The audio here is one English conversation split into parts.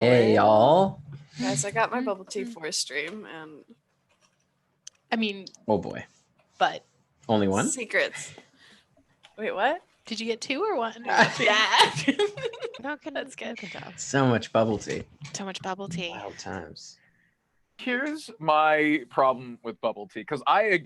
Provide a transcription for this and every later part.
Hey y'all. Guys, I got my bubble tea for a stream and I mean, Oh boy. but Only one? secrets. Wait, what? did you get 2 or 1? Yeah. No, that's good. So much bubble tea. So much bubble tea. Wild times. Here's my problem with bubble tea, because I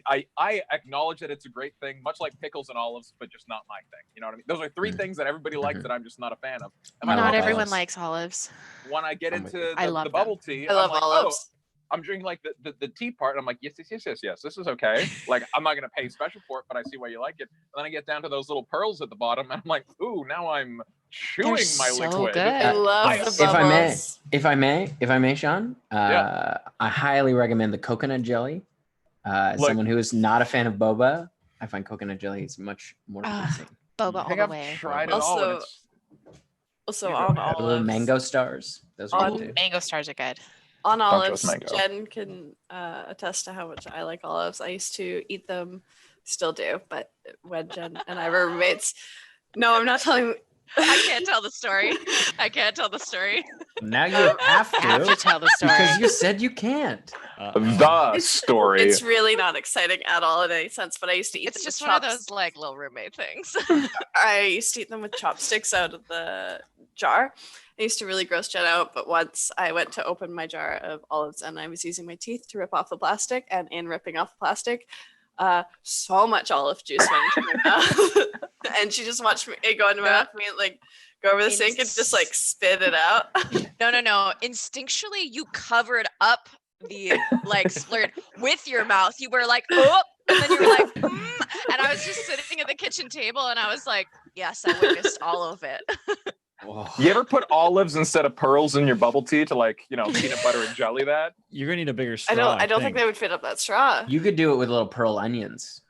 acknowledge that it's a great thing, much like pickles and olives, but just not my thing. You know what I mean? Those are 3 things that everybody likes that I'm just not a fan of. And my Not problem everyone is, likes olives. when I get I'm into with I the love bubble tea, I love I'm like, olives. I'm drinking like the tea part, and I'm like, yes, this is okay. Like, I'm not gonna pay special for it, but I see why you like it. And then I get down to those little pearls at the bottom, and I'm like, ooh, now I'm chewing They're my so liquid. good. I love the bubbles. If I may, Sean, Yeah. I highly recommend the coconut jelly. As Like- someone who is not a fan of boba, I find coconut jelly is much more pleasing. Boba I all think the I've way. tried it all, and Also- it's Also You on go ahead. The little olives. mango stars. Those are On- good too. Mango stars are good. On Don't olives, trust mango. Jen can attest to how much I like olives. I used to eat them, still do, but when Jen and I were roommates. No, I'm not telling. I can't tell the story. I can't tell the story. Now you have I have to to tell the story. because you said you can't. the story. It's really not exciting at all in any sense, but I used to eat It's them just with one of chops- those like little roommate things. I used to eat them with chopsticks out of the jar. I used to really gross Jen out, but once I went to open my jar of olives and I was using my teeth to rip off the plastic, and in ripping off the plastic, so much olive juice went into my mouth. And she just watched me go into my mouth and me, like go over the sink and just like spit it out. No. Instinctually, you covered up the like slurred with your mouth. You were like, oh, and then you were like, and I was just sitting at the kitchen table, and I was like, yes, I witnessed all of it. Whoa. You ever put olives instead of pearls in your bubble tea to, like, you know, peanut butter and jelly that? You're gonna need a bigger straw. I don't think they would fit up that straw. You could do it with little pearl onions.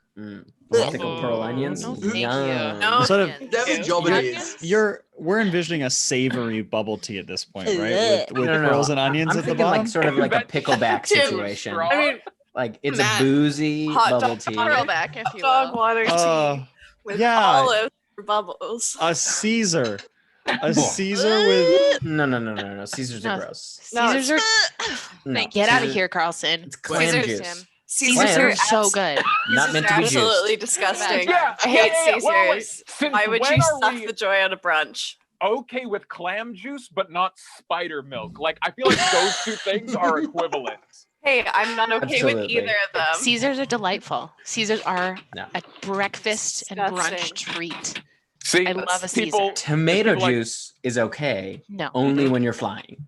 Pickled pearl onions. No, thank you. Yum. No, Sort of- thank That's a you. job it Onions? is. We're envisioning a savory bubble tea at this point, right? With No, no, pearls and onions I'm at the thinking bottom. like sort of like a That pickleback too, situation. straw. I mean, Like it's Matt, a boozy hot bubble dog- tea. Throwback, if you dog will. water tea with yeah. olives for bubbles. A Caesar. A Caesar with No. Caesars No. are gross. No, Caesars are. No, Thank Get out of Caesar- here, Carlson. It's clam Caesars, juice. Tim. Caesars are so good. Not meant to be juiced. absolutely disgusting. Yeah, I hate yeah. Wait. Caesars. Since Why would when you are suck we the joy out of brunch? okay with clam juice, but not spider milk? Like, I feel like those 2 things are equivalent. Hey, I'm not okay with Absolutely. either of them. Caesars are delightful. Caesars are No. a breakfast and brunch Disgusting. treat. See, I love a people, Caesar. Tomato People like- juice is okay No. only when you're flying.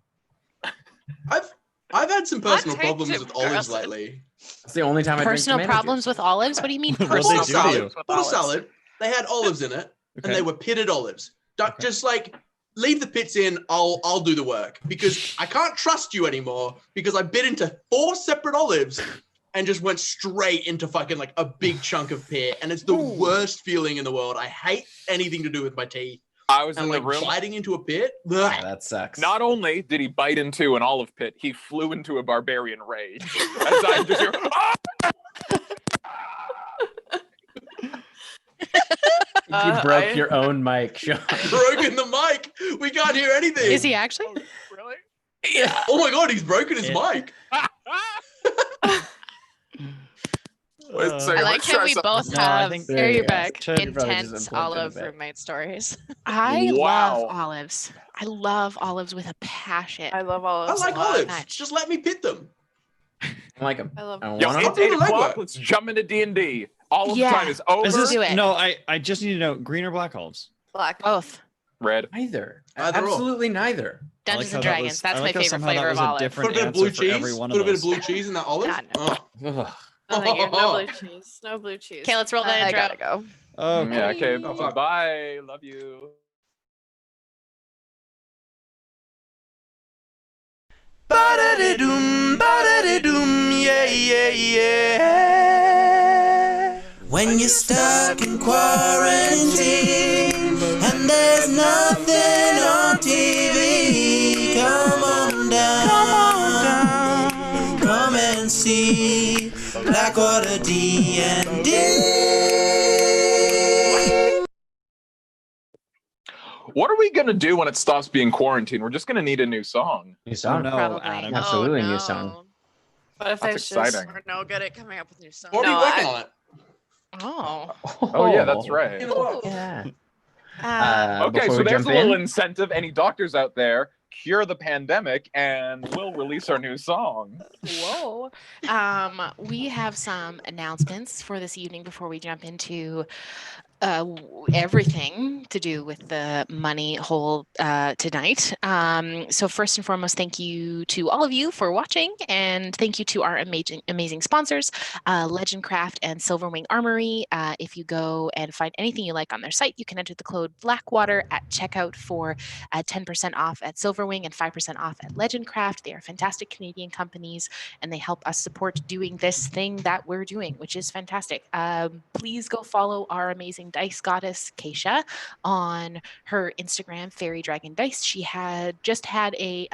I've had some personal take problems Tim with olives Carlson. lately. It's the only time Personal I drink tomato problems juice. with olives? What do you mean What personal they do to you? problems with Bought a olives? salad. They had olives in it, and Okay. they were pitted olives. Just like leave the pits in. I'll do the work because I can't trust you anymore because I bit into 4 separate olives and just went straight into fucking like a big chunk of pit, and it's the worst feeling in the world. I hate anything to do with my teeth. I was And in like the room. biting into a pit. Yeah, that sucks. Not only did he bite into an olive pit, he flew into a barbarian rage. As I just hear, "Ah!" You broke I- your own mic, Sean. Broken the mic. We can't hear anything. Is he actually? Really? Yeah. Oh my god, he's broken his Yeah. mic. Wait a second, I like let's how try we something. both No, I have think- There very you go. back You're probably just intense unplugged in olive the back. roommate stories. I Wow. love olives. I love olives with a passion. I love I olives. like a lot. olives. much. Just let me pit them. I like them. I love. I Yo, want it's do 8 the o'clock. legwork. Let's jump into D&D. All of Yeah. time is over. Is this, Do it. no, I just need to know green or black olives. Black. Both. Red. Neither. Either or. Absolutely neither. Dungeons how and that Dragons. was- That's I my like how favorite somehow that flavor was of a olive. different Put a bit of answer blue for every cheese. one Put a of bit of those. blue cheese in that olive. Nah, Oh. Ugh. No, thank you. No blue cheese. No blue cheese. Okay, let's roll the I intro. gotta go. Okay. Yeah, okay. Oh, fuck. Bye. Love you. Ba-da-da-doom, yeah. When you're stuck in quarantine and there's nothing on TV, come on down, come and see Blackwater D&D. What are we gonna do when it stops being quarantine? We're just gonna need a new song. New song. no, Probably. Adam. Absolutely oh, new no. song. But if That's there's exciting. We're no good at coming up with new songs. What are you No, working on it? Oh. Oh yeah, that's right. Yeah. Okay, before so we there's jump a little in, incentive. Any doctors out there, cure the pandemic, and we'll release our new song. Whoa. We have some announcements for this evening before we jump into everything to do with the money hole tonight. So first and foremost, thank you to all of you for watching, and thank you to our amazing sponsors, Legendcraft and Silverwing Armory. If you go and find anything you like on their site, you can enter the code Blackwater at checkout for 10% off at Silverwing and 5% off at Legendcraft. They are fantastic Canadian companies, and they help us support doing this thing that we're doing, which is fantastic. Please go follow our amazing dice goddess Keisha on her Instagram, Fairy Dragon Dice. She had just had a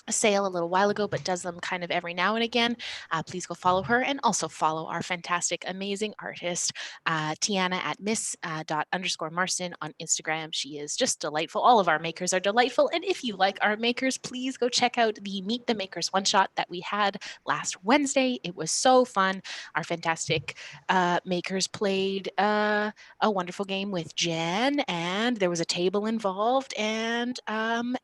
sale a little while ago, but does them kind of every now and again. Please go follow her, and also follow our fantastic, amazing artist, Tiana at miss._Marston on Instagram. She is just delightful. All of our makers are delightful. And if you like our makers, please go check out the Meet the Makers one shot that we had last Wednesday. It was so fun. Our fantastic makers played a wonderful game with Jen, and there was a table involved, and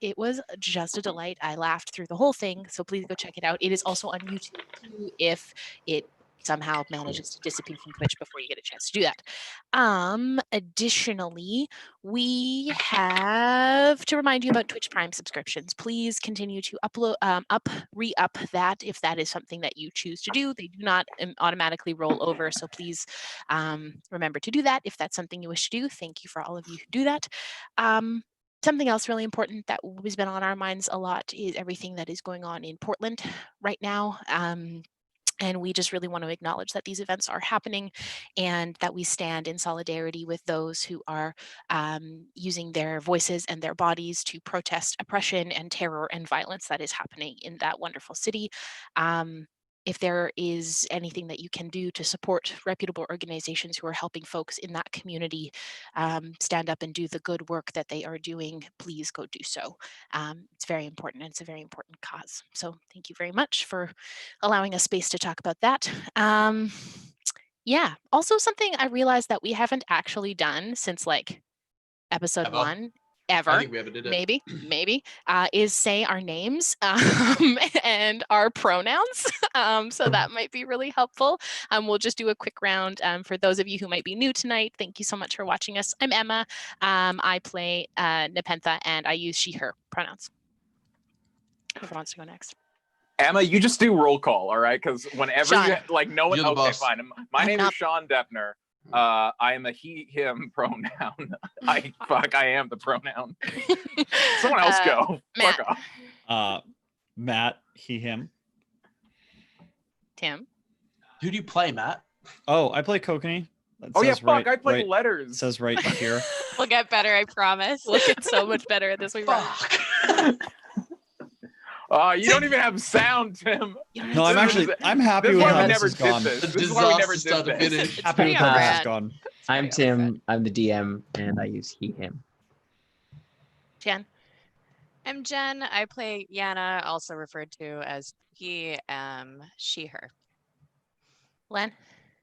it was just a delight. I laughed through the whole thing, so please go check it out. It is also on YouTube too, if it somehow manages to disappear from Twitch before you get a chance to do that. Additionally, we have to remind you about Twitch Prime subscriptions. Please continue to re-up that if that is something that you choose to do. They do not automatically roll over, so please remember to do that if that's something you wish to do. Thank you for all of you who do that. Something else really important that has been on our minds a lot is everything that is going on in Portland right now. And we just really want to acknowledge that these events are happening, and that we stand in solidarity with those who are using their voices and their bodies to protest oppression and terror and violence that is happening in that wonderful city. If there is anything that you can do to support reputable organizations who are helping folks in that community stand up and do the good work that they are doing, please go do so. It's very important, and it's a very important cause. So thank you very much for allowing us space to talk about that. Yeah, also something I realized that we haven't actually done since like episode Ever? 1 I ever. think we ever did it. Maybe is say our names and our pronouns. So that might be really helpful. We'll just do a quick round for those of you who might be new tonight. Thank you so much for watching us. I'm Emma. I play Nepentha, and I use she, her pronouns. Whoever wants to go next. Emma, you just do roll call, all right? Because whenever Sean. you like no one, You're the okay, boss. fine. My I'm name not- is Sean Deppner. I am a he, him pronoun. I am the pronoun. Someone else go. Matt. Fuck off. Matt, he, him. Tim. Who do you play, Matt? Oh, I play Kokanee. That Oh yeah, says fuck! I play right, letters. it says right here. We'll get better, I promise. We'll get so much better at this. We run. Fuck. You don't even have sound, Tim. No, I'm happy This is with why how we this never has did gone. this. The This is why we never disaster start to did this. finish. Happy pretty with how this has alright. gone. I'm Tim. I'm the DM, and I use he, him. Jen. I'm Jen. I play Yana, also referred to as he, she, her. Len.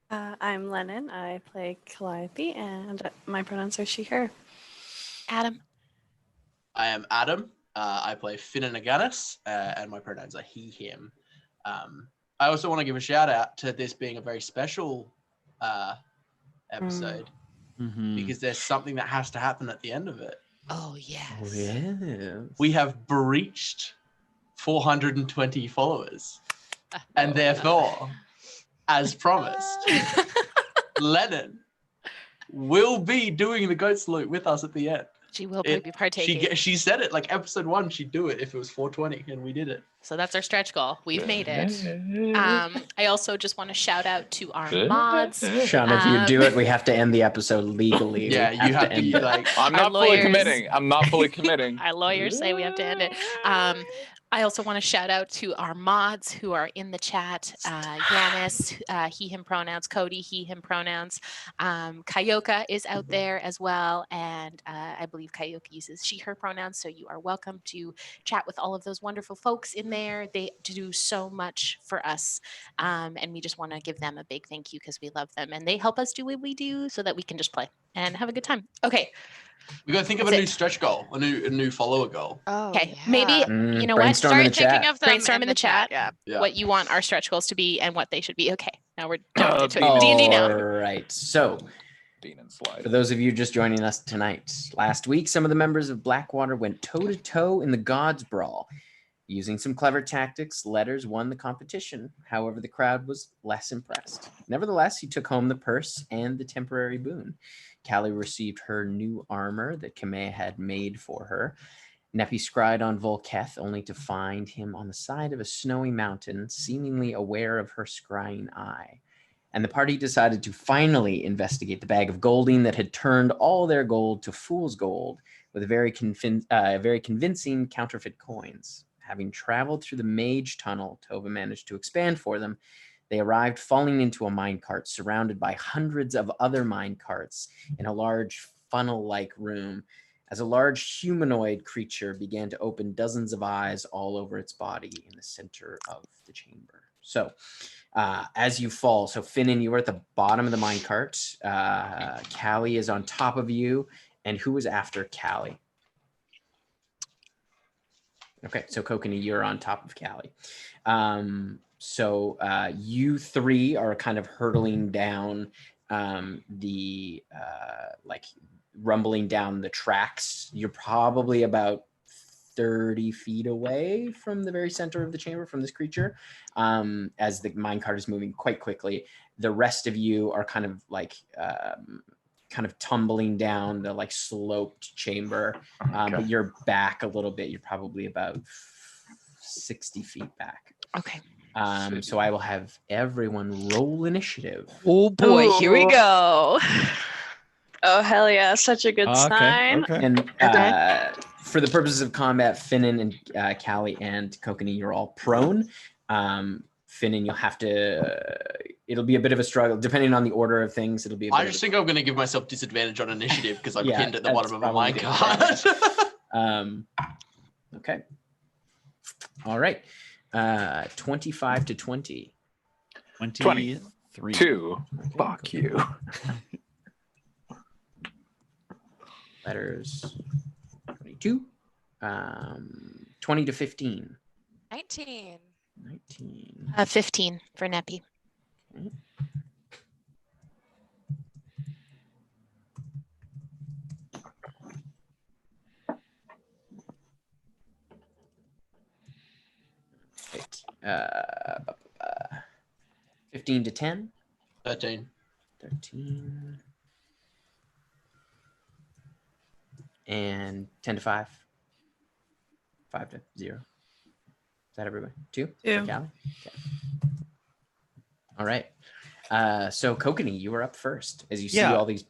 I'm Lennon. I play Calliope, and my pronouns are she, her. Adam. I am Adam. I play Finnanaganis, and my pronouns are he, him. I also want to give a shout out to this being a very special episode because there's something that has to happen at the end of it. Oh yes. Oh, yes. We have breached 420 followers, and therefore, as promised, Lennon will be doing the goat salute with us at the end. She will be partaking. She said it like episode 1. She'd do it if it was 420, and we did it. So that's our stretch goal. We've made it. I also just want to shout out to our mods. Sean, if you do it, we have to end the episode legally. We Yeah, you have to end it. like. I'm Our not fully lawyers. committing. I'm not fully committing. Our lawyers say we have to end it. I also want to shout out to our mods who are in the chat. Yanis, he, him pronouns. Cody, he, him pronouns. Kayoka is out there as well. And I believe Kayoka uses she, her pronouns. So you are welcome to chat with all of those wonderful folks in there. They do so much for us. And we just want to give them a big thank you because we love them. And they help us do what we do so that we can just play and have a good time. Okay. We gotta think of a new stretch goal, a new follower goal. Oh, Okay, maybe you know what? Brainstorm in the Start thinking chat. of them Brainstorm in the chat. Yeah. Yeah. What you want our stretch goals to be and what they should be. Okay, now we're jumping into it. D&D All now. right. So, Dean and Slide. for those of you just joining us tonight, last week some of the members of Blackwater went toe-to-toe in the Gods Brawl. Using some clever tactics, Letters won the competition. However, the crowd was less impressed. Nevertheless, he took home the purse and the temporary boon. Callie received her new armor that Kamea had made for her. Neppy scryed on Volketh, only to find him on the side of a snowy mountain, seemingly aware of her scrying eye. And the party decided to finally investigate the bag of golding that had turned all their gold to fool's gold with very convincing counterfeit coins. Having traveled through the mage tunnel Tova managed to expand for them, they arrived falling into a minecart surrounded by hundreds of other minecarts in a large funnel-like room as a large humanoid creature began to open dozens of eyes all over its body in the center of the chamber. So as you fall, so Finnan, you are at the bottom of the minecart. Callie is on top of you. And who is after Callie? Okay, so Kokanee, you're on top of Callie. So you three are kind of hurtling down like rumbling down the tracks. You're probably about 30 feet away from the very center of the chamber from this creature. As the minecart is moving quite quickly, the rest of you are kind of like kind of tumbling down the like sloped chamber, but you're back a little bit. You're probably about 60 feet back. Okay. So I will have everyone roll initiative. Oh boy, here we Ooh. go. Oh, hell yeah. Such a good sign. Okay. And for the purposes of combat, Finnan and Callie and Kokanee, you're all prone. Finnan, you'll have to, it'll be a bit of a struggle. Depending on the order of things, it'll be a bit I just think I'm going to give myself disadvantage on initiative because I'm pinned at the that's bottom of a probably minecart. Okay. All right. 25 to 20. 23. 2. Fuck you. Letters 22. 20 to 15. 19. 19. 15 for Neppy. Okay. Right. 15 to 10. 13. 13. And 10 to 5. 5 to 0. Is that everybody? 2? Two. For Callie? Okay. All right. So Kokanee, you were up first as you see all these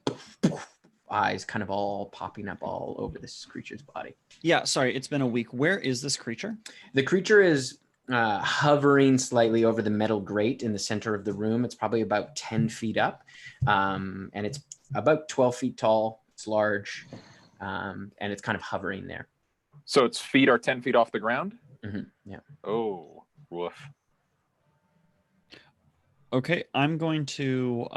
eyes kind of all popping up all over this creature's body. Yeah, sorry, it's been a week. Where is this creature? The creature is hovering slightly over the metal grate in the center of the room. It's probably about 10 feet up, and it's about 12 feet tall. It's large, and it's kind of hovering there. So its feet are 10 feet off the ground? Mm-hmm. Yeah. Oh, woof. Okay, I'm going to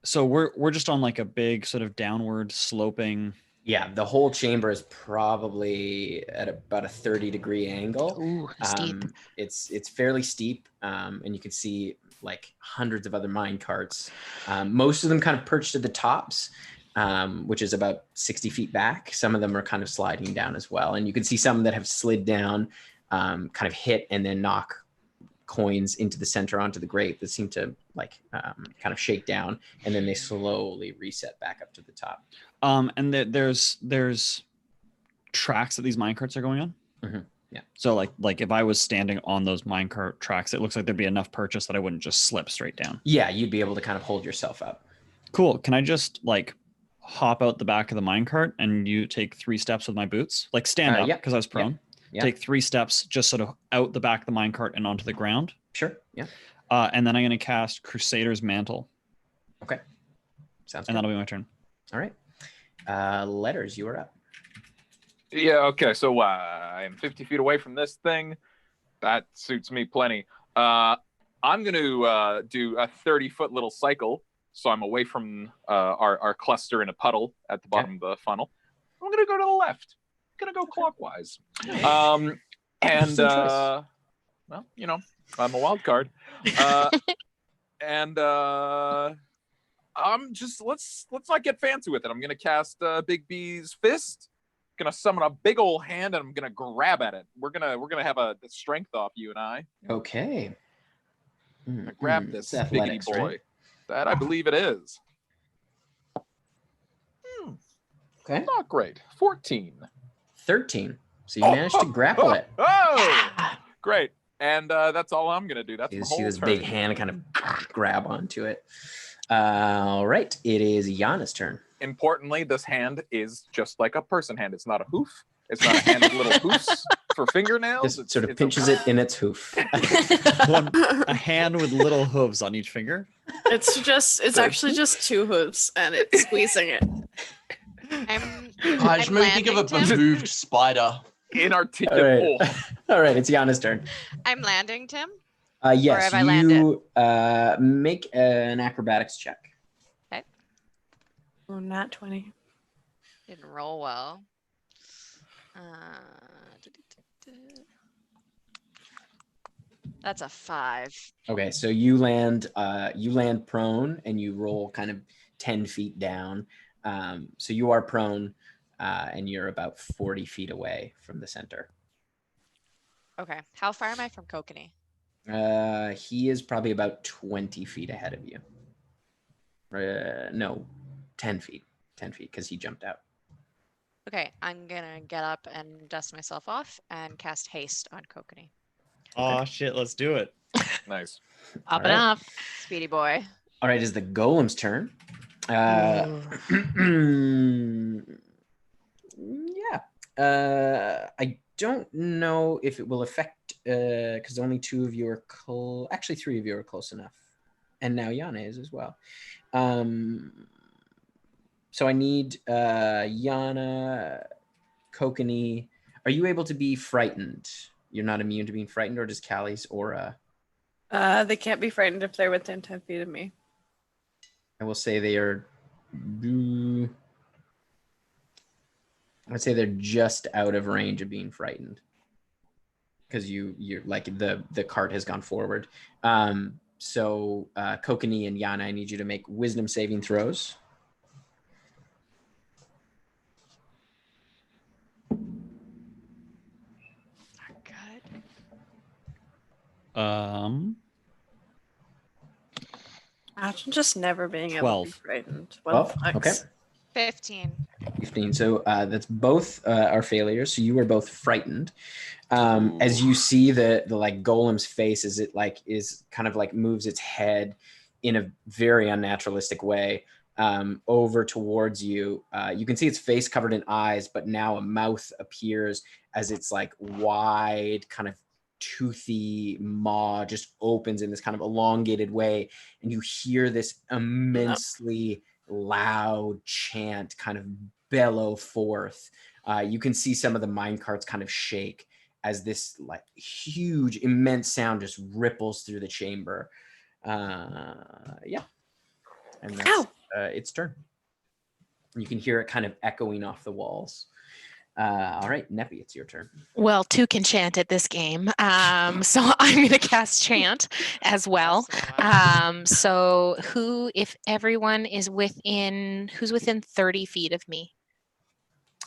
so we're just on like a big sort of downward sloping. Yeah, the whole chamber is probably at about a 30-degree angle. Ooh, steep. It's fairly steep, and you can see like hundreds of other mine carts. Most of them kind of perched at the tops, which is about 60 feet back. Some of them are kind of sliding down as well, and you can see some that have slid down, kind of hit and then knock coins into the center onto the grate that seem to like kind of shake down, and then they slowly reset back up to the top. And there's tracks that these minecarts are going on. Mm-hmm. Yeah. So like if I was standing on those minecart tracks, it looks like there'd be enough purchase that I wouldn't just slip straight down. Yeah, you'd be able to kind of hold yourself up. Cool. Can I just like hop out the back of the minecart and you take 3 steps with my boots? Like stand up Yeah. because I was prone. Yeah. take 3 steps just sort of out the back of the minecart and onto the ground. Sure. Yeah. And then I'm going to cast Crusader's Mantle, Okay. Sounds and good. that'll be my turn. All right. Letters, you are up. Yeah, okay, so I am 50 feet away from this thing. That suits me plenty. I'm going to do a 30-foot little cycle, so I'm away from our cluster in a puddle at the bottom of the funnel. I'm going to go to the left. I'm going to go clockwise. Interesting choice. Well, you know, I'm a wild card. And I'm just, let's not get fancy with it. I'm going to cast Big B's Fist. Gonna summon a big old hand and I'm gonna grab at it. We're gonna have a strength off, you and I. Okay. Grab this biggity boy. Right? That I believe it is. Okay. Not great. 14. 13. So you managed to grapple it. Oh, great. And that's all I'm gonna do. That's You the see whole this turn. big hand kind of grab onto it. All right. It is Yana's turn. Importantly, this hand is just like a person hand. It's not a hoof. It's not a hand with little hoofs for fingernails. Just sort of it's pinches it in its hoof. A hand with little hooves on each finger. It's actually just 2 hooves and it's squeezing it. I just made me think of a behooved spider. Inarticulate. All right. All right. It's Yana's turn. I'm landing, Tim. Yes. have I landed? You make an acrobatics check. Oh, not 20. Didn't roll well. That's a 5. Okay, so you land prone and you roll kind of 10 feet down. So you are prone and you're about 40 feet away from the center. Okay. How far am I from Kokanee? He is probably about 20 feet ahead of you. No, 10 feet. 10 feet because he jumped out. Okay, I'm gonna get up and dust myself off and cast haste on Kokanee. Oh shit, let's do it. Nice. Up and up. Speedy boy. All right, it's the golem's turn. Yeah. I don't know if it will affect because only 2 of you are actually 3 of you are close enough, and now Yana is as well. So I need Yana, Kokanee. Are you able to be frightened? You're not immune to being frightened, or does Callie's aura? They can't be frightened if they're within 10 feet of me. I will say they are. I'd say they're just out of range of being frightened because you're like the cart has gone forward. So Kokanee and Yana, I need you to make wisdom saving throws. Imagine just never being able 12. to be frightened. 12? Okay. 15. 15. So that's both are failures. So you are both frightened. As you see the like golem's face as it like is kind of like moves its head in a very unnaturalistic way over towards you. You can see its face covered in eyes, but now a mouth appears as its like wide kind of toothy maw just opens in this kind of elongated way, and you hear this immensely loud chant kind of bellow forth. You can see some of the mine carts kind of shake as this like huge immense sound just ripples through the chamber. Yeah, and that's its turn. You can hear it kind of echoing off the walls. All right, Neppy, it's your turn. Well, 2 can chant at this game. So I'm going to cast chant as well. So if everyone is who's within 30 feet of me?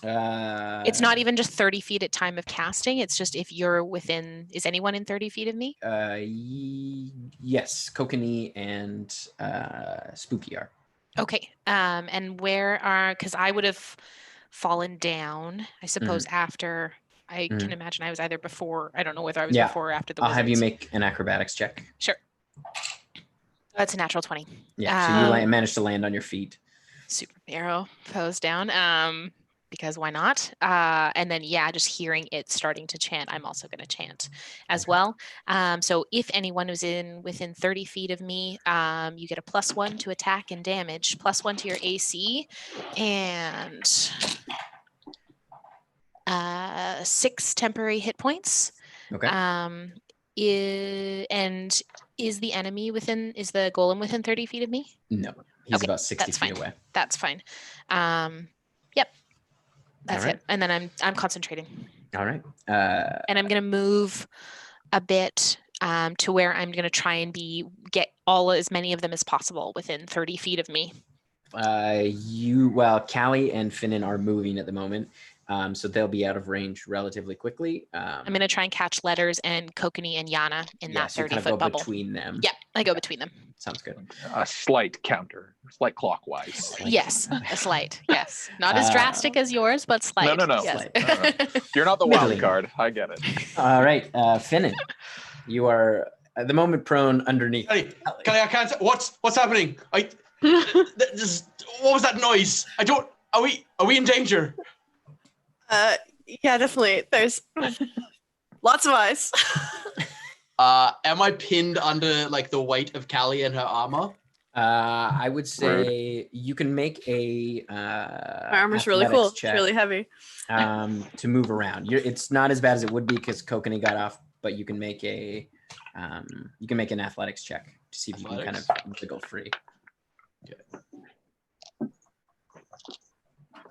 It's not even just 30 feet at time of casting. It's just if you're within, is anyone in 30 feet of me? Yes, Kokanee and Spooky are. Okay. And because I would have fallen down, I suppose, after. I can imagine I was either before. I don't know whether I was before or after the I'll have you wizards. make an acrobatics check. Sure. That's a natural 20. Yeah, so you managed to land on your feet. Super arrow pose down. because why not? And then, yeah, just hearing it starting to chant, I'm also going to chant as well. So if anyone is within 30 feet of me, you get a +1 to attack and damage, +1 to your AC, and 6 temporary hit points. Okay. And is the golem within 30 feet of me? No, he's Okay, about 60 that's feet fine. away. That's fine. Yep. That's All right. it. And then I'm concentrating. All right. And I'm gonna move a bit to where I'm gonna try and get as many of them as possible within 30 feet of me. Callie and Finnan are moving at the moment, so they'll be out of range relatively quickly. I'm gonna try and catch Letters and Kokanee and Yana in that so you 30-foot kind of go bubble. between them. Yep, I go between them. Sounds good. A slight counter, slight clockwise. Yes, a slight. Yes, not as drastic as yours, but slight. No. Yes. No. You're not the wild Middling. card. I get it. All right, Finnan, you are at the moment prone underneath. Kelly, I can't. What's happening? What was that noise? Are we in danger? Yeah, definitely. There's lots of eyes. Am I pinned under like the weight of Callie and her armor? I would say you can make a My armor's really cool. It's really heavy. To move around. It's not as bad as it would be because Kokanee got off, but you can make an athletics check to see if you can kind of wiggle free. Okay.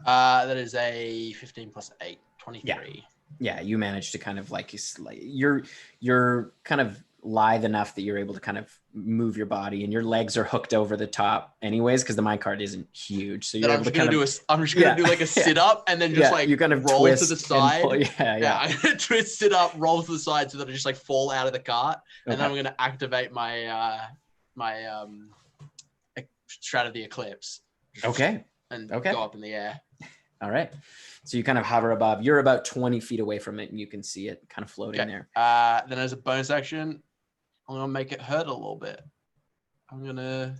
That is a 15 plus 8, 23. Yeah, you managed to kind of you're kind of lithe enough that you're able to kind of move your body, and your legs are hooked over the top anyways because the minecart isn't huge. So you're able to kind of I'm just gonna do like a sit up and then just like you kind of roll to the side. I'm gonna twist it up, roll to the side so that I just like fall out of the cart, and then I'm gonna activate my Shroud of the Eclipse. Okay. And go up in the air. All right. So you kind of hover above. You're about 20 feet away from it, and you can see it kind of floating there. Then as a bonus action, I'm gonna make it hurt a little bit. I'm gonna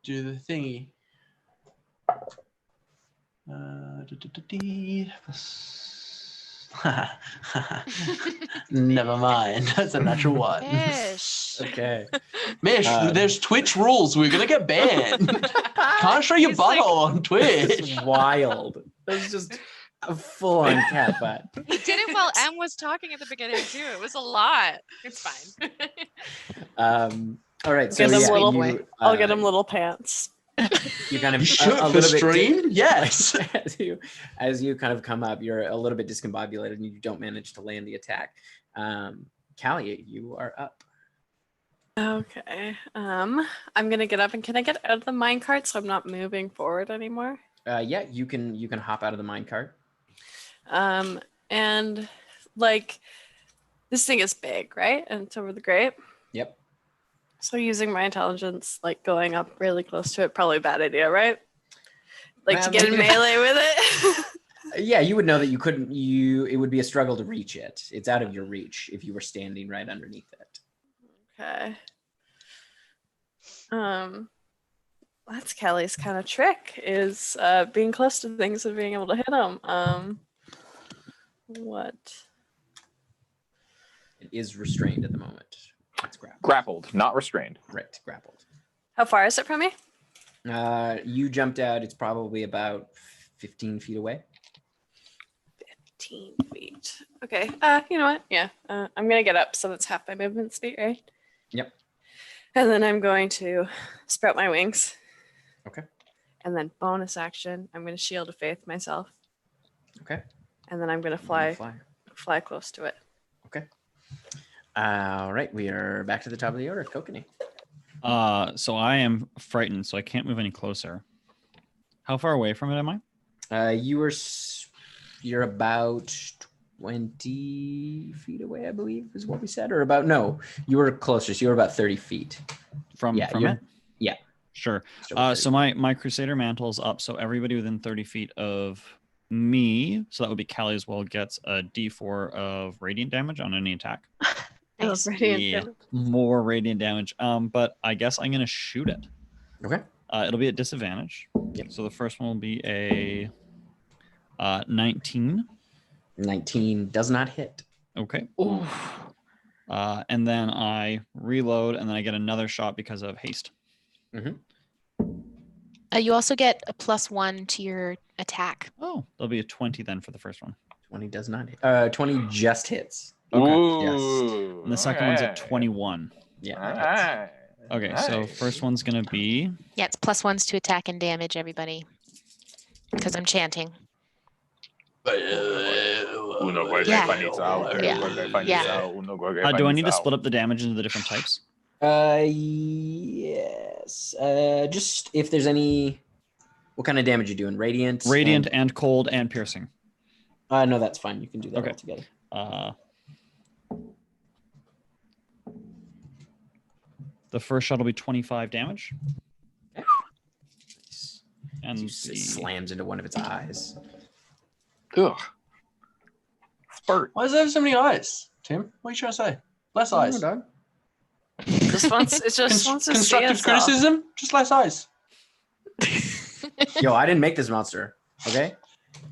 do the thingy. Never mind. That's a natural one. Mish. Okay. Mish, there's Twitch rules. We're gonna get banned. Can't show your butthole on Twitch. It's wild. That's just a full-on cat butt. He did it while M was talking at the beginning too. It was a lot. It's fine. All right. So I'll get him little pants. You kind of you should for stream. Yes. as you kind of come up, you're a little bit discombobulated and you don't manage to land the attack. Callie, you are up. Okay. I'm gonna get up, and can I get out of the minecart so I'm not moving forward anymore? Yeah, you can hop out of the minecart. And like this thing is big, right? And it's over the grate. Yep. So using my intelligence, like going up really close to it, probably a bad idea, right? Like to get in melee with it. Yeah, you would know that you couldn't. It would be a struggle to reach it. It's out of your reach if you were standing right underneath it. Okay. That's Kelly's kind of trick is being close to things and being able to hit them. What? It is restrained at the moment. It's grappled. Grappled, not restrained. Right, grappled. How far is it from me? You jumped out. It's probably about 15 feet away. 15 feet. Okay. You know what? Yeah. I'm gonna get up, so that's half my movement speed, right? Yep. And then I'm going to sprout my wings. Okay. And then bonus action, I'm gonna shield of faith myself. Okay. And then I'm gonna fly close to it. Okay. All right, we are back to the top of the order. Kokanee. So I am frightened, so I can't move any closer. How far away from it am I? You're about 20 feet away, I believe, is what we said, or about no. You were closer, so you were about 30 feet from it. Yeah, sure. So my Crusader Mantle's up, so everybody within 30 feet of me, so that would be Callie as well, gets a D4 of radiant damage on any attack. Nice. Radiant more radiant damage. But I guess I'm gonna shoot it. Okay. It'll be at disadvantage. Yep. So the first one will be a 19. 19 does not hit. Okay. And then I reload, and then I get another shot because of haste. You also get a +1 to your attack. Oh, there'll be a 20 then for the first one. 20 does not hit. 20 just hits. Okay. Ooh, And the second one's at okay. 21. Yeah. All that hits. right. Okay, so Nice. first one's gonna be Yeah, it's +1s to attack and damage, everybody. Because I'm chanting. do I need to split up the damage into the different types? Yes. Just if there's any. What kind of damage you doing? Radiant. Radiant and cold and piercing. No, that's fine. You can do that Okay. all together. The first shot will be 25 damage. And It slams into one of its eyes. Ugh. Spurt. Why does it have so many eyes, Tim? What are you trying to say? Less eyes. Dog. Just wants it just wants to see Constructive itself. criticism, just less eyes. Yo, I didn't make this monster. Okay.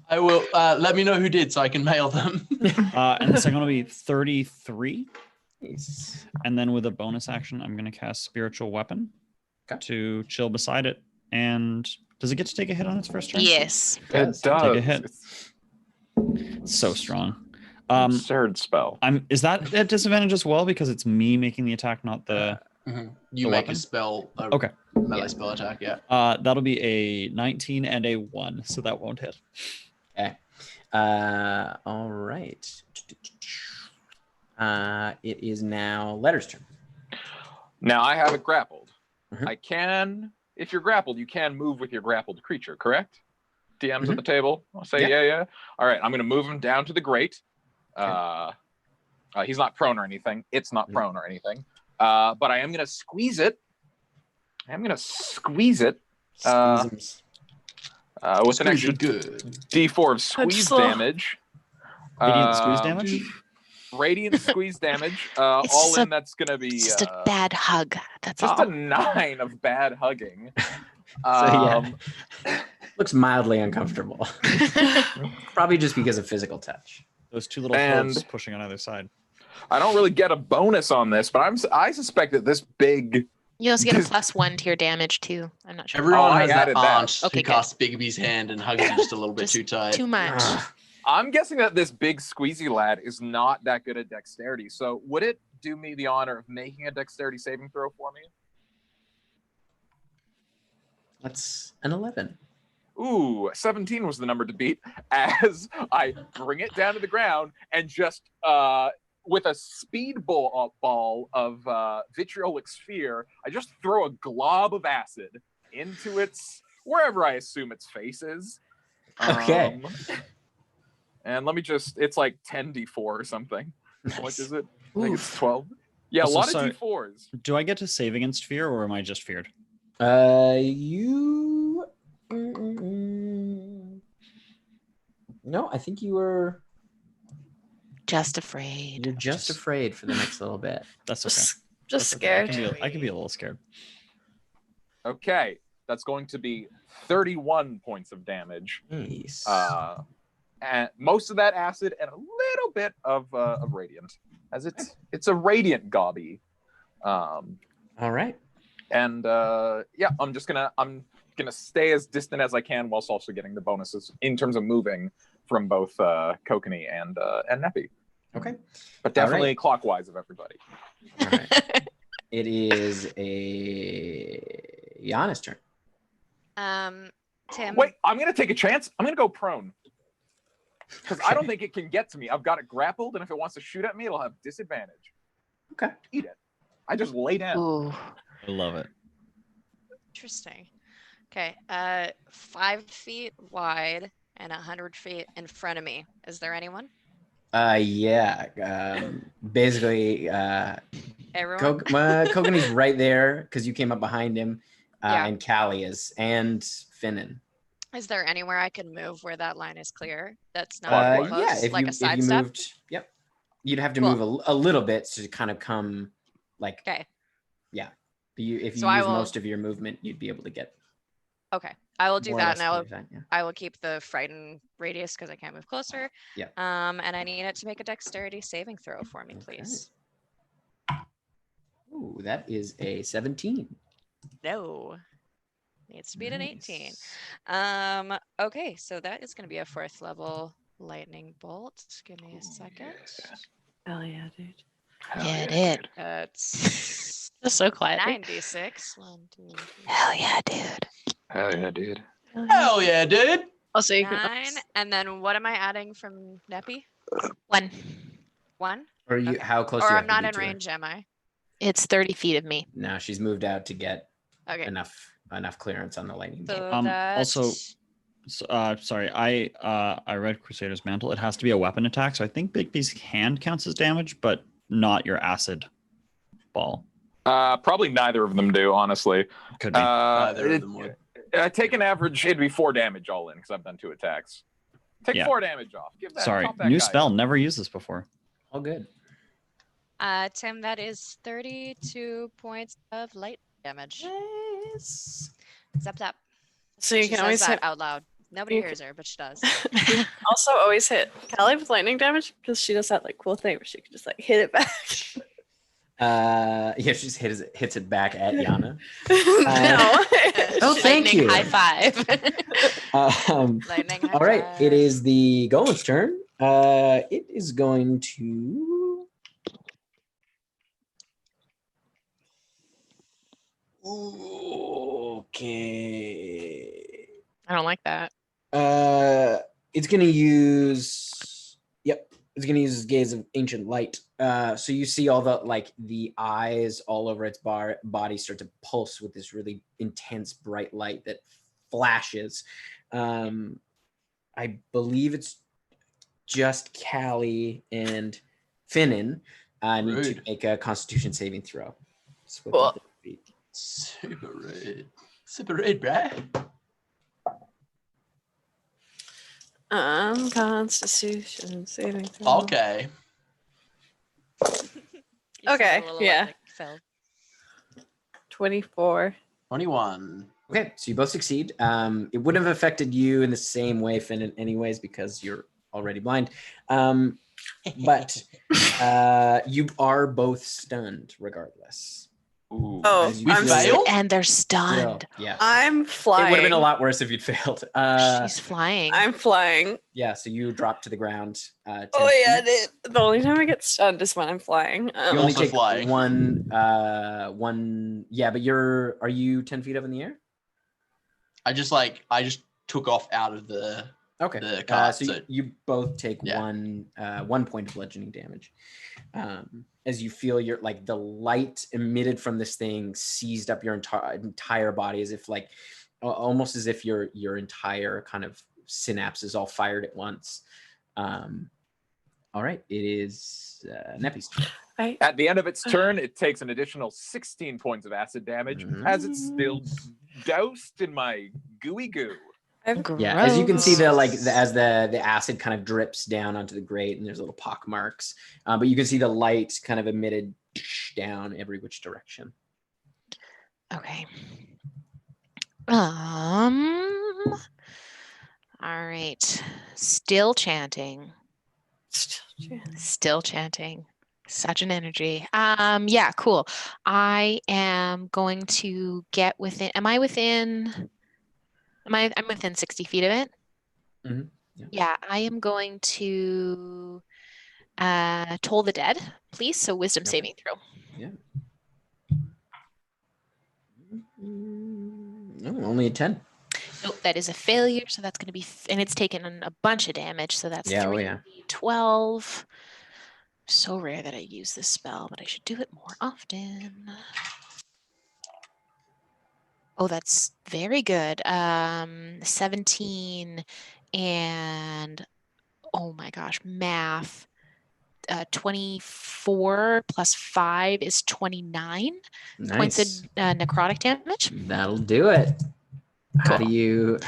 I will let me know who did so I can mail them. and the second one will be 33. Nice. And then with a bonus action, I'm going to cast Spiritual Weapon Okay. to chill beside it. And does it get to take a hit on its first turn? Yes. It Does. does. Take a hit. It's It's so strong. an absurd spell. Is that at disadvantage as well because it's me making the attack, not the? You The make weapon? a spell, Okay. melee Yeah. spell attack, yeah. That'll be a 19 and a 1, so that won't hit. Okay. All right. It is now Letter's turn. Now I have it grappled. Mhm. I can, if you're grappled, you can move with your grappled creature, correct? DMs at the table. I'll say yeah. All right, I'm going to move him down to the grate. He's not prone or anything. It's not prone or anything. But I am going to squeeze it. With an extra good. D4 of squeeze slow. damage. Radiant squeeze damage? Radiant squeeze damage. It's All just in, that's going to be It's just a bad hug. That's just all. a 9 of bad hugging. yeah. Looks mildly uncomfortable. Probably just because of physical touch. Those two little And- hooves pushing on either side. I don't really get a bonus on this, but I suspect that this big. You also get a +1 to your damage too. I'm not sure. Everyone I has that added that. aunt Okay, who good. casts Bigby's hand and hugs you just a little bit Just too tight. Too much. I'm guessing that this big squeezy lad is not that good at dexterity. So would it do me the honor of making a dexterity saving throw for me? That's an 11. Ooh, 17 was the number to beat as I bring it down to the ground and just with a ball of vitriolic sphere, I just throw a glob of acid into its wherever I assume its face is. Okay. And let me just, it's like 10d4 or something. How much is it? I think it's Oof. 12. Yeah, a Also, lot sorry. of d4s. Do I get to save against fear, or am I just feared? You. No, I think you were. Just afraid. You're just afraid for the next little bit. That's okay. Just That's okay. scared. I can be a little scared. Okay, that's going to be 31 points of damage. Nice. And most of that acid and a little bit of radiant, as it's a radiant gobby. All right. And yeah, I'm gonna stay as distant as I can whilst also getting the bonuses in terms of moving from both Kokanee and Neppy. Okay. But definitely right. clockwise of everybody. All right. It is a Giannis turn. Tim. Wait, I'm gonna take a chance. I'm gonna go prone. Because I don't think it can get to me. I've got it grappled, and if it wants to shoot at me, it'll have disadvantage. Okay. Eat it. I just lay down. Ooh. I love it. Interesting. Okay. 5 feet wide and 100 feet in front of me. Is there anyone? Yeah. Basically, Everyone? Koganee's right there because you came up behind him, Yeah. and Callie is, and Finnan. Is there anywhere I can move where that line is clear? That's not Clockwise. close, Yeah, like a if you sidestep? moved, yep. You'd have to Cool. move a little bit to kind of come, like, Okay. yeah. If you So I use will- most of your movement, you'd be able to get. Okay. I will do more or that, less and I will 25, yeah. I will keep the frighten radius because I can't move closer. Yeah. And I need it to make a dexterity saving throw for me, Okay. please. Ooh, that is a 17. No. Needs to be at an 18. Nice. Okay, so that is going to be a 4th level lightning bolt. Give me a second. Hell yeah, dude. Yeah, it did. That's Just so quiet. 96. 1, 2, 3, Hell yeah, dude. Hell yeah, dude. Hell yeah, dude. Also, you can 9. And then what am I adding from Neppy? 1. 1? Or you, Okay. how close Or do you I'm have to not be in to her? range, am I? It's 30 feet of me. No, she's moved out to get Okay. enough clearance on the lightning bolt. So Also, that's sorry, I read Crusader's Mantle. It has to be a weapon attack, so I think Bigby's hand counts as damage, but not your acid ball. Probably neither of them do, honestly. Could be. Neither of them would. Take an average, it'd be 4 damage all in because I've done 2 attacks. Take Yeah. 4 damage off. Give that. Sorry, top that new guy spell. up. Never used this before. All good. Tim, that is 32 points of light damage. Yes. Zap zap. So you She can says always that hit. out loud. Nobody you hears her, but she does. Also, always hit Callie with lightning damage because she does that like cool thing where she can just like hit it back. Yeah, she just hits it back at Yana. No. Oh, thank Lightning you. high five. Lightning high All right, five. it is the golem's turn. It is going to. Okay. I don't like that. It's gonna use. Yep, it's gonna use its gaze of ancient light. So you see all the eyes all over its body start to pulse with this really intense bright light that flashes. I believe it's just Callie and Finnan need to Rude. make a Constitution saving throw. It's within Cool. 30 feet. Super rude. Super rude, bruh. Constitution saving throw. Okay. You sound Okay, a little yeah. like Phil. 24. 21. Okay, so you both succeed. It wouldn't have affected you in the same way, Finnan, anyways, because you're already blind. But you are both stunned regardless. Ooh. Oh, As you We feel failed? And they're still- stunned. yeah. I'm It flying. would have been a lot worse if you'd failed. She's flying. I'm flying. Yeah, so you drop to the ground. 10 Oh yeah, feet. the only time I get stunned is when I'm flying. You only Also take flying. one. Yeah, but are you 10 feet up in the air? I just took off out of the Okay. The cart, so so- you both take Yeah. 1 point of bludgeoning damage. As you feel the light emitted from this thing seized up your entire body, as if almost as if your entire kind of synapses all fired at once. All right, it is Neppy's turn. At the end of its turn, it takes an additional 16 points of acid damage as it's still doused in my gooey goo. Yeah, as you can see, as the acid kind of drips down onto the grate, and there's little pock marks. But you can see the light kind of emitted down every which direction. Okay. All right. Still chanting. Still chanting. Such an energy. Yeah, cool. I am going to get within. I'm within 60 feet of it. Mhm, Yeah, I am going to toll the dead, please. So wisdom Okay. saving throw. No, only a 10. Nope, that is a failure. So that's going to be, and it's taken a bunch of damage. So that's Yeah, oh 3, yeah. 12. So rare that I use this spell, but I should do it more often. Oh, that's very good. 17 and oh my gosh, math. 24 plus 5 is 29 points of Nice. necrotic damage. That'll do it. How Cool. do you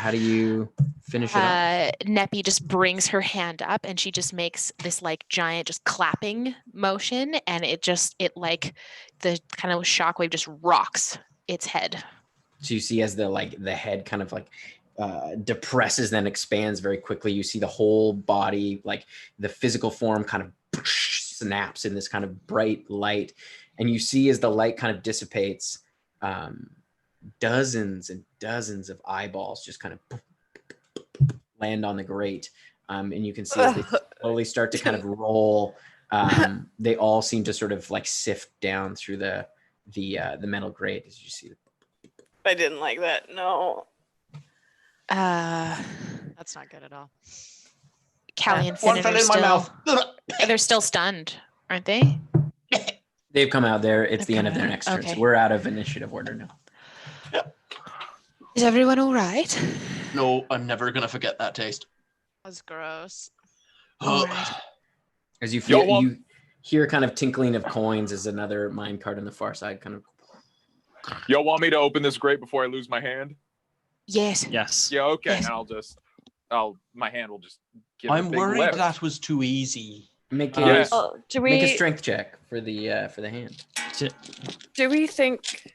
finish it off? Neppy just brings her hand up and she just makes this giant just clapping motion, and it the kind of shockwave just rocks its head. So you see as the head kind of depresses, then expands very quickly. You see the whole body, like the physical form, kind of snaps in this kind of bright light, and you see as the light kind of dissipates, dozens and dozens of eyeballs just kind of land on the grate, and you can see as they slowly start to kind of roll. They all seem to sort of like sift down through the metal grate as you see. I didn't like that. No. That's not good at all. Callie and One Finnan fell are in my mouth. they're still stunned, aren't they? They've come out there. It's the end of their next turn. Okay. So we're out of initiative order now. Is everyone all right? No, I'm never gonna forget that taste. That's gross. All right. As you Yo, feel, well- you hear kind of tinkling of coins as another mine cart on the far side kind of. Y'all want me to open this grate before I lose my hand? Yes. Yes. Yeah, okay. Yes. And my hand will just give a I'm big worried lift. that was too easy. Make Yeah. Oh, do make a we strength check for the hand. do we think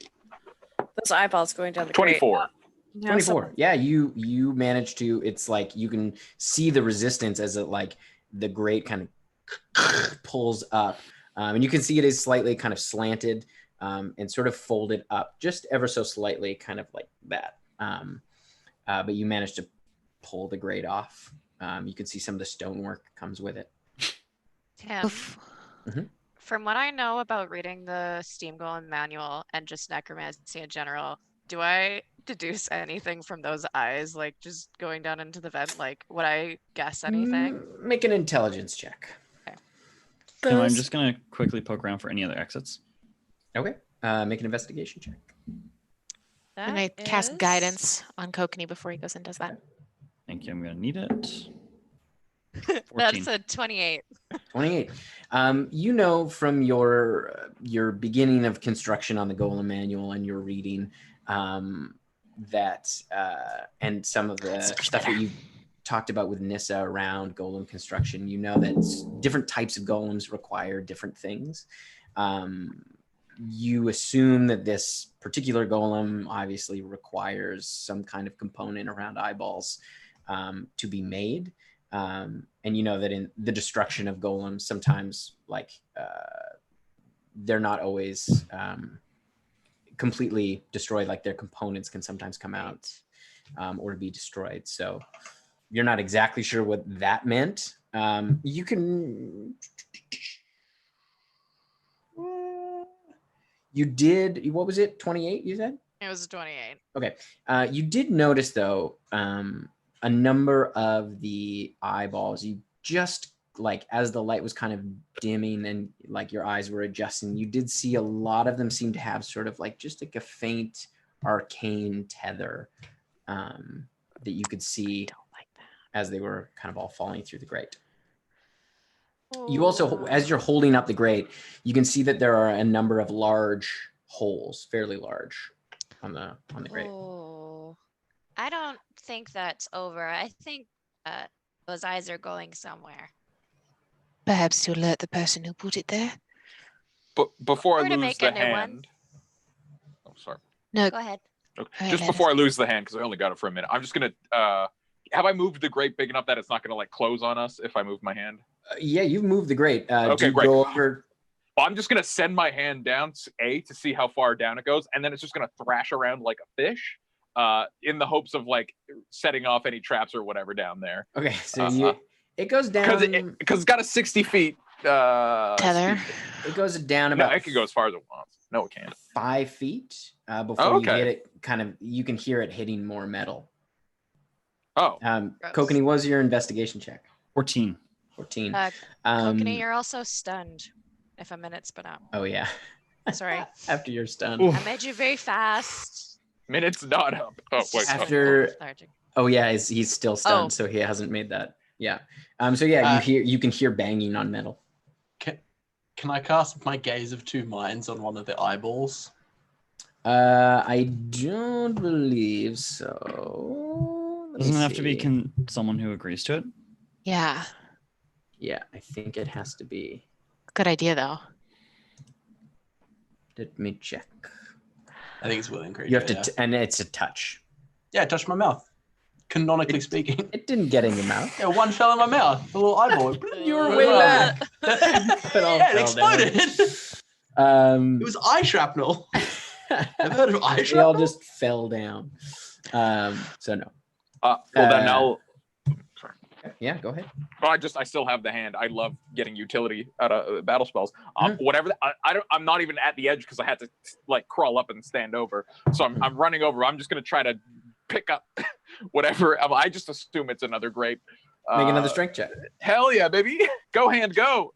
those eyeballs going down the grate? 24. Yeah, 24. Yeah, you manage to. It's like you can see the resistance as it like the grate kind of pulls up, and you can see it is slightly kind of slanted and sort of folded up just ever so slightly, kind of like that. But you manage to pull the grate off. You can see some of the stonework comes with it. Tim, Mhm. from what I know about reading the Steam Golem manual and just necromancy in general, do I deduce anything from those eyes, like just going down into the vent? Like, would I guess anything? Make an intelligence check. Tim, I'm just gonna quickly poke around for any other exits. Okay. Make an investigation check. And I That cast is- guidance on Kokanee before he goes and does that. Thank you. I'm gonna need it. 14. That's a 28. 28. You know from your beginning of construction on the Golem manual and your reading that and some of the stuff that you talked about with Nissa around golem construction, you know that different types of golems require different things. You assume that this particular golem obviously requires some kind of component around eyeballs to be made. And you know that in the destruction of golems, sometimes they're not always completely destroyed. Like their components can sometimes come out or be destroyed. So you're not exactly sure what that meant. You can. You did. What was it? 28. You said. It was a 28. Okay. You did notice though. A number of the eyeballs, you just like as the light was kind of dimming and like your eyes were adjusting, you did see a lot of them seem to have sort of like just like a faint arcane tether that you could see as they were kind of all falling through the grate. You also, as you're holding up the grate, you can see that there are a number of large holes, fairly large, on the grate. Oh, I don't think that's over. I think those eyes are going somewhere. Perhaps to alert the person who put it there. But before I Or to lose make the a new one. hand. Oh, sorry. No, Go ahead. Okay. Alright, Just let before I lose the hand, because I only got it for a minute, I'm just gonna. Have I moved the grate big enough that it's not gonna like close on us if I move my hand? Yeah, you've moved the grate. Okay, do you great. go over? I'm just gonna send my hand down to see how far down it goes, and then it's just gonna thrash around like a fish, in the hopes of like setting off any traps or whatever down there. Okay, so it goes down Because it's got a 60 feet tether. speed. It goes down No, about it can go as far as it wants. No, it can't. 5 feet before you Okay. hit it. Kind of, you can hear it hitting more metal. Oh, Gross. Kokanee, what was your investigation check? 14. 14. Kokanee, you're also stunned. If a minute's been up. Oh yeah. Sorry. After you're stunned. Oof. I made you very fast. minute's not up. Oh, It's wait. just oh. After- lethargic. Oh yeah, he's still stunned, Oh. so he hasn't made that. Yeah. So yeah, you can hear banging on metal. Can I cast my Gaze of Two Minds on one of the eyeballs? I don't believe so. Let me Doesn't it have to be see. someone who agrees to it? Yeah. Yeah, I think it has to be. Good idea though. Let me check. I think it's willing creature. You have to, yeah. and it's a touch. Yeah, touch my mouth. Canonically speaking. It didn't get in your mouth. Yeah, one fell in my mouth. A little eyeball. You're It way was, back. It all yeah, it fell down. exploded. It was eye shrapnel. Ever heard of eye They shrapnel? all just fell down. So no. Well, then I'll. Yeah, go ahead. Well, I still have the hand. I love getting utility out of battle spells. Whatever. I'm not even at the edge because I had to like crawl up and stand over. So I'm running over. I'm just gonna try to pick up whatever. I just assume it's another grape. Make another strength check. Hell yeah, baby! Go hand, go.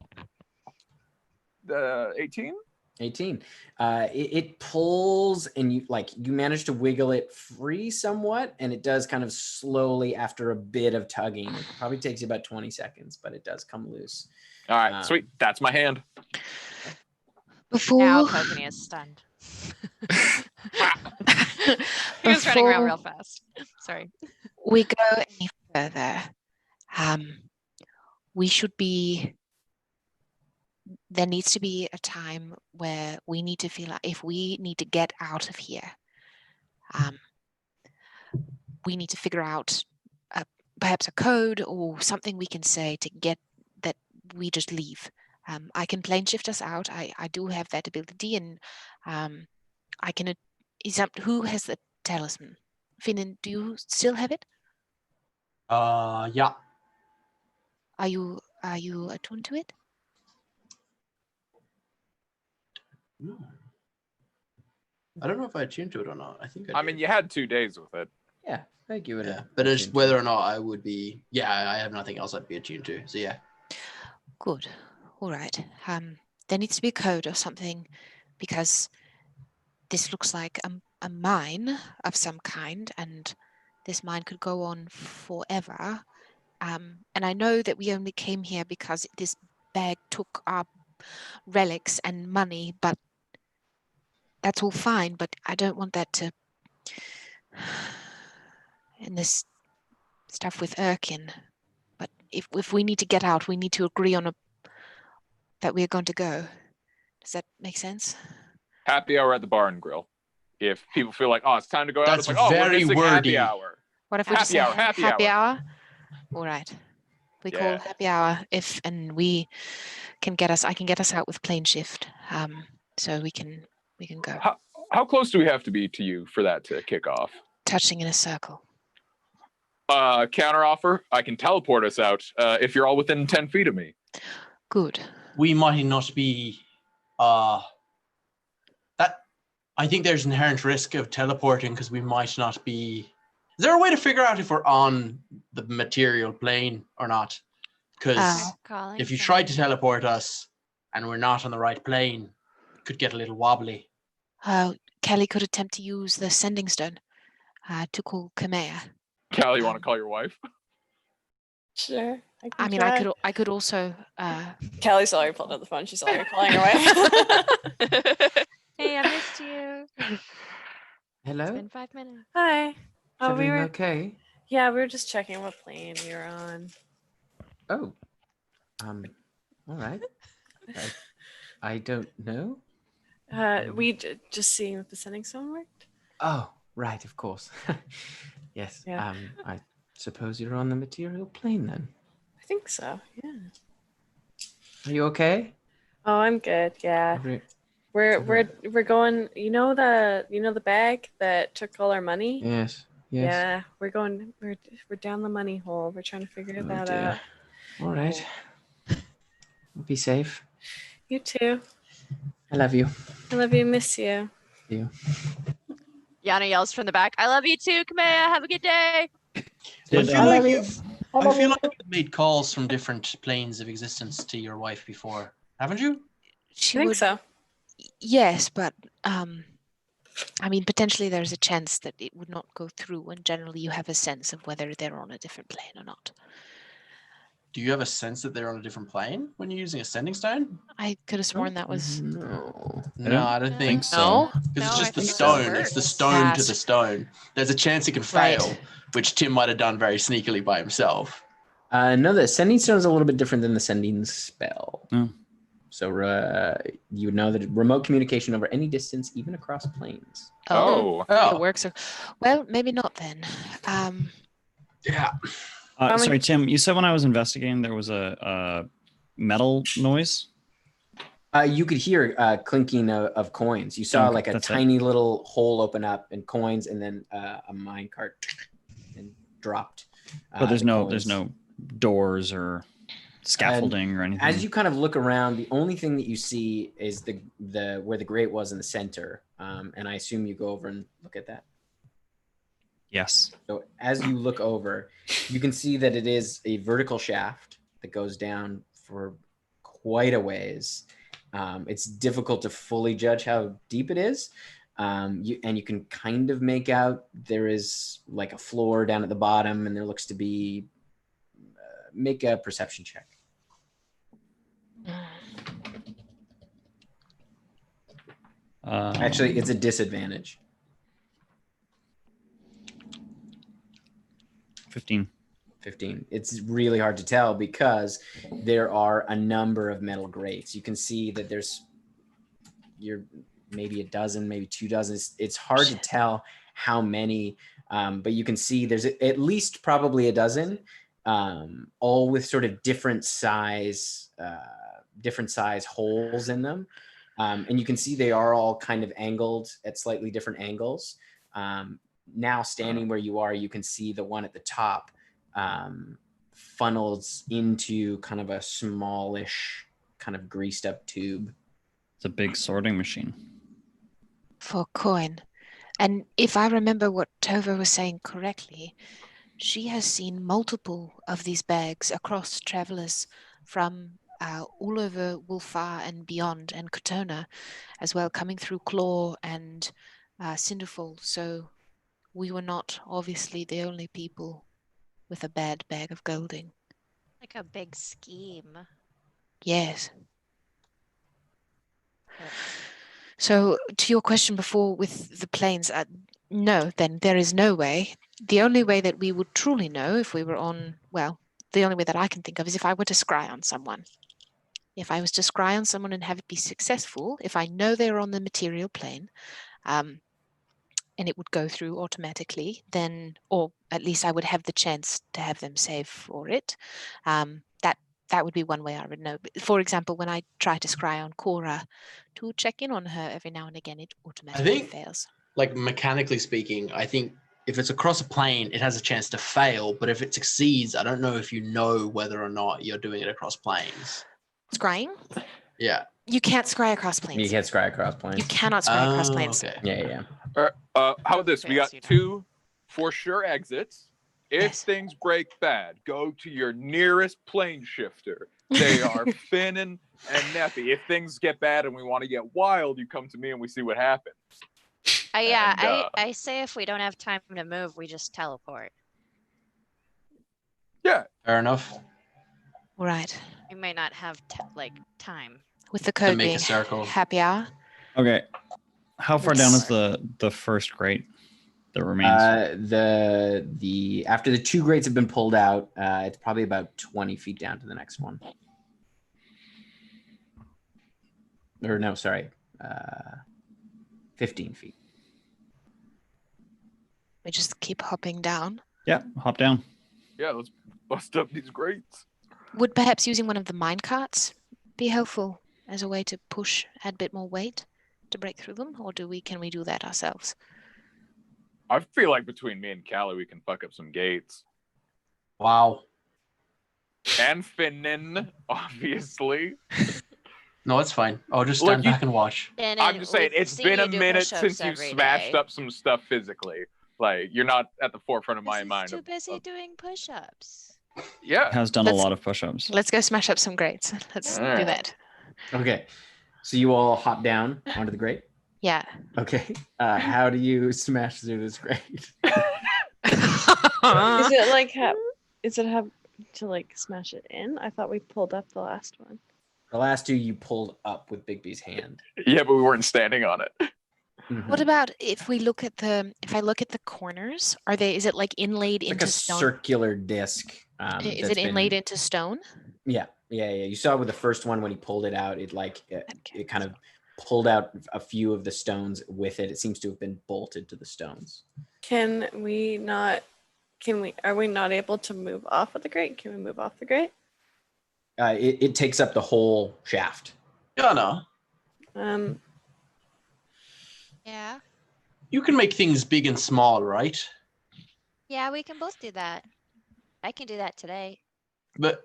18. 18. It pulls and you manage to wiggle it free somewhat, and it does kind of slowly after a bit of tugging. It probably takes you about 20 seconds, but it does come loose. All right, sweet. That's my hand. Before Now Kokanee is stunned. He was running around real fast. Sorry. we go any further, we should be. There needs to be a time where we need to feel like if we need to get out of here, we need to figure out perhaps a code or something we can say to get that we just leave. I can plane shift us out. I do have that ability, and I can. Who has the talisman? Finnan, do you still have it? Yeah. Are you attuned to it? No. I don't know if I attuned to it or not. I think I mean, you had 2 days with it. Yeah, thank you. yeah, but it's whether or not I would be. Yeah, I have nothing else I'd be attuned to. So yeah. Good. All right. There needs to be a code or something, because this looks like a mine of some kind, and this mine could go on forever. And I know that we only came here because this bag took our relics and money, but that's all fine. But I don't want that to. And this stuff with Erkin. But if we need to get out, we need to agree on that we're going to go. Does that make sense? Happy hour at the bar and grill. If people feel like, oh, it's time to go out, That's it's like, oh, we're very missing wordy. happy hour. What if we just Happy say hour, happy hour? All right. We call Yeah. happy hour and we can get us. I can get us out with plane shift. So we can go. How close do we have to be to you for that to kick off? Touching in a circle. Counter offer. I can teleport us out if you're all within 10 feet of me. Good. We might not be. I think there's inherent risk of teleporting because we might not be. Is there a way to figure out if we're on the material plane or not? Because if you tried to teleport us and we're not on the right plane, it could get a little wobbly. Kelly could attempt to use the sending stone to call Kamea. Callie, you want to call your wife? Sure. I mean, try. I could also. Callie's already pulled out the phone. She's already calling her wife. Hey, I missed you. Hello? It's been 5 minutes. Hi. Is Oh, we everything were. okay? Yeah, we were just checking what plane we were on. Oh. All right. I don't know. We just seeing if the sending stone worked. Oh, right, of course. Yes. Yeah. I suppose you're on the material plane then. I think so. Yeah. Are you okay? Oh, I'm good. Yeah. We're going. You know the bag that took all our money. Yes. Yes. Yeah, we're going. We're down the money hole. We're trying to figure Oh, that dear. out. All right. Be safe. You too. I love you. I love you. Miss you. You. Yana yells from the back, I love you too, Kamea. Have a good day. I feel I like you've made calls from different planes of existence to your wife before, haven't you? She I think would. so. Yes, but I mean, potentially there's a chance that it would not go through, and generally you have a sense of whether they're on a different plane or not. Do you have a sense that they're on a different plane when you're using a sending stone? I could have sworn that was. No. No, I don't think so. No? Because it's No, just I the think it stone. It's the works. stone to the stone. There's a chance it can Right. fail, which Tim might have done very sneakily by himself. No, the sending stone is a little bit different than the sending spell. Mm. So you would know that remote communication over any distance, even across planes. Oh. The works are well, maybe not then. Yeah. Sorry, Tim. You said when I was investigating, there was a metal noise. You could hear clinking of coins. You saw Okay, like a that's it. tiny little hole open up and coins, and then a mine cart and dropped. But there's the no coins. doors or scaffolding or anything. As you kind of look around, the only thing that you see is the where the grate was in the center. And I assume you go over and look at that. Yes. So as you look over, you can see that it is a vertical shaft that goes down for quite a ways. It's difficult to fully judge how deep it is. You can kind of make out there is like a floor down at the bottom, and there looks to be make a perception check. Actually, it's a disadvantage. 15. 15. It's really hard to tell because there are a number of metal grates. You can see that there's maybe a dozen, maybe 2 dozen. It's hard to tell how many, but you can see there's at least probably a dozen, all with sort of different size holes in them. And you can see they are all kind of angled at slightly different angles. Now standing where you are, you can see the one at the top funnels into kind of a smallish, kind of greased up tube. It's a big sorting machine. For coin. And if I remember what Tova was saying correctly, she has seen multiple of these bags across travelers from all over Wulfar and beyond, and Kotona as well, coming through Claw and Cinderfall. So we were not obviously the only people with a bad bag of golding. Like a big scheme. Yes. So to your question before with the planes, no, then there is no way. The only way that we would truly know if we were on, well, the only way that I can think of is if I were to scry on someone. If I was to scry on someone and have it be successful, if I know they're on the material plane, and it would go through automatically, then, or at least I would have the chance to have them save for it. That would be one way I would know. For example, when I try to scry on Cora to check in on her every now and again, it automatically fails. Like mechanically speaking, I think if it's across a plane, it has a chance to fail. But if it succeeds, I don't know if you know whether or not you're doing it across planes. Scrying? Yeah. You can't scry across planes. You can't scry across planes. You cannot scry across planes. Okay. Yeah. How about this? We got Fails, 2 for sure exits. If Yes. things break bad, go to your nearest plane shifter. They are Finn and Neppy. If things get bad and we want to get wild, you come to me and we see what happens. I say if we don't have time to move, we just teleport. Yeah. Fair enough. Right. We might not have time. With the code make a being circle. happy hour. Okay. How far down is the first grate that remains? The after the 2 grates have been pulled out, it's probably about 20 feet down to the next one. Or no, sorry, 15 feet. We just keep hopping down. Yeah, hop down. Yeah, let's bust up these grates. Would perhaps using one of the mine carts be helpful as a way to add a bit more weight to break through them, or can we do that ourselves? I feel like between me and Callie, we can fuck up some gates. Wow. And Finnan, obviously. No, it's fine. I'll just stand back and watch. And I'm just saying, it's been a minute since you've smashed up some stuff physically. Like, you're not at the forefront of my mind. Too busy doing push-ups. Yeah. Has done a lot of push-ups. Let's go smash up some grates. Let's do that. Okay, so you all hop down onto the grate. Yeah. Okay, how do you smash through this grate? Is it like have to like smash it in? I thought we pulled up the last one. The last 2 you pulled up with Bigby's hand. Yeah, but we weren't standing on it. Mhm. What about if I look at the corners? Is it like inlaid It's like into a stone? circular disc. Is it inlaid into stone? Yeah. Yeah. You saw with the first one when he pulled it out, it kind of pulled out a few of the stones with it. It seems to have been bolted to the stones. Are we not able to move off of the grate? Can we move off the grate? It takes up the whole shaft. Yeah, no. Yeah. You can make things big and small, right? Yeah, we can both do that. I can do that today. But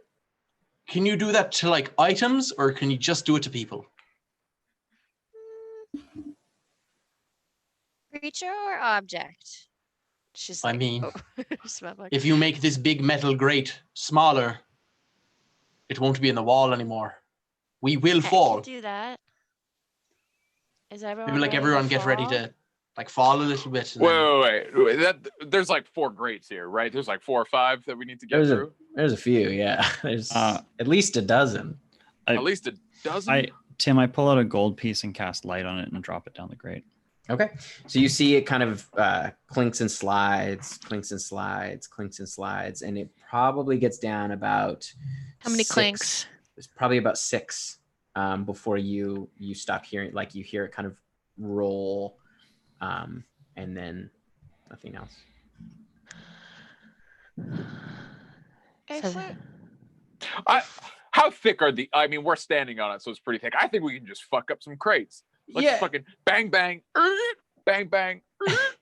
can you do that to like items, or can you just do it to people? Creature or object? She's I like, mean, oh. Smell like- if you make this big metal grate smaller, it won't be in the wall anymore. We will I fall. can do that. Is everyone Maybe like ready to everyone get ready fall? to like fall a little bit. and then- Wait. There's like 4 grates here, right? There's like 4 or 5 that we need to get through. There's a few, yeah. There's at least a dozen. At least a dozen. Tim, I pull out a gold piece and cast light on it and drop it down the grate. Okay, so you see it kind of clinks and slides, and it probably gets down about How many 6. clinks? It's probably about 6 before you stop hearing, like you hear it kind of roll, and then nothing else. Excellent. How thick are the? I mean, we're standing on it, so it's pretty thick. I think we can just fuck up some crates. Let's just fucking bang bang, bang bang,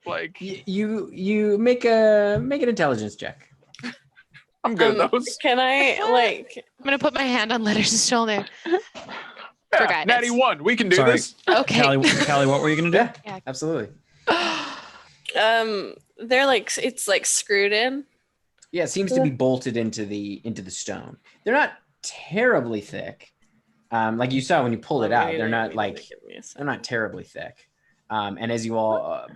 like you make an intelligence check. I'm good at those. Can I I'm gonna put my hand on Letters' shoulder. Yeah, guidance. natty 1. We can do Sorry. this. Okay. Callie, what were you gonna do? Yeah, absolutely. they're like, it's like screwed in. Yeah, it seems to be bolted into the stone. They're not terribly thick. Like you saw when you pulled it out, they're not like they're not terribly thick. And as you all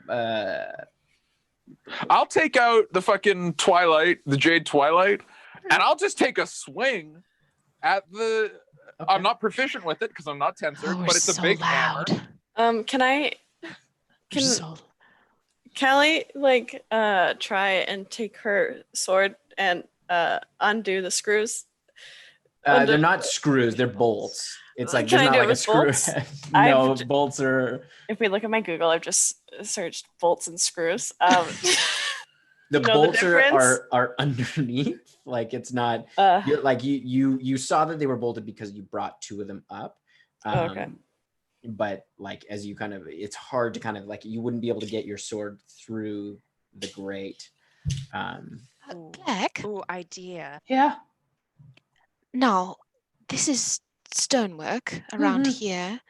I'll take out the fucking Twilight, the Jade Twilight, and I'll just take a swing at the. Okay. I'm not proficient with it because I'm not Tensor, we're but it's so a big loud. hammer. Can So- Callie try and take her sword and undo the screws? they're not screws, they're bolts. It's like Can there's I not do like it a with screw. bolts? No, I've- bolts are If we look at my Google, I've just searched bolts and screws. the know the bolts difference? are underneath. Like it's not you're, like you saw that they were bolted because you brought 2 of them up. Okay. But like as you kind of, it's hard to kind of like, you wouldn't be able to get your sword through the grate. Black. Ooh, idea. Yeah. Now, this is stonework around here.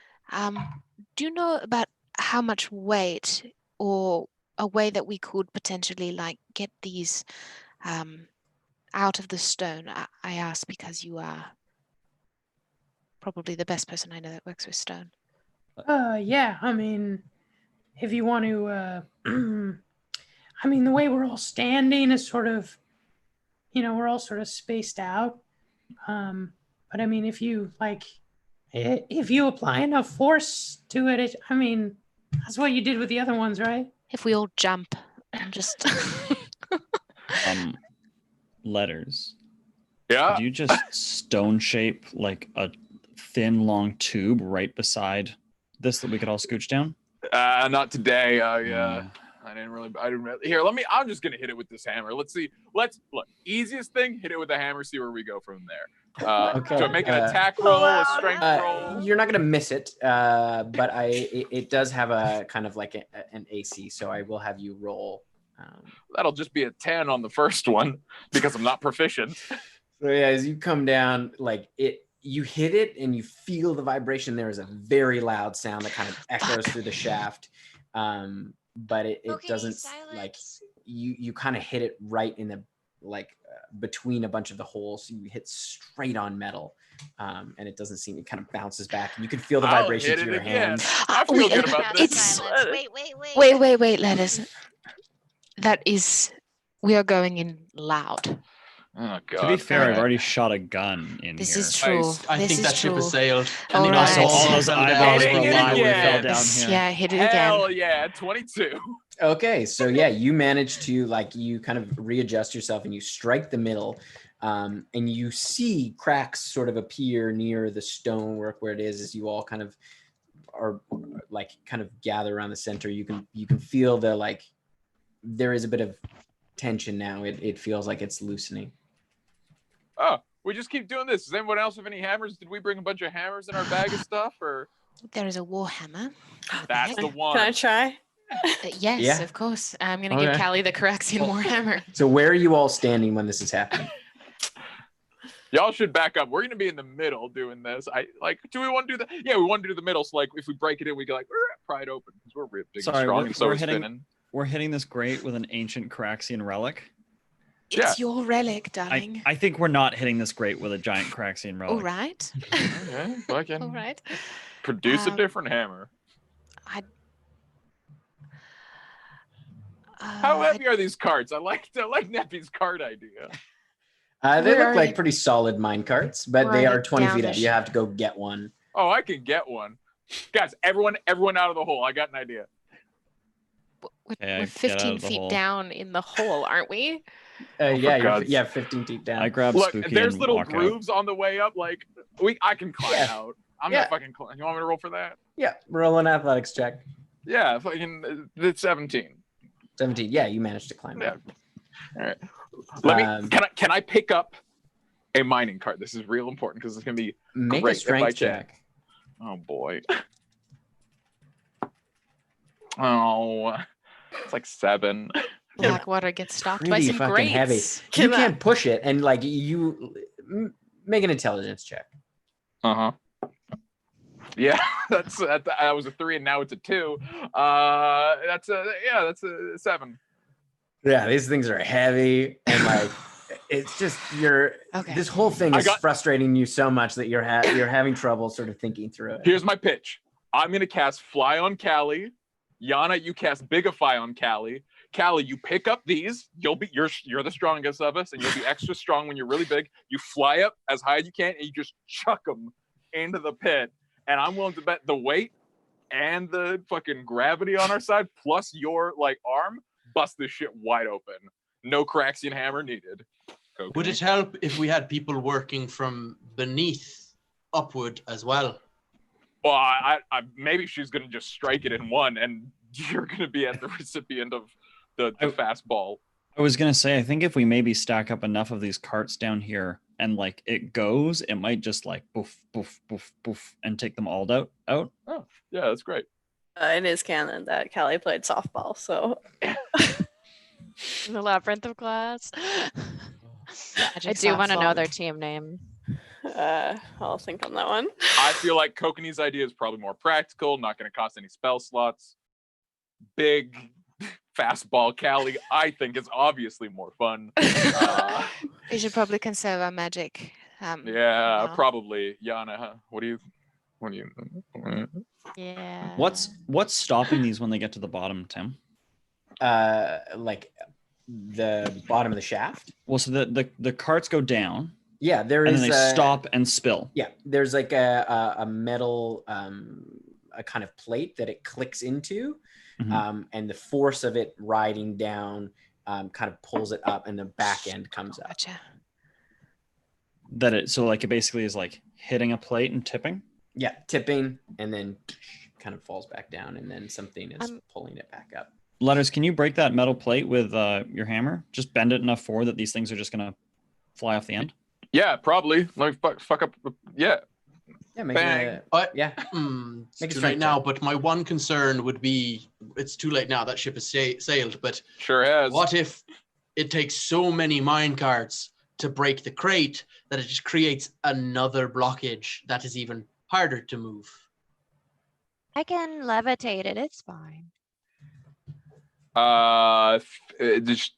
Do you know about how much weight or a way that we could potentially like get these out of the stone? I ask because you are probably the best person I know that works with stone. Yeah, I mean, if you want to, I mean, the way we're all standing is sort of, we're all sort of spaced out. But I mean, if you apply enough force to it, I mean, that's what you did with the other ones, right? If we all jump and just Letters. Yeah. Could you just stone shape like a thin, long tube right beside this that we could all scooch down? Not today. Yeah. I didn't really. Here, I'm just gonna hit it with this hammer. Let's see. Let's look. Easiest thing, hit it with a hammer. See where we go from there. Okay, So make an attack roll, a strength roll. You're not gonna miss it, but it does have a kind of like an AC, so I will have you roll. That'll just be a 10 on the first one because I'm not proficient. So yeah, as you come down, like you hit it and you feel the vibration. There is a very loud sound that kind of echoes through the shaft, but it Okay, doesn't like silence. you kind of hit it right in the between a bunch of the holes. So you hit straight on metal, and it doesn't seem. It kind of bounces back, and you can feel the I'll vibration hit through it your again. hands. I feel good About about the this. silence. Wait. Letters. That is, we are going in loud. Oh God. To be fair, I've Alright. already shot a gun in This here. is true. I This think is that ship true. has sailed. All And right. also all those fell eyeballs down. were Hit it alive when we again. fell down Yes, here. yeah, hit it Hell again. yeah, 22. Okay, so yeah, you manage to you kind of readjust yourself and you strike the middle, And you see cracks sort of appear near the stonework where it is as you all kind of are like kind of gather around the center. You can feel the like there is a bit of tension now. It feels like it's loosening. Oh, we just keep doing this. Does anyone else have any hammers? Did we bring a bunch of hammers in our bag of stuff, or There is a war hammer. that's the one? Can I try? Yes, Yeah. of course. I'm going to give Okay. Callie the Caraxian war hammer. So where are you all standing when this is happening? Y'all should back up. We're gonna be in the middle doing this. Do we want to do that? Yeah, we want to do the middle. So like, if we break it in, we go like pry it open because we're real big and Sorry, strong, and so we're is spinning. We're hitting this grate with an ancient Caraxian relic. It's your relic, darling. I think we're not hitting this grate with a giant Caraxian relic. All right. Okay, fucking All right. produce a different hammer. How heavy are these carts? I like Neppy's cart idea. They Where look are like you? pretty solid mine carts, but We're they already are 20 down feet the up. You have to go get one. Oh, I can get one. Guys, everyone out of the hole. I got an idea. We're Yeah, get out 15 of the feet hole. down in the hole, aren't we? Yeah, God's 15 feet down. I grab Look, Spooky there's and little walk grooves on the way up. Like I can climb Yeah. out. I'm Yeah. not fucking. You want me to roll for that? Yeah, roll an athletics check. Yeah, fucking. It's 17. 17. Yeah, you managed to climb Yeah. out. All right. Let me. Can I pick up a mining cart? This is real important because it's gonna be. Make Great, a if I strength can. check. Oh boy. Oh, it's like 7. Blackwater gets stopped by Pretty some fucking grates. heavy. You can't push it, and like make an intelligence check. Yeah, that was a 3, and now it's a 2. That's a 7. Yeah, these things are heavy, and like it's just Okay. this whole thing is frustrating you so much that you're having trouble sort of thinking through it. Here's my pitch. I'm gonna cast Fly on Callie. Yana, you cast Bigify on Callie. Callie, you pick up these. You're the strongest of us, and you'll be extra strong when you're really big. You fly up as high as you can, and you just chuck them into the pit. And I'm willing to bet the weight and the fucking gravity on our side, plus your like arm, bust this shit wide open. No Caraxian hammer needed. Okay. Would it help if we had people working from beneath upward as well? Well, I maybe she's gonna just strike it in one, and you're gonna be at the recipient of the fastball. I was gonna say, I think if we maybe stack up enough of these carts down here and like it goes, it might just like boof, boof, boof, boof, and take them all out. Oh, yeah, that's great. It is canon that Callie played softball, so In the labyrinth of glass. I do want to know their team name. I'll think on that one. I feel like Kokanee's idea is probably more practical, not going to cost any spell slots. Big fastball Callie, I think, is obviously more fun. We should probably conserve our magic. Yeah, no. probably. Yana, huh? What do you? Yeah. What's stopping these when they get to the bottom, Tim? Like the bottom of the shaft. Well, so the carts go down. Yeah, there and is. then they stop and spill. Yeah, there's like a metal, a kind of plate that it clicks into, and the force of it riding down kind of pulls it up, and the back end comes up. Gotcha. So like it basically is like hitting a plate and tipping. Yeah, tipping, and then kind of falls back down, and then something is pulling it back up. Letters, can you break that metal plate with your hammer? Just bend it enough forward that these things are just gonna fly off the end. Yeah, probably. Let me fuck up. Yeah. Yeah, make Bang. yeah. It's too late now, but my one concern would be it's too late now. That ship has sailed, but sure has. What if it takes so many mine carts to break the crate that it just creates another blockage that is even harder to move? I can levitate it. It's fine.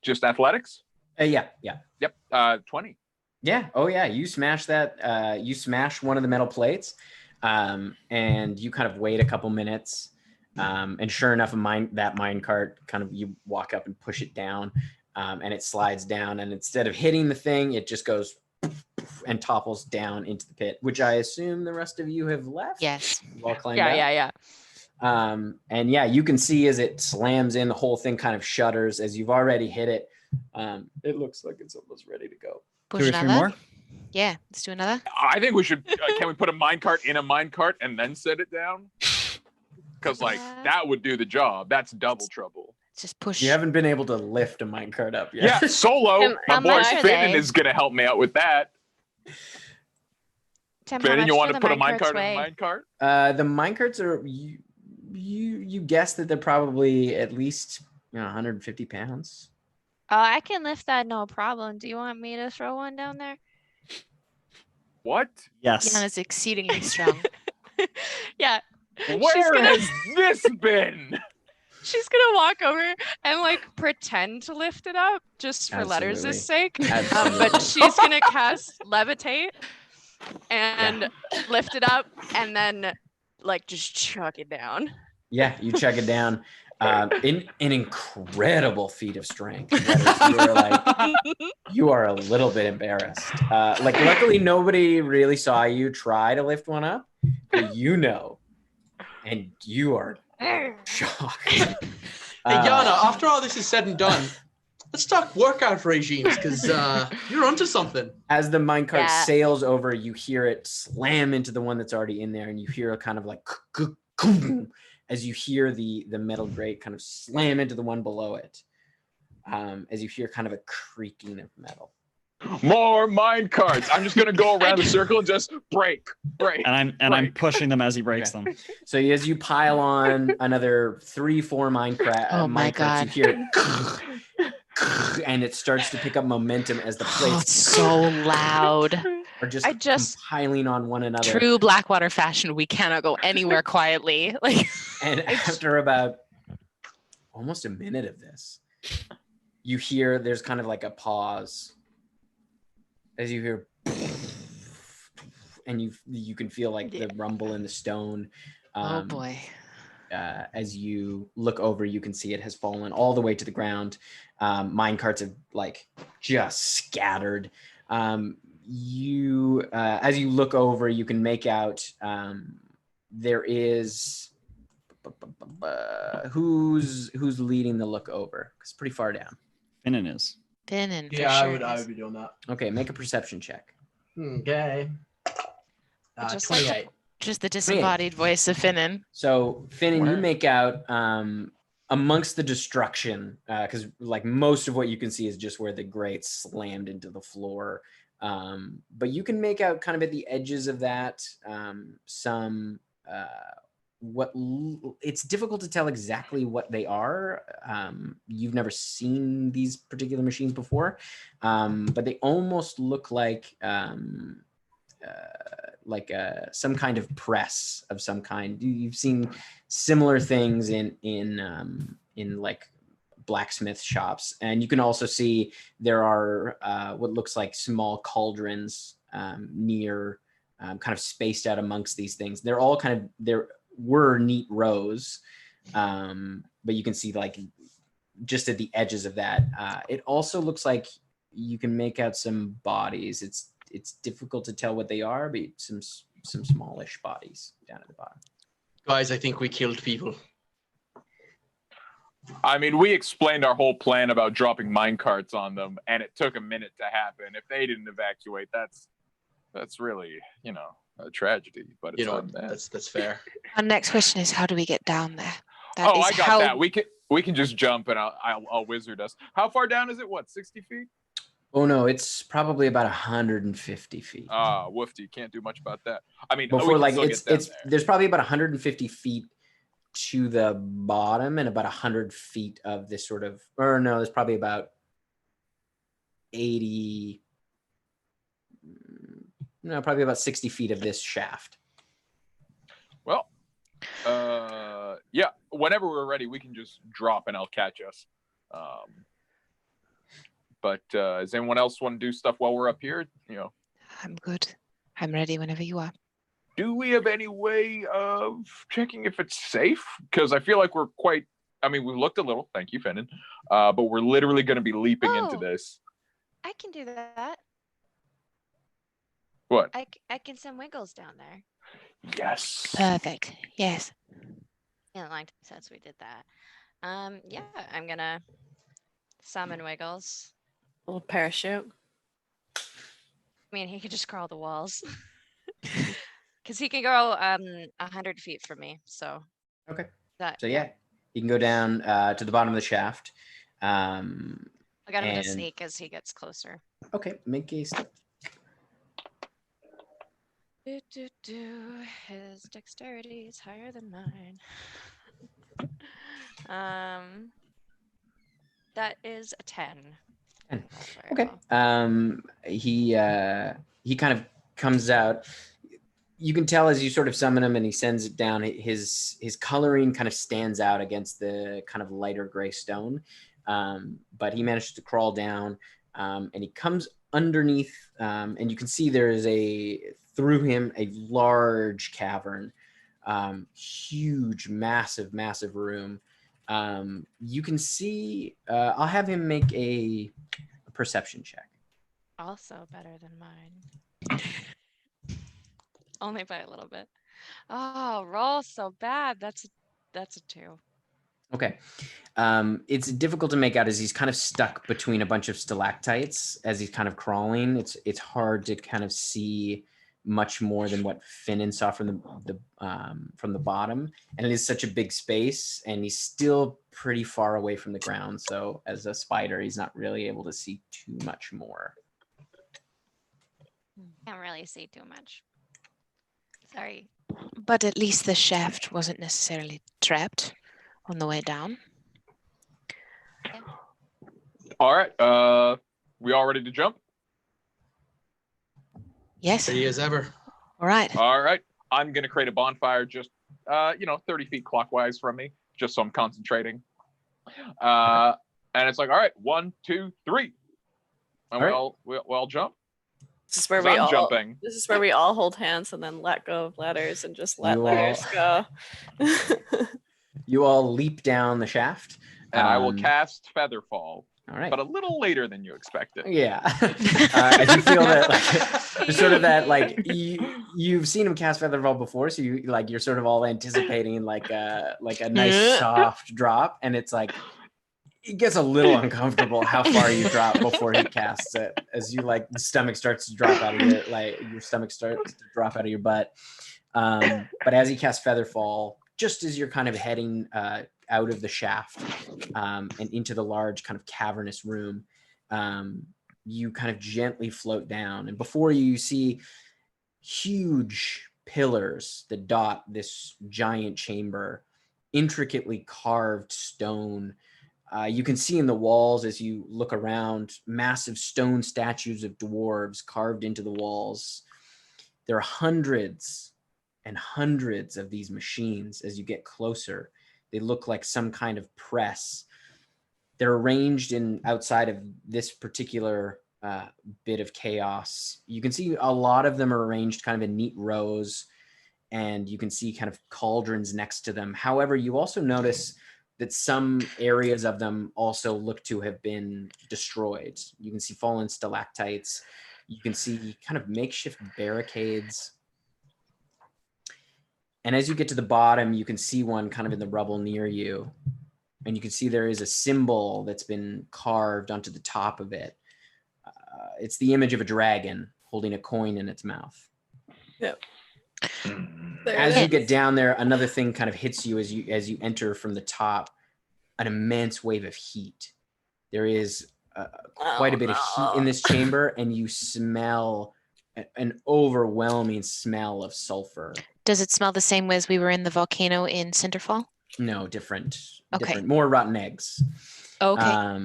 Just athletics? Yeah. Yep. 20. Yeah. Oh, yeah. You smash that. You smash one of the metal plates, and you kind of wait a couple minutes. And sure enough, that mine cart kind of you walk up and push it down, and it slides down. And instead of hitting the thing, it just goes and topples down into the pit, which I assume the rest of you have left. Yes. You've all climbed out. Yeah. And yeah, you can see as it slams in, the whole thing kind of shudders as you've already hit it. It looks like it's almost ready to go. Push Two or three another. more. Yeah, let's do another. I think we should. Can we put a minecart in a minecart and then set it down? Because like that would do the job. That's double trouble. Just push. You haven't been able to lift a minecart up yet. Yeah, Solo, And my how boy much are Finn they? is gonna help me out with that. Tim, how Finn, much you do want to the put a minecarts minecart weigh? in a minecart? The minecarts are you guess that they're probably at least 150 pounds. Oh, I can lift that, no problem. Do you want me to throw one down there? What? Yes. Yana's exceedingly strong. Yeah. Where gonna- has this been? She's gonna walk over and like pretend to lift it up just for Absolutely. letters' sake. Absolutely. But she's gonna cast levitate and lift it up and then like just chuck it down. Yeah, you check it down. In an incredible feat of strength. You are a little bit embarrassed. Like, luckily, nobody really saw you try to lift one up, but and you are shocked. Hey, Yana, after all this is said and done, let's talk workout regimes because you're onto something. As the minecart Yeah. sails over, you hear it slam into the one that's already in there, and you hear a kind of like as you hear the metal grate kind of slam into the one below it. As you hear kind of a creaking of metal. More minecarts. I'm just gonna go around the circle and just break. And I'm pushing them as he breaks them. So as you pile on another 3-4 Oh my minecarts, God. you hear it, and it starts to pick up momentum as the Oh, it's plates so loud. are just I just- compiling on one another. True Blackwater fashion. We cannot go anywhere quietly. Like, And after about almost a minute of this, you hear there's kind of like a pause as you hear, and you can feel like the rumble in the stone. oh boy. As you look over, you can see it has fallen all the way to the ground. Minecarts have like just scattered. As you look over, you can make out there is who's leading the look over. It's pretty far down. Finnan is. Finnan. for Yeah, I sure would is. be doing that. Okay, make a perception check. Okay. Just like the- 28. Just the disembodied voice of Finnan. So Finnan, you Where? make out amongst the destruction, because like most of what you can see is just where the grate slammed into the floor. But you can make out kind of at the edges of that some it's difficult to tell exactly what they are. You've never seen these particular machines before, but they almost look like some kind of press of some kind. You've seen similar things in like blacksmith shops, and you can also see there are what looks like small cauldrons near, kind of spaced out amongst these things. They're all there were neat rows, but you can see like just at the edges of that. It also looks like you can make out some bodies. It's difficult to tell what they are, but some smallish bodies down at the bottom. Guys, I think we killed people. I mean, we explained our whole plan about dropping minecarts on them, and it took a minute to happen. If they didn't evacuate, that's really, a tragedy. But it's on that. That's fair. Our next question is, how do we get down there? Oh, I got that. We can just jump, and I'll wizard us. How far down is it? What, 60 feet? Oh no, it's probably about 150 feet. Woofy, you can't do much about that. I mean, Before, we like, can still get down there. there's probably about 150 feet to the bottom and about 100 feet of this sort of, or no, there's probably about 80, no, probably about 60 feet of this shaft. Well, yeah, whenever we're ready, we can just drop and I'll catch us. But does anyone else want to do stuff while we're up here? I'm good. I'm ready whenever you are. Do we have any way of checking if it's safe? Because I feel like we're quite, we've looked a little, thank you, Finnan, but we're literally going to be leaping into Oh. this. I can do that. What? I can send Wiggles down there. Yes. Perfect. Yes. Yeah, long time since we did that. Yeah, I'm gonna summon Wiggles. Little parachute. I mean, he could just crawl the walls. Because he can go 100 feet from me. So. Okay. That. So yeah, you can go down to the bottom of the shaft. I got him to and- sneak as he gets closer. Okay, make a step. His dexterity is higher than mine. That is a 10. 10. Very Okay. well. He kind of comes out. You can tell as you sort of summon him and he sends it down, his coloring kind of stands out against the kind of lighter gray stone. But he managed to crawl down and he comes underneath and you can see there is through him a large cavern, huge, massive room. You can see, I'll have him make a perception check. Also better than mine. Only by a little bit. Oh, roll so bad. That's a 2. Okay. It's difficult to make out as he's kind of stuck between a bunch of stalactites as he's kind of crawling. It's hard to kind of see much more than what Finnan saw from the bottom. And it is such a big space and he's still pretty far away from the ground. So as a spider, he's not really able to see too much more. Can't really see too much. Sorry. But at least the shaft wasn't necessarily trapped on the way down. All right. We all ready to jump? Yes. Ready as ever. All right. All right. I'm gonna create a bonfire just 30 feet clockwise from me, just so I'm concentrating. And it's like, all right, 1, 2, 3. And we all jump. This is where 'Cause we I'm all jumping. This is where we all hold hands and then let go of letters and just let You letters go. You all leap down the shaft. And I will cast Featherfall. All right. But a little later than you expected. Yeah. As you feel that, there's sort of that, you've seen him cast Featherfall before, so you're sort of all anticipating like a nice soft drop, and it's like it gets a little uncomfortable how far you drop before he casts it, as you the stomach starts to drop out of your stomach starts to drop out of your butt. But as he casts Featherfall, just as you're kind of heading out of the shaft and into the large kind of cavernous room, you kind of gently float down, and before you see huge pillars that dot this giant chamber, intricately carved stone. You can see in the walls as you look around massive stone statues of dwarves carved into the walls. There are hundreds and hundreds of these machines. As you get closer, they look like some kind of press. They're arranged outside of this particular bit of chaos. You can see a lot of them are arranged kind of in neat rows, and you can see kind of cauldrons next to them. However, you also notice that some areas of them also look to have been destroyed. You can see fallen stalactites. You can see kind of makeshift barricades. And as you get to the bottom, you can see one kind of in the rubble near you. And you can see there is a symbol that's been carved onto the top of it. It's the image of a dragon holding a coin in its mouth. Yep. As you get down there, another thing kind of hits you as you enter from the top, an immense wave of heat. There is quite a bit of heat in this chamber, and you smell an overwhelming smell of sulfur. Does it smell the same way as we were in the volcano in Cinderfall? No, different. Okay. Different, more rotten eggs. Okay.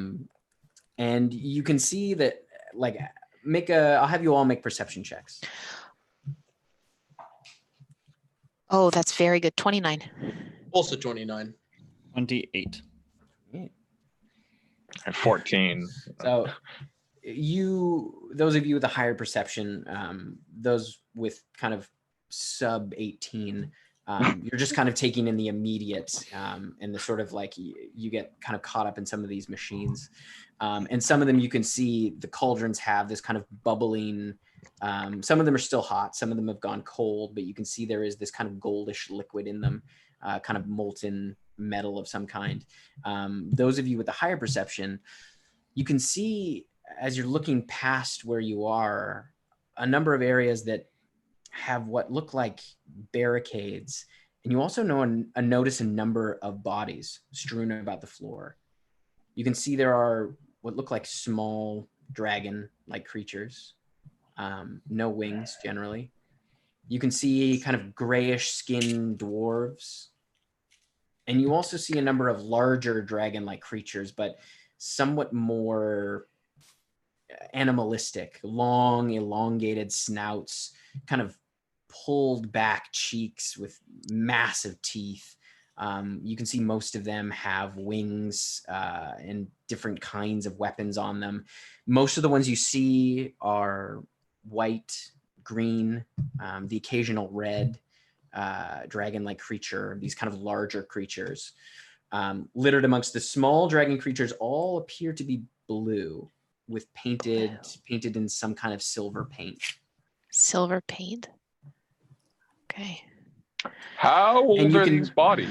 And you can see that, I'll have you all make perception checks. Oh, that's very good. 29. Also 29. 28. And 14. So those of you with a higher perception, those with kind of sub 18, you're just kind of taking in the immediate and the sort of you get kind of caught up in some of these machines. And some of them you can see the cauldrons have this kind of bubbling, some of them are still hot, some of them have gone cold, but you can see there is this kind of goldish liquid in them, kind of molten metal of some kind. Those of you with the higher perception, you can see as you're looking past where you are, a number of areas that have what look like barricades. And you also notice a number of bodies strewn about the floor. You can see there are what look like small dragon-like creatures. No wings, generally. You can see kind of grayish skinned dwarves. And you also see a number of larger dragon-like creatures, but somewhat more animalistic, long, elongated snouts, kind of pulled back cheeks with massive teeth. You can see most of them have wings and different kinds of weapons on them. Most of the ones you see are white, green, the occasional red dragon-like creature, these kind of larger creatures. Littered amongst the small dragon creatures all appear to be blue with painted in some kind of silver paint. Silver paint. Okay. How old And you are can- these bodies?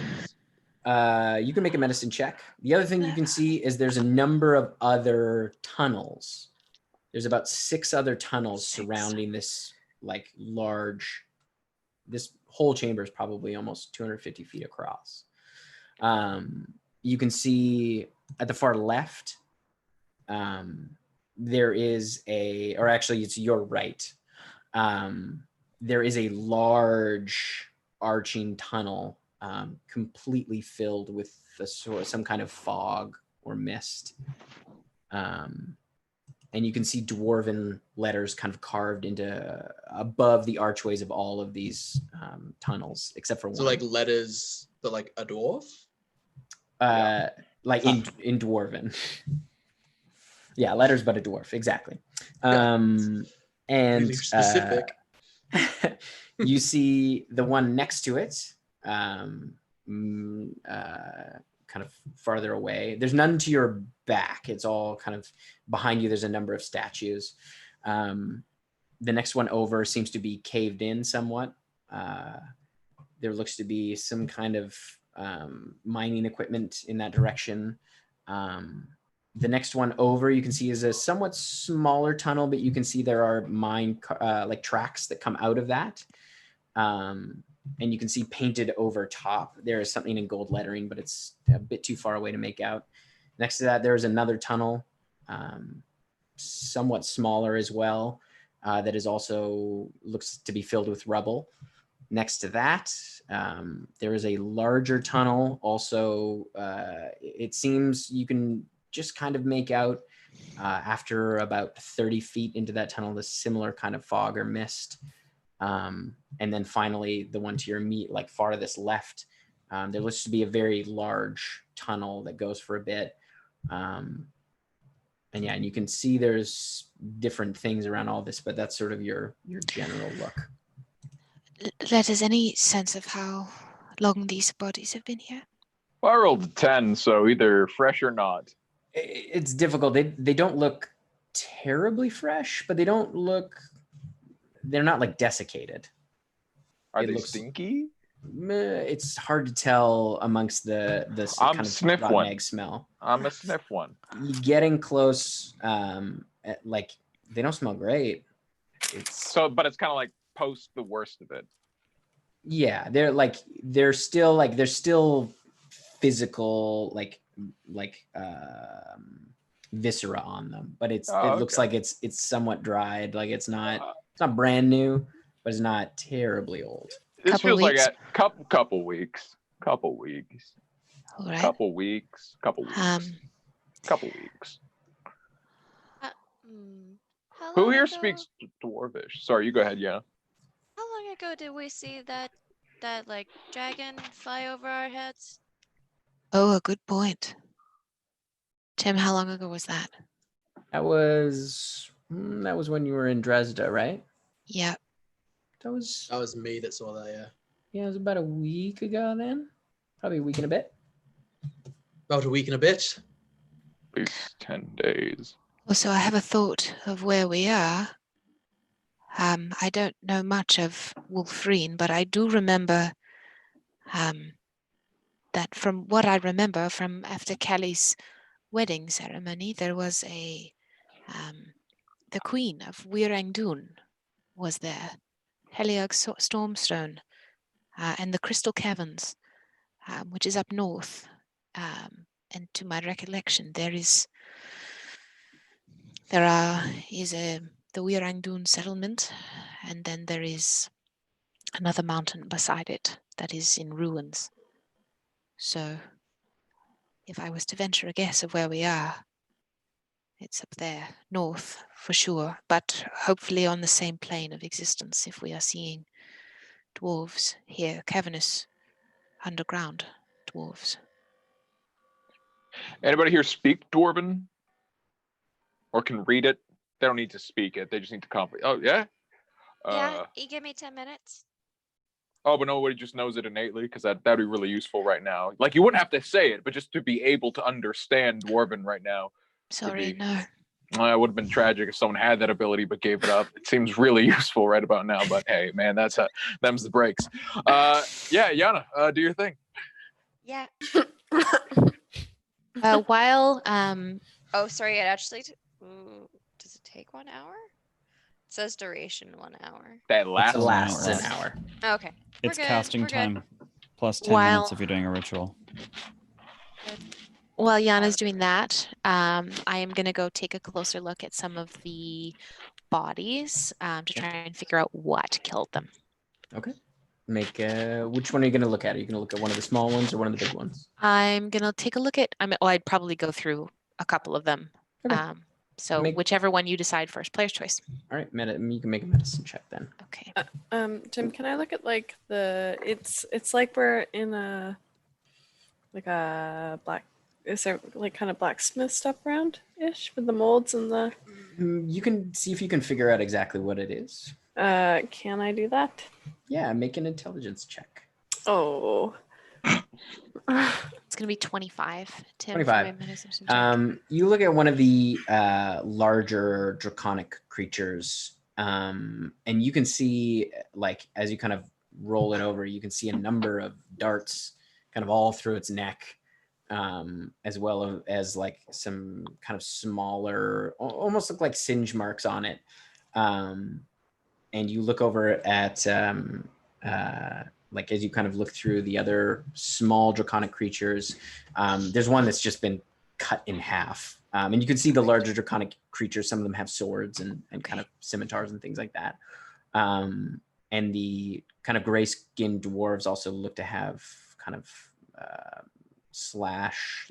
You can make a medicine check. The other thing you can see is there's a number of other tunnels. There's about 6 other tunnels surrounding this like large, this whole chamber is probably almost 250 feet across. You can see at the far left, there is or actually it's your right. There is a large arching tunnel completely filled with some kind of fog or mist. And you can see dwarven letters kind of carved into above the archways of all of these tunnels, except for one. So like letters that like a dwarf? Like in dwarven. Yeah, letters but a dwarf, exactly. And Really specific. you see the one next to it, kind of farther away. There's none to your back. It's all kind of behind you. There's a number of statues. The next one over seems to be caved in somewhat. There looks to be some kind of mining equipment in that direction. The next one over you can see is a somewhat smaller tunnel, but you can see there are mine like tracks that come out of that. And you can see painted over top, there is something in gold lettering, but it's a bit too far away to make out. Next to that, there is another tunnel, somewhat smaller as well, that is also looks to be filled with rubble. Next to that, there is a larger tunnel. Also, it seems you can just kind of make out after about 30 feet into that tunnel, the similar kind of fog or mist. And then finally, the one to your like farthest left, there looks to be a very large tunnel that goes for a bit. And yeah, and you can see there's different things around all this, but that's sort of your general look. Let us any sense of how long these bodies have been here? Well, I rolled a 10, so either fresh or not. It's difficult. They don't look terribly fresh, but they're not like desiccated. Are they stinky? It's hard to tell amongst the kind of sniff rotten one. egg smell. I'm a sniff one. Getting close, like they don't smell great. But it's kind of like post the worst of it. Yeah, they're still physical like viscera on them, but it looks like it's somewhat dried. Like it's not brand new, but it's not terribly old. This feels like a couple weeks. All right. Couple weeks. Who here speaks Dwarvish? Sorry, you go ahead, yeah. How long ago did we see that like dragon fly over our heads? Oh, a good point. Tim, how long ago was that? That was when you were in Dresda, right? Yeah. That was me that saw that, yeah. Yeah, it was about a week ago then. Probably a week and a bit. About a week and a bit. At least 10 days. Well, so I have a thought of where we are. I don't know much of Wulfrine, but I do remember that from what I remember from after Kelly's wedding ceremony, there was the Queen of Wirangdun was there. Heliog Stormstone and the Crystal Caverns, which is up north. And to my recollection, there is the Wirangdun settlement, and then there is another mountain beside it that is in ruins. So, if I was to venture a guess of where we are, it's up there, north for sure, but hopefully on the same plane of existence if we are seeing dwarves here, cavernous, underground dwarves. Anybody here speak Dwarven? Or can read it? They don't need to speak it. They just need to comprehend. Oh, yeah? Yeah, you give me 10 minutes. Oh, but nobody just knows it innately? Because that'd be really useful right now. Like, you wouldn't have to say it, but just to be able to understand Dwarven right now. Sorry, no. It would have been tragic if someone had that ability but gave it up. It seems really useful right about now, but hey, man, them's the breaks. Yeah, Yana, do your thing. Yeah. While Oh, sorry. It actually. Does it take 1 hour? It says duration 1 hour. That lasts an hour. Okay. It's We're good, casting we're good. time plus 10 While- minutes if you're doing a ritual. While Yana's doing that, I am going to go take a closer look at some of the bodies to try and figure out what killed them. Okay. Make which one are you going to look at? Are you going to look at one of the small ones or one of the big ones? I'm going to take a look at, I'd probably go through a couple of them. Okay. So whichever one you decide first, player's choice. All right, you can make a medicine check then. Okay. Tim, can I look at like it's like we're in a black, is there like kind of blacksmith stuff around ish with the molds and the You can see if you can figure out exactly what it is. can I do that? Yeah, make an intelligence check. Oh. It's going to be 25. Tim, 25. For my medicine check. You look at one of the larger draconic creatures, and you can see, like, as you kind of roll it over, you can see a number of darts kind of all through its neck, as well as like some kind of smaller, almost look like singe marks on it. And you look over at like as you kind of look through the other small draconic creatures, there's one that's just been cut in half. And you can see the larger draconic creatures, some of them have swords and kind of scimitars and things like that. And the kind of gray-skinned dwarves also look to have kind of slash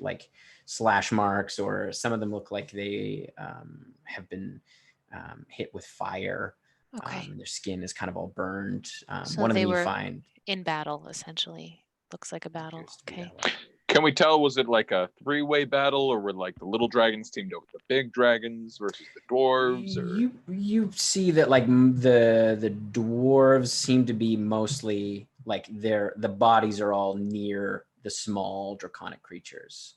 marks, or some of them look like they have been hit with fire. Okay. Their skin is kind of all burned. So One of they them you were find in battle, essentially. Looks like a battle. appears to be Okay. that way. Can we tell, was it like a three-way battle, or were like the little dragons teamed up with the big dragons versus the dwarves? Or You see that like the dwarves seem to be mostly like the bodies are all near the small draconic creatures,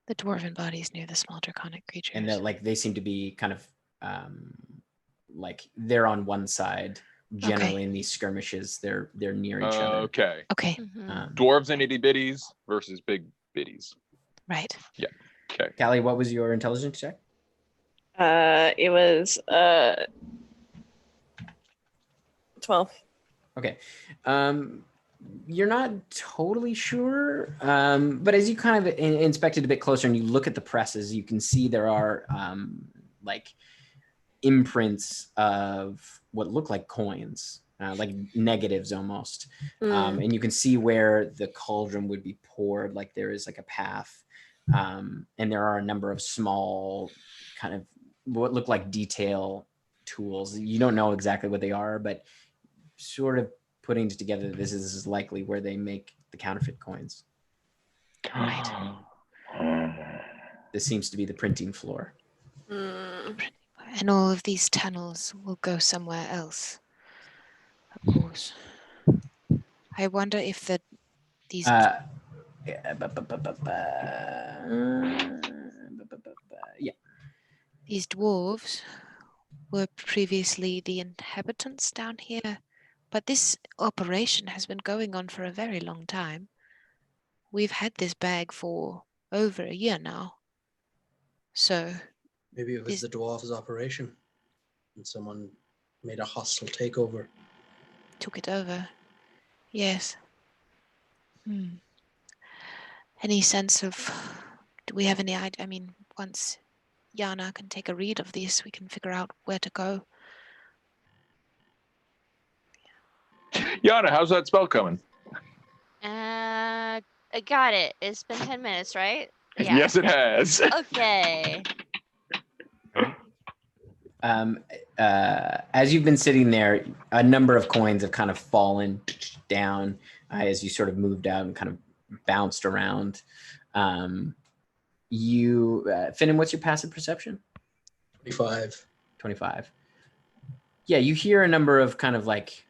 The dwarven bodies near the small draconic creatures. and that like they seem to be kind of like they're on one side. Generally, in these skirmishes, they're near each other. okay. Okay. Dwarves and itty bitties versus big bitties. Right. Yeah. Okay. Callie, what was your intelligence check? It was 12. Okay. You're not totally sure, but as you kind of inspect it a bit closer and you look at the presses, you can see there are like imprints of what look like coins, like negatives almost. And you can see where the cauldron would be poured, like there is like a path. And there are a number of small kind of what look like detail tools. You don't know exactly what they are, but sort of putting it together, this is likely where they make the counterfeit coins. Right. This seems to be the printing floor. And all of these tunnels will go somewhere else. Of course. I wonder if these Yeah. these dwarves were previously the inhabitants down here, but this operation has been going on for a very long time. We've had this bag for over a year now. So Maybe it was the dwarves' operation. And someone made a hostile takeover. Took it over. Yes. Any sense of, do we have any idea? I mean, once Yana can take a read of this, we can figure out where to go. Yana, how's that spell coming? I got it. It's been 10 minutes, right? Yeah. Yes, it has. Okay. As you've been sitting there, a number of coins have kind of fallen down as you sort of moved out and kind of bounced around. Finnan, what's your passive perception? 25. 25. Yeah, you hear a number of kind of like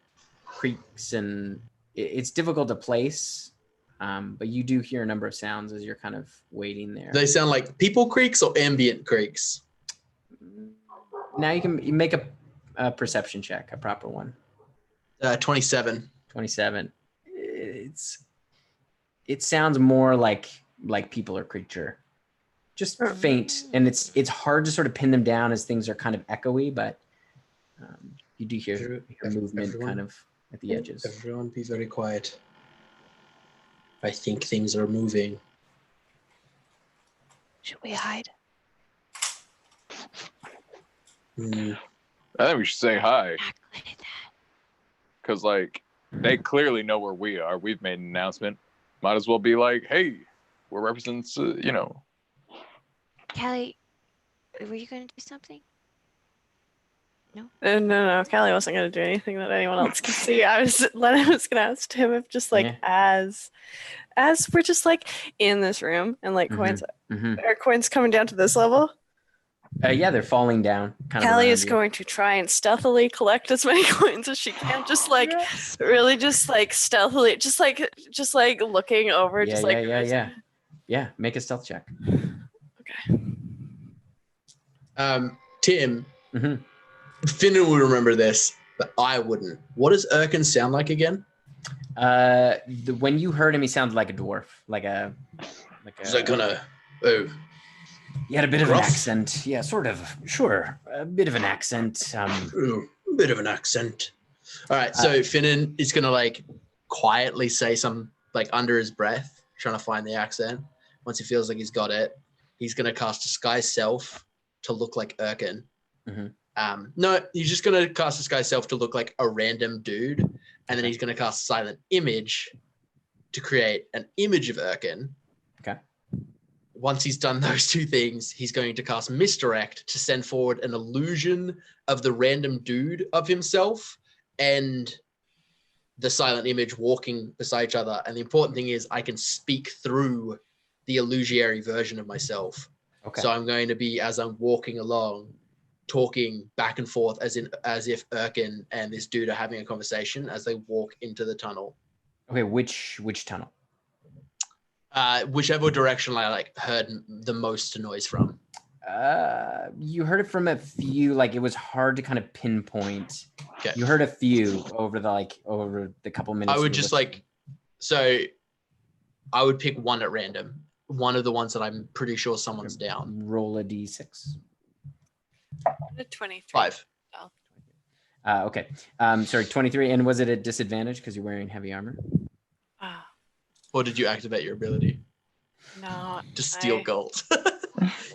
creaks, and it's difficult to place, but you do hear a number of sounds as you're kind of waiting there. Do they sound like people creaks or ambient creaks? Now you make a perception check, a proper one. 27. 27. It sounds more like people or creature, just faint, and it's hard to sort of pin them down as things are kind of echoey, but you do hear movement kind of at the edges. Everyone be very quiet. I think things are moving. Should we hide? I think we should say hi. Because, like, they clearly know where we are. We've made an announcement. Might as well be like, hey, we're represents, Callie, were you going to do something? No. Callie wasn't going to do anything that anyone else could see. I was going to ask him if just like as we're just like in this room and like coins are coins coming down to this level. Yeah, they're falling down. Callie is going to try and stealthily collect as many coins as she can. Just like really, just like stealthily, just like looking over. Yeah. Make a stealth check. Okay. Tim, Finnan will remember this, but I wouldn't. What does Erkin sound like again? When you heard him, he sounded like a dwarf, Is that gonna? Oh. He had a bit of an accent. Yeah, sort of. Sure. A bit of an accent. A bit of an accent. All right. So Finnan is going to like quietly say some like under his breath, trying to find the accent. Once he feels like he's got it, he's going to cast Disguise Self to look like Erkin. No, he's just going to cast Disguise Self to look like a random dude. And then he's going to cast Silent Image to create an image of Erkin. Okay. Once he's done those two things, he's going to cast Misdirect to send forward an illusion of the random dude of himself and the silent image walking beside each other. And the important thing is I can speak through the illusionary version of myself. Okay. So I'm going to be, as I'm walking along, talking back and forth as if Erkin and this dude are having a conversation as they walk into the tunnel. Okay, which tunnel? Whichever direction I like heard the most noise from. You heard it from a few, like it was hard to kind of pinpoint. Okay. You heard a few over the couple minutes. I would just I would pick one at random. One of the ones that I'm pretty sure someone's down. Roll a d6. 23. 5. Okay. Sorry, 23. And was it a disadvantage because you're wearing heavy armor? Or did you activate your ability? No. To steal gold.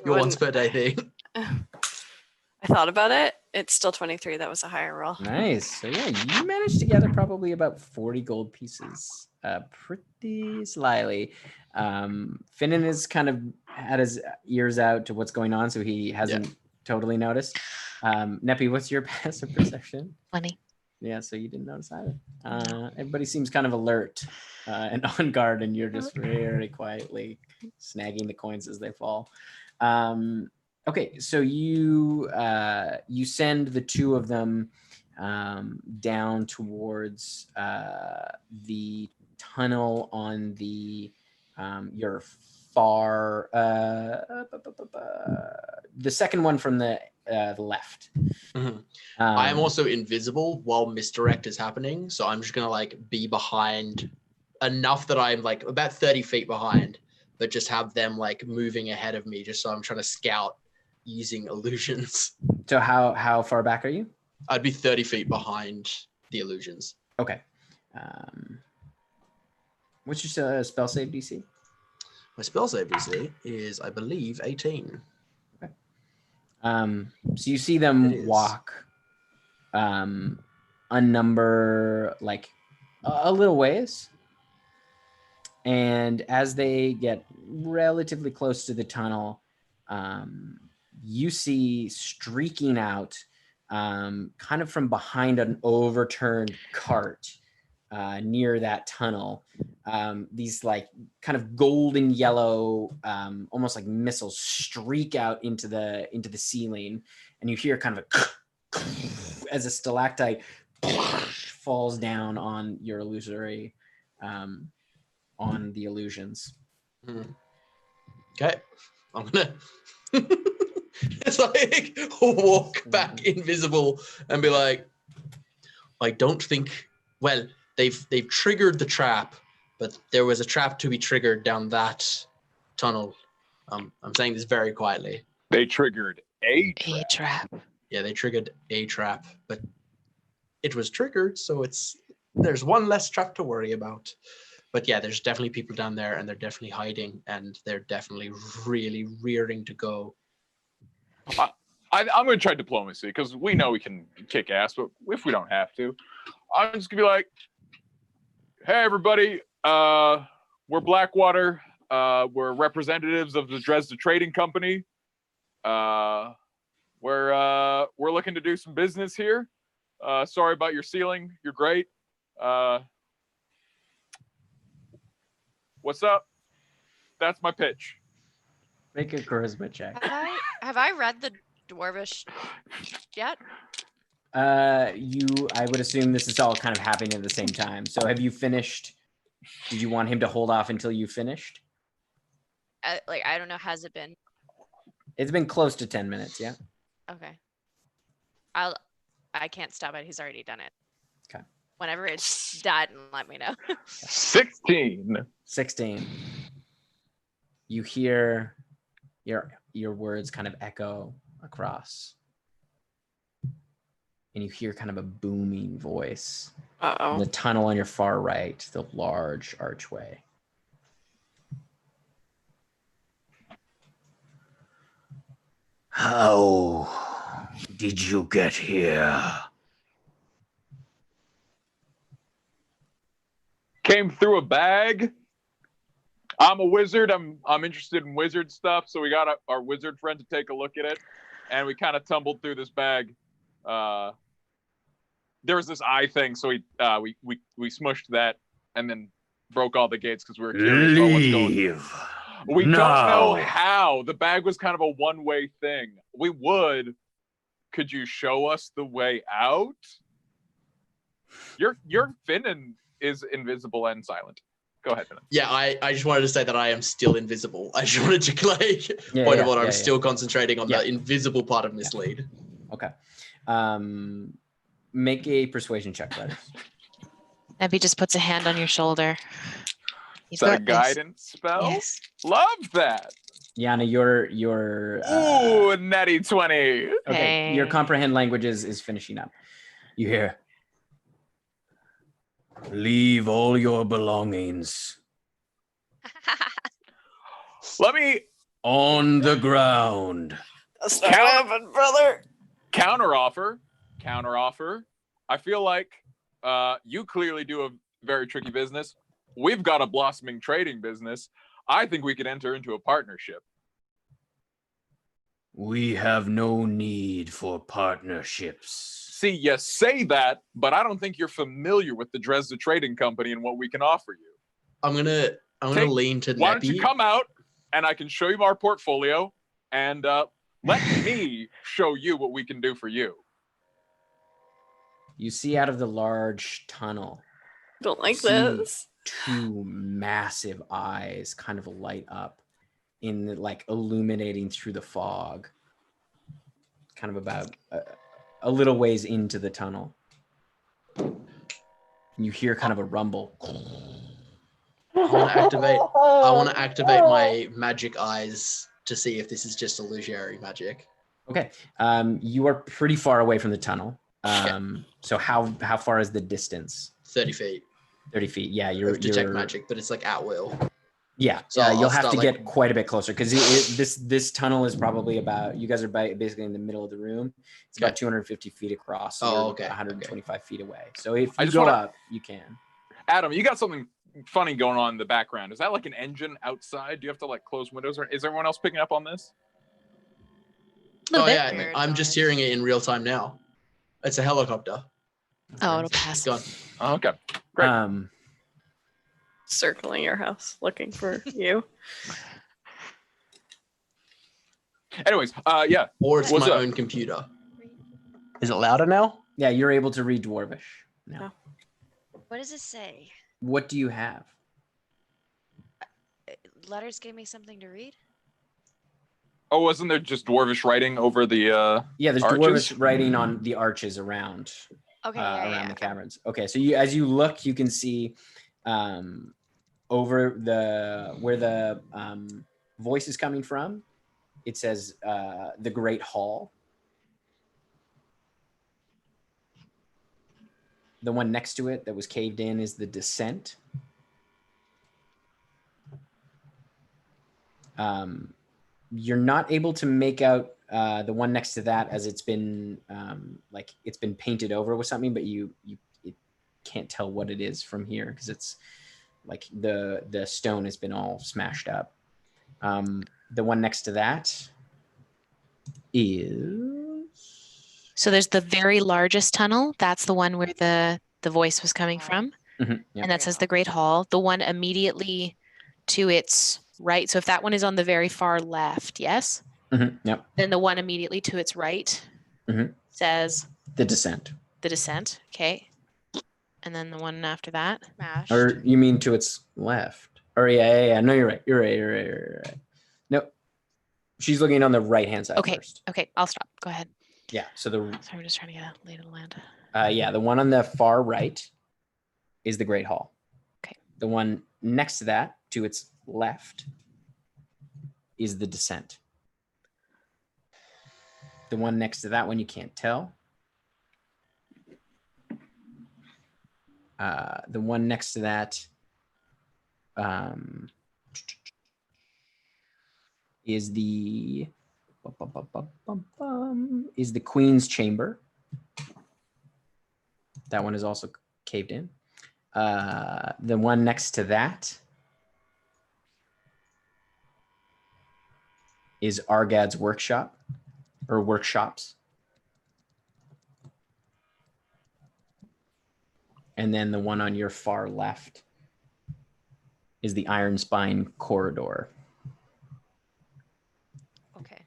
Your once per day thing. I thought about it. It's still 23. That was a higher roll. Nice. So yeah, you managed to gather probably about 40 gold pieces pretty slyly. Finnan has kind of had his ears out to what's going on, so he hasn't totally noticed. Neppy, what's your passive perception? 20. Yeah, so you didn't notice either. Everybody seems kind of alert and on guard, and you're just very quietly snagging the coins as they fall. Okay, so you send the two of them down towards the tunnel on the your far the second one from the left. I am also invisible while misdirect is happening, so I'm just gonna like be behind enough that I'm like about 30 feet behind, but just have them like moving ahead of me, just so I'm trying to scout using illusions. So how far back are you? I'd be 30 feet behind the illusions. Okay. What's your spell save DC? My spell save DC is, I believe, 18. Okay. So you see It them is. walk a number, like a little ways. And as they get relatively close to the tunnel, you see streaking out, kind of from behind an overturned cart near that tunnel, these like kind of golden yellow, almost like missiles streak out into the ceiling, and you hear kind of a as a stalactite falls down on your illusory, on the illusions. Okay, I'm gonna it's like walk back invisible and be like, I don't think. Well, they've triggered the trap, but there was a trap to be triggered down that tunnel. I'm saying this very quietly. They triggered a trap. Yeah, they triggered a trap, but it was triggered, so there's one less trap to worry about. But yeah, there's definitely people down there, and they're definitely hiding, and they're definitely really rearing to go. I'm going to try diplomacy because we know we can kick ass, but if we don't have to, I'm just going to be like, hey, everybody, we're Blackwater. We're representatives of the Dresden Trading Company. We're looking to do some business here. Sorry about your ceiling. You're great. What's up? That's my pitch. Make a charisma check. Have I read the Dwarvish yet? I would assume this is all kind of happening at the same time. So have you finished? Did you want him to hold off until you finished? I don't know. Has it been? It's been close to 10 minutes, yeah. Okay. I can't stop it. He's already done it. Okay. Whenever it's done, let me know. 16. You hear your words kind of echo across. And you hear kind of a booming voice. Uh-oh. The tunnel on your far right, the large archway. How did you get here? Came through a bag. I'm a wizard. I'm interested in wizard stuff, so we got our wizard friend to take a look at it, and we kind of tumbled through this bag. There was this eye thing, so we smushed that and then broke all the gates because we were curious about what's going on. We don't know how. The bag was kind of a one-way thing. We would. Could you show us the way out? Your Finnan is invisible and silent. Go ahead, Finnan. Yeah, I just wanted to say that I am still invisible. I just wanted to point of order. I'm still concentrating on the invisible part of mislead. Okay. Make a persuasion check, Letters. Nebby just puts a hand on your shoulder. Is that a guidance spell? Yes. Love that. Yana, your ooh, natty 20. Okay, Hey. your comprehend languages is finishing up. You hear, leave all your belongings Let me on the ground. That's not happening, brother. Counteroffer. I feel like you clearly do a very tricky business. We've got a blossoming trading business. I think we could enter into a partnership. We have no need for partnerships. See, you say that, but I don't think you're familiar with the Dresden Trading Company and what we can offer you. I'm gonna lean to Neppy. Why don't you come out and I can show you our portfolio and let me show you what we can do for you. You see out of the large tunnel. Don't like see this. Two massive eyes kind of light up in the, like illuminating through the fog. Kind of about a little ways into the tunnel. You hear kind of a rumble. I want to activate my magic eyes to see if this is just illusionary magic. Okay. You are pretty far away from the tunnel. So how far is the distance? 30 feet. 30 feet. Yeah, Of detect magic, but it's like at will. Yeah, So you'll I'll have to start, get like- quite a bit closer because this tunnel is probably about. You guys are basically in the middle of the room. It's about 250 feet across. So Oh, you're okay, 125 feet away. So if I you just go wanna- up, you can. Adam, you got something funny going on in the background. Is that like an engine outside? Do you have to like close windows, or is everyone else picking up on this? Little Oh bit. yeah, Weird I'm just noise. hearing it in real time now. It's a helicopter. Oh, it'll It's pass. gone. Oh, okay. Great. Circling your house, looking for you. Anyways, yeah. Or it's What's my up? own computer. Is it louder now? Yeah, you're able to read Dwarvish now. What does it say? What do you have? Letters gave me something to read. Oh, wasn't there just Dwarvish writing over the Yeah, there's arches? Dwarvish writing on the arches around. Okay, Around the caverns. Okay, so as you look, you can see over where the voice is coming from. It says the Great Hall. The one next to it that was caved in is the Descent. You're not able to make out the one next to that as it's been it's been painted over with something, but you can't tell what it is from here because it's like the stone has been all smashed up. The one next to that is So there's the very largest tunnel. That's the one where the voice was coming from. Yep. And that says the Great Hall. The one immediately to its right. So if that one is on the very far left, yes? Yep. Then the one immediately to its right says The Descent. the Descent. Okay. And then the one after that. Smashed. Or you mean to its left? Or yeah. No, you're right. You're right. Nope. She's looking on the right hand side Okay. first. Okay. I'll stop. Go ahead. Yeah. So the Sorry, I'm just trying to get a lay of the land. yeah, the one on the far right is the Great Hall. Okay. The one next to that, to its left, is the Descent. The one next to that one you can't tell. The one next to that is the Queen's Chamber. That one is also caved in. The one next to that is Argad's workshop or workshops. And then the one on your far left is the Iron Spine corridor. Okay.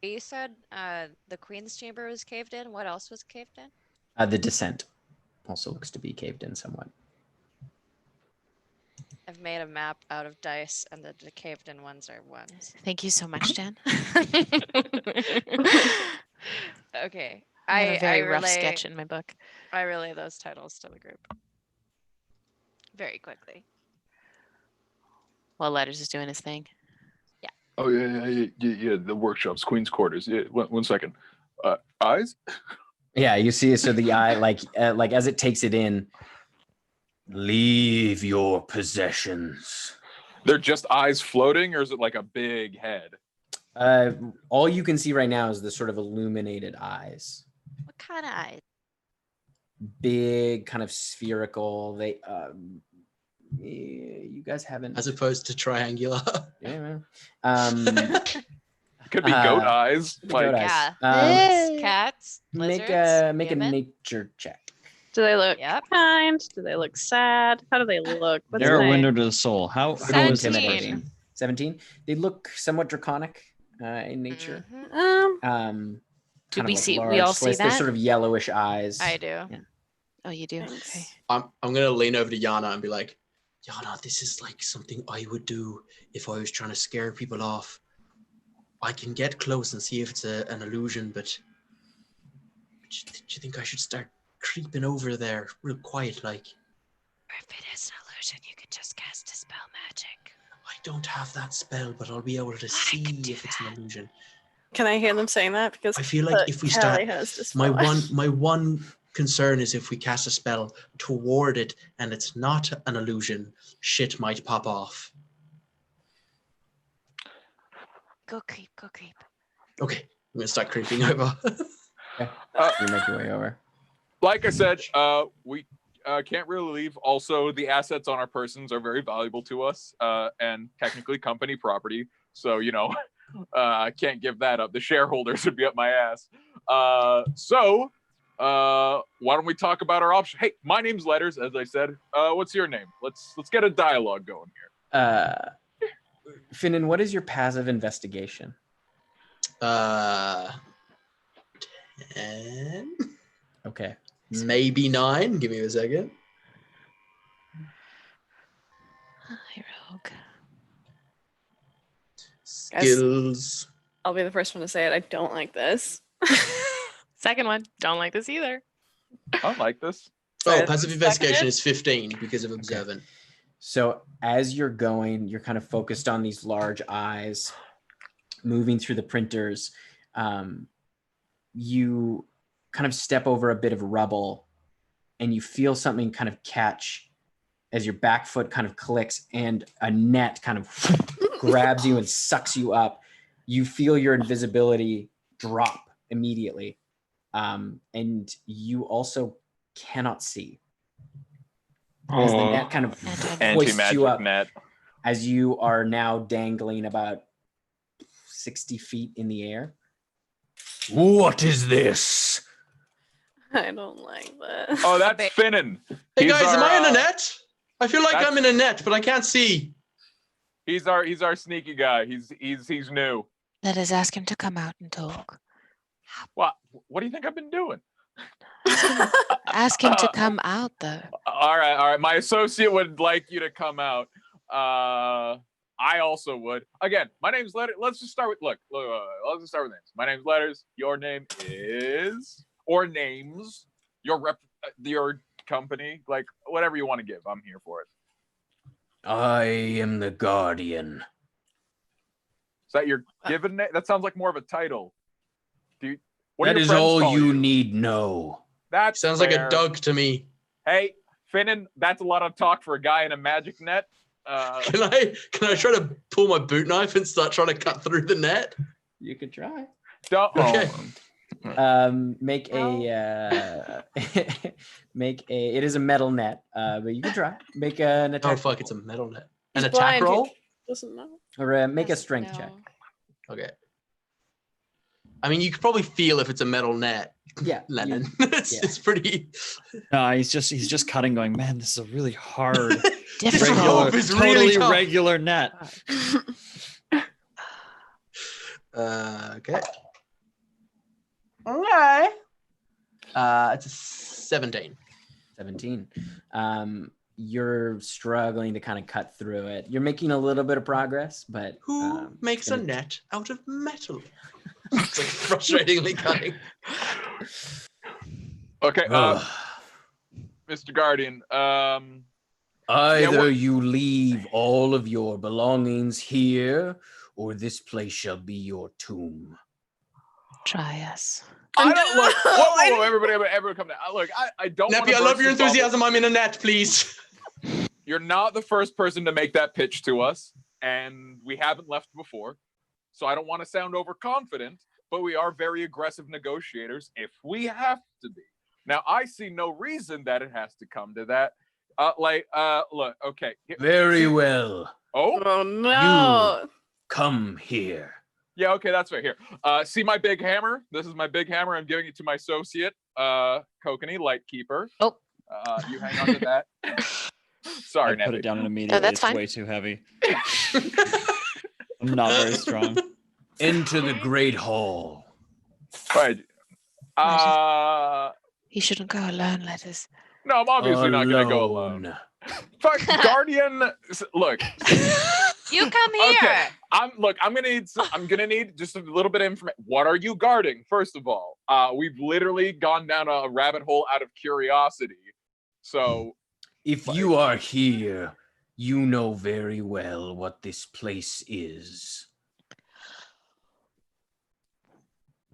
You said the Queen's Chamber was caved in. What else was caved in? The Descent also looks to be caved in somewhat. I've made a map out of dice, and the caved in ones are ones. Thank you so much, Dan. Okay. I have a very rough relay, sketch in my book. I relay those titles to the group very quickly. While Letters is doing his thing. Oh yeah. The workshops, Queen's Quarters. Yeah. One second. Eyes. Yeah, you see, so the eye, like as it takes it in, leave your possessions. They're just eyes floating, or is it like a big head? All you can see right now is the sort of illuminated eyes. What kind of eyes? Big, kind of spherical. They, you guys haven't. As opposed to triangular. Yeah, man. Could be goat eyes. Goat Like eyes. Yeah. Cats. Make Lizards, a gibbon? nature check. Do they look Yep. kind? Do they look sad? How do they look? What's They're a my- window to the soul. How is this 17. person? 17. They look somewhat draconic in nature. Mhm. Um, Do Kind we of like see? large We all see slits. They're that? sort of yellowish eyes. I do. Oh, you do. Thanks. Okay. I'm gonna lean over to Yana and be like, Yana, this is like something I would do if I was trying to scare people off. I can get close and see if it's an illusion, but do you think I should start creeping over there real quiet like? If it is an illusion, you can just cast Dispel Magic. I don't have that spell, but I'll be able to I see can do if it's an illusion. Can I hear them saying that? Because I feel like if we start, Callie has this my spell. one concern is if we cast a spell toward it and it's not an illusion, shit might pop off. Go creep, go creep. Okay, I'm gonna start creeping over. Okay. You make your way over. Like I said, we can't really leave. Also, the assets on our persons are very valuable to us, and technically company property. So, I can't give that up. The shareholders would be up my ass. So, why don't we talk about our option? Hey, my name's Letters, as I said. What's your name? Let's get a dialogue going here. Finnan, what is your passive investigation? 10, Okay. maybe 9. Give me a second. Hi, Rogue. Skills. I'll be the first one to say it. I don't like this. Second one. Don't like this either. I don't like this. Oh, Sorry, passive second investigation it? is 15 because of observant. So as you're going, you're kind of focused on these large eyes, moving through the printers. You kind of step over a bit of rubble and you feel something kind of catch as your back foot kind of clicks and a net kind of grabs you and sucks you up. You feel your invisibility drop immediately. And you also cannot see. As the net kind of hoists Anti-magic you up net. as you are now dangling about 60 feet in the air. What is this? I don't like this. Oh, that's Finnan. Hey He's guys, am our, I in a net? I feel like that's- I'm in a net, but I can't see. He's our sneaky guy. He's new. Let us ask him to come out and talk. What do you think I've been doing? Ask him to come out, though. All right. My associate would like you to come out. I also would. Again, my name's Letters. Let's just start with let's just start with names. My name's Letters. Your name is names. Your company, like whatever you want to give. I'm here for it. I am the Guardian. Is that your given name? That sounds like more of a title. What That do your is friends all call you need know. That Sounds like a dog to me. Hey, Finnan, that's a lot of talk for a guy in a magic net. Can I try to pull my boot knife and start trying to cut through the net? You could try. Okay. Make it is a metal net, but you can try. Make an attack. Oh fuck, it's a metal net. An He's attack blind, he roll? doesn't know. Or make a Doesn't strength know. check. Okay. I mean, you could probably feel if it's a metal net, Yeah. Lennon. yeah. It's pretty He's just cutting, going, man, this is a really hard, Difficult. rope is really totally tough. regular net. Okay. Okay. It's a 17. 17. You're struggling to kind of cut through it. You're making a little bit of progress, but Who makes a gonna- net out of metal? It's like frustratingly cutting. Okay, Ugh. Mr. Guardian. Either what- you leave all of your belongings here, or this place shall be your tomb. Try us. I don't look. No, Whoa, everyone, come down. Look, I don't. Nappy, I love your enthusiasm. I'm in a net, please. You're not the first person to make that pitch to us, and we haven't left before. So I don't want to sound overconfident, but we are very aggressive negotiators if we have to be. Now, I see no reason that it has to come to that. Look, okay. Very well. Oh, Oh no. Come here. yeah, okay, that's right here. See my big hammer? This is my big hammer. I'm giving it to my associate, Kokanee, Lightkeeper. Oh. You hang on to that. Sorry, I put Neppy. it down immediately. that's it's fine. way too heavy. I'm not very strong. Enter the great hall. Right. You shouldn't go alone, Letters. No, I'm obviously not gonna go alone. Fuck, Guardian. Look, You come here. okay. I'm gonna need just a little bit of information. What are you guarding? First of all, we've literally gone down a rabbit hole out of curiosity. So If you are here, you know very well what this place is.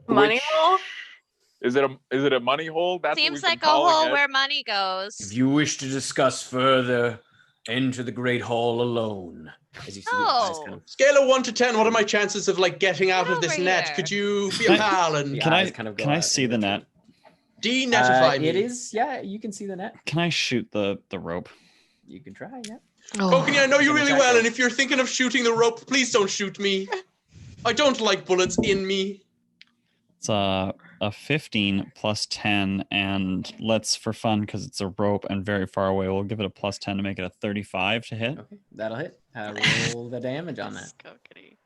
Money Which- hole? Is it a money hole? That's what Seems we've been like a calling hole it. where money goes. If you wish to discuss further, enter the Great Hall alone. As you see the eyes kind Oh. of, Scale of 1 to 10, what are my chances of like getting out Get of this over net? here. Could you be a pal and the Can eyes I kind of go can I out see and the retreat. net? denetify me? It is, yeah, you can see the net. Can I shoot the rope? You can try, yeah. Koken, I know you An really attack well, roll. and if you're thinking of shooting the rope, please don't shoot me. I don't like bullets in me. It's a 15 plus 10, and let's, for fun, because it's a rope and very far away, we'll give it a plus 10 to make it a 35 to hit. Okay, that'll hit. Roll the damage on that. Skokity.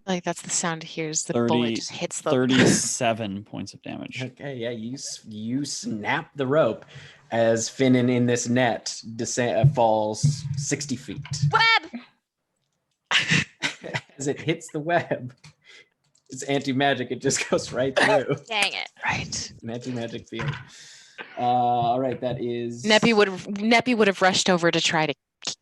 Like that's the sound he hears. The 30 bullet just hits the 37 points of damage. Okay, yeah, you snap the rope as Finnan in this net falls 60 feet. Web! As it hits the web, it's anti-magic. It just goes right through. Dang it. right. An anti-magic field. All right, that is. Neppy would have rushed over to try to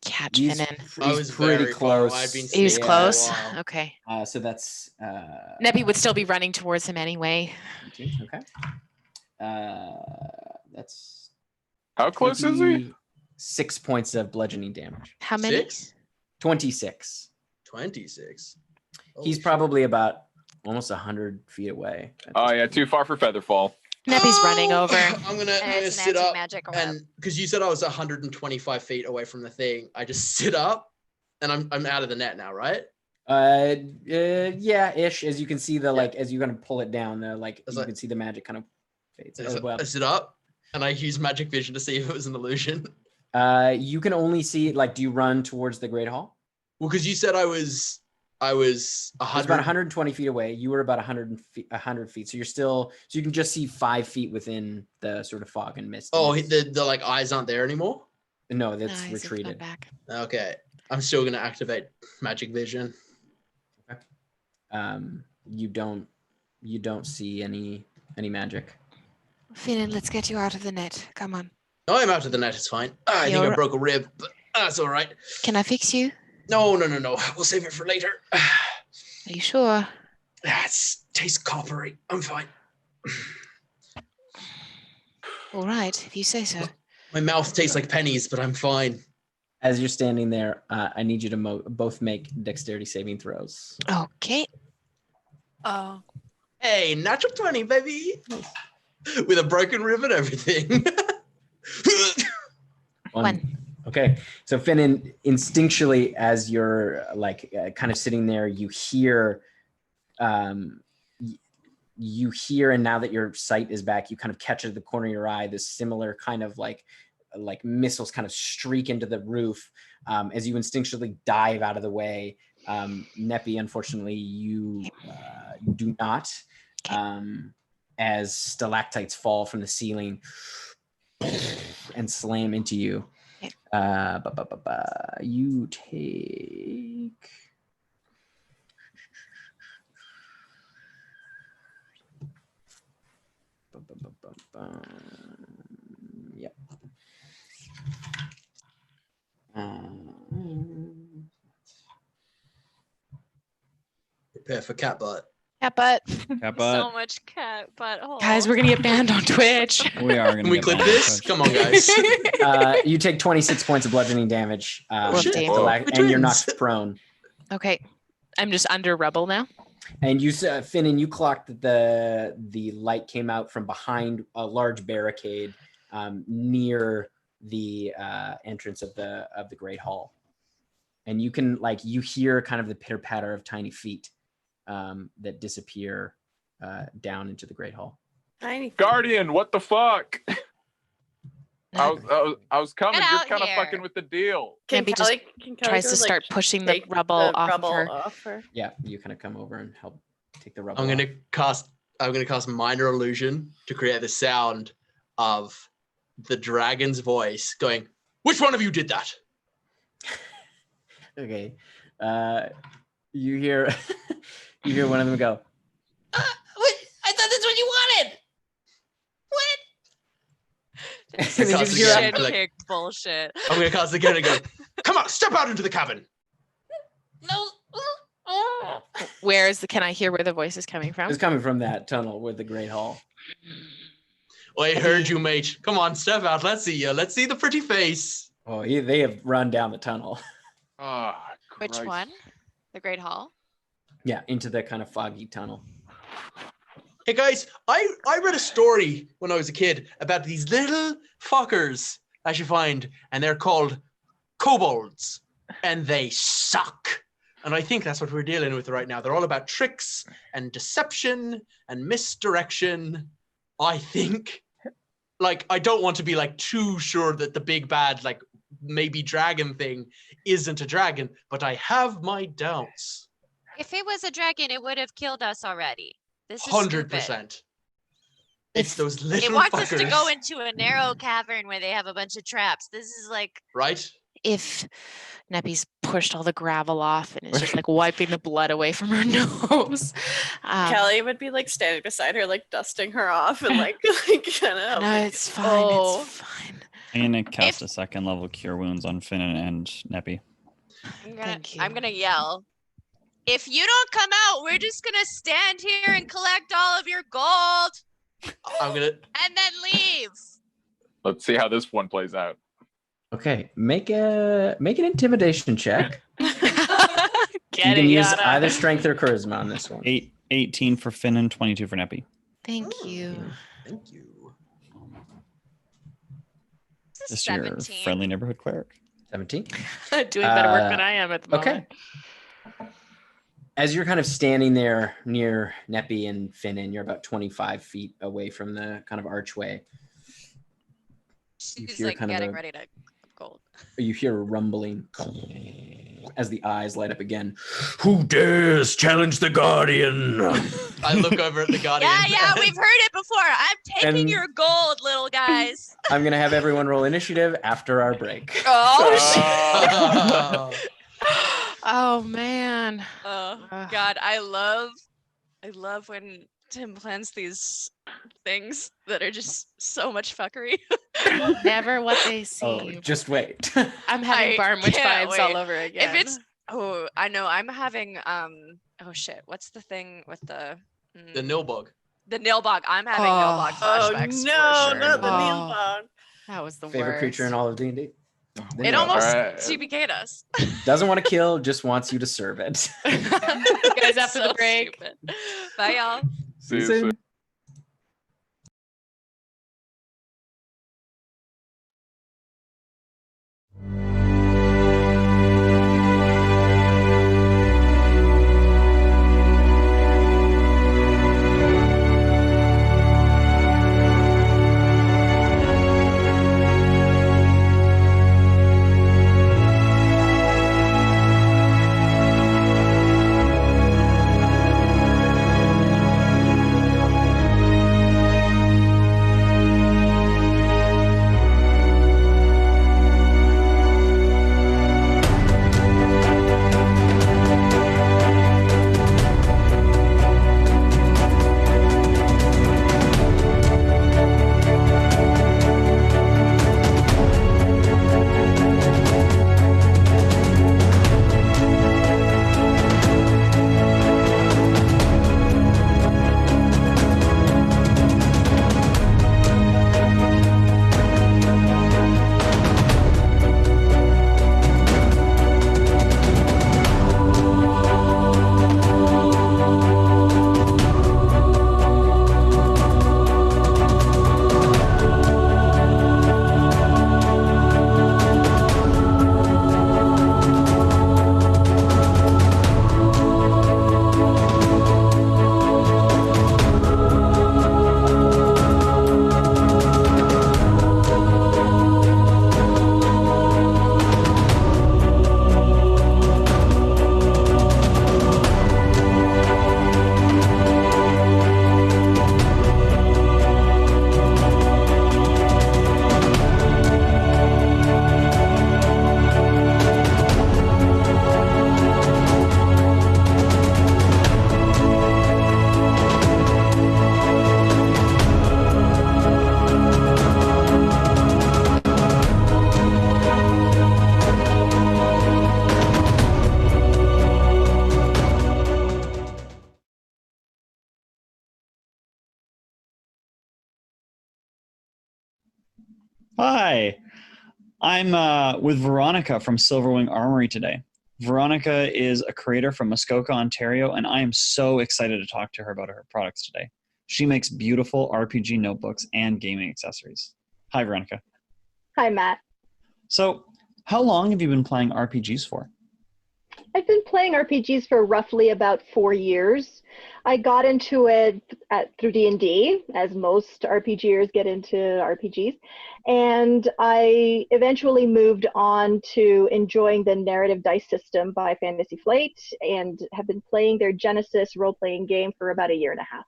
catch He's, Finnan. I was pretty very far away. close. I'd been He was sneaking close. for a while. Okay. So that's. Neppy would still be running towards him anyway. 19, okay. That's. How close is he? 6 points of bludgeoning damage. How many? 6? 26. 26. He's probably about almost 100 feet away. at Oh this yeah, point. too far for Featherfall. Neppy's running over. I'm gonna And it's an sit up, anti-magic web. and because you said I was 125 feet away from the thing, I just sit up, and I'm out of the net now, right? Yeah, ish. As you can see, as you're gonna pull it down, It's you like- can see the magic kind of fades. And Oh, so well. I sit up, and I use magic vision to see if it was an illusion. You can only see do you run towards the Great Hall? Well, because you said I was It's 100. about 120 feet away. You were about 100 feet. So so you can just see 5 feet within the sort of fog and mist. Oh, And the like eyes aren't there anymore. no, that's Nice, it's not retreated. back. Okay, I'm still gonna activate magic vision. You don't see any magic. Finnan, let's get you out of the net. Come on. No, I'm out of the net. It's fine. I think I You're- broke a rib, but that's all right. Can I fix you? No. We'll save it for later. Are you sure? It tastes coppery. I'm fine. All right, if you say so. My mouth tastes like pennies, but I'm fine. As you're standing there, I need you to both make dexterity saving throws. Okay. Oh. Hey, natural 20, baby. With a broken rib and everything. One. Okay, so Finnan, instinctually, as you're kind of sitting there, you hear, and now that your sight is back, you kind of catch at the corner of your eye this similar kind of like missiles kind of streak into the roof as you instinctually dive out of the way. Neppy, unfortunately, you do not. As stalactites fall from the ceiling and slam into you. You take. Yep. Prepare for cat butt. Cat butt. Yeah, So but much cat butthole. Guys, we're gonna get banned on Twitch. we are going Can we clip this? Come on, guys. You take 26 points of bludgeoning damage. shit. And you're knocked prone. Okay. I'm just under rubble now. And you, Finnan, you clocked that the light came out from behind a large barricade near the entrance of the Great Hall, and you can you hear kind of the pitter patter of tiny feet that disappear down into the Great Hall. Guardian, what the fuck? I was coming. Get You're out kind of here. fucking with the deal. Maybe just tries to start pushing the rubble off of her. her. Yeah, you kind of come over and help take the rubble. I'm gonna off. cast minor illusion to create the sound of the dragon's voice going, "Which one of you did that?" Okay, you hear you hear one of them go. What? I thought that's what you wanted. What? And then you just hear Yeah, Shin like- kick bullshit. I'm gonna cast again and go, come on, step out into the cabin. Can I hear where the voice is coming from? It's coming from that tunnel with the Great Hall. Oh, I heard you, mate. Come on, step out. Let's see you. Let's see the pretty face. Oh, they have run down the tunnel. Oh, Which Christ. one? The Great Hall? Yeah, into that kind of foggy tunnel. Hey guys, I read a story when I was a kid about these little fuckers that you find, and they're called kobolds, and they suck. And I think that's what we're dealing with right now. They're all about tricks and deception and misdirection. I think, like, I don't want to be like too sure that the big bad, like maybe dragon thing isn't a dragon, but I have my doubts. If it was a dragon, it would have killed us already. This is 100%. It's those little It wants fuckers, us to go into a narrow cavern where they have a bunch of traps. This is like right? If Neppy's pushed all the gravel off and is just like wiping the blood away from her nose. Kelly would be like standing beside her, like dusting her off and like kind of. No, it's fine. Oh. It's fine. I'm gonna cast a second level Cure Wounds on Finn and Neppy. Thank you. I'm gonna yell. If you don't come out, we're just gonna stand here and collect all of your gold I'm gonna. and then leave. Let's see how this one plays out. Okay, make an intimidation check. Get You can it, use Yana. either strength or charisma on this one. 18 for Finn and 22 for Neppy. Thank you. Thank you. This is This is your 17. friendly neighborhood cleric. 17. Doing better work than I am at the moment. Okay. As you're kind of standing there near Neppy and Finnan, you're about 25 feet away from the kind of archway. She's hear like kind of getting a- ready to gold. You hear a rumbling as the eyes light up again. Who dares challenge the Guardian? I look over at the Guardian. Yeah, we've heard it before. I'm taking And- your gold, little guys. I'm going to have everyone roll initiative after our break. Oh, Oh man. oh Ugh. God, I love when Tim plans these things that are just so much fuckery. Never what they Oh, seem. just wait. I'm having I Barn Witch can't vibes all wait. over again. If it's I know I'm having oh shit, what's the thing with the The Nilbog. the Nilbog? I'm having Oh. Nilbog Oh flashbacks. no, for sure. not the Oh. Neilbog. that was the Favorite worst. creature in all of D&D. The It Nilbog. almost Alright. TPK'd us. Doesn't want to kill, just wants you to serve it. Guys, after So the break. stupid. Bye y'all. See you soon. soon. Hi, I'm with Veronica from Silverwing Armory today. Veronica is a creator from Muskoka, Ontario, and I am so excited to talk to her about her products today. She makes beautiful RPG notebooks and gaming accessories. Hi, Veronica. Hi, Matt. So, how long have you been playing RPGs for? I've been playing RPGs for roughly about 4 years. I got into it through D&D, as most RPGers get into RPGs, and I eventually moved on to enjoying the narrative dice system by Fantasy Flight, and have been playing their Genesis role-playing game for about a year and a half.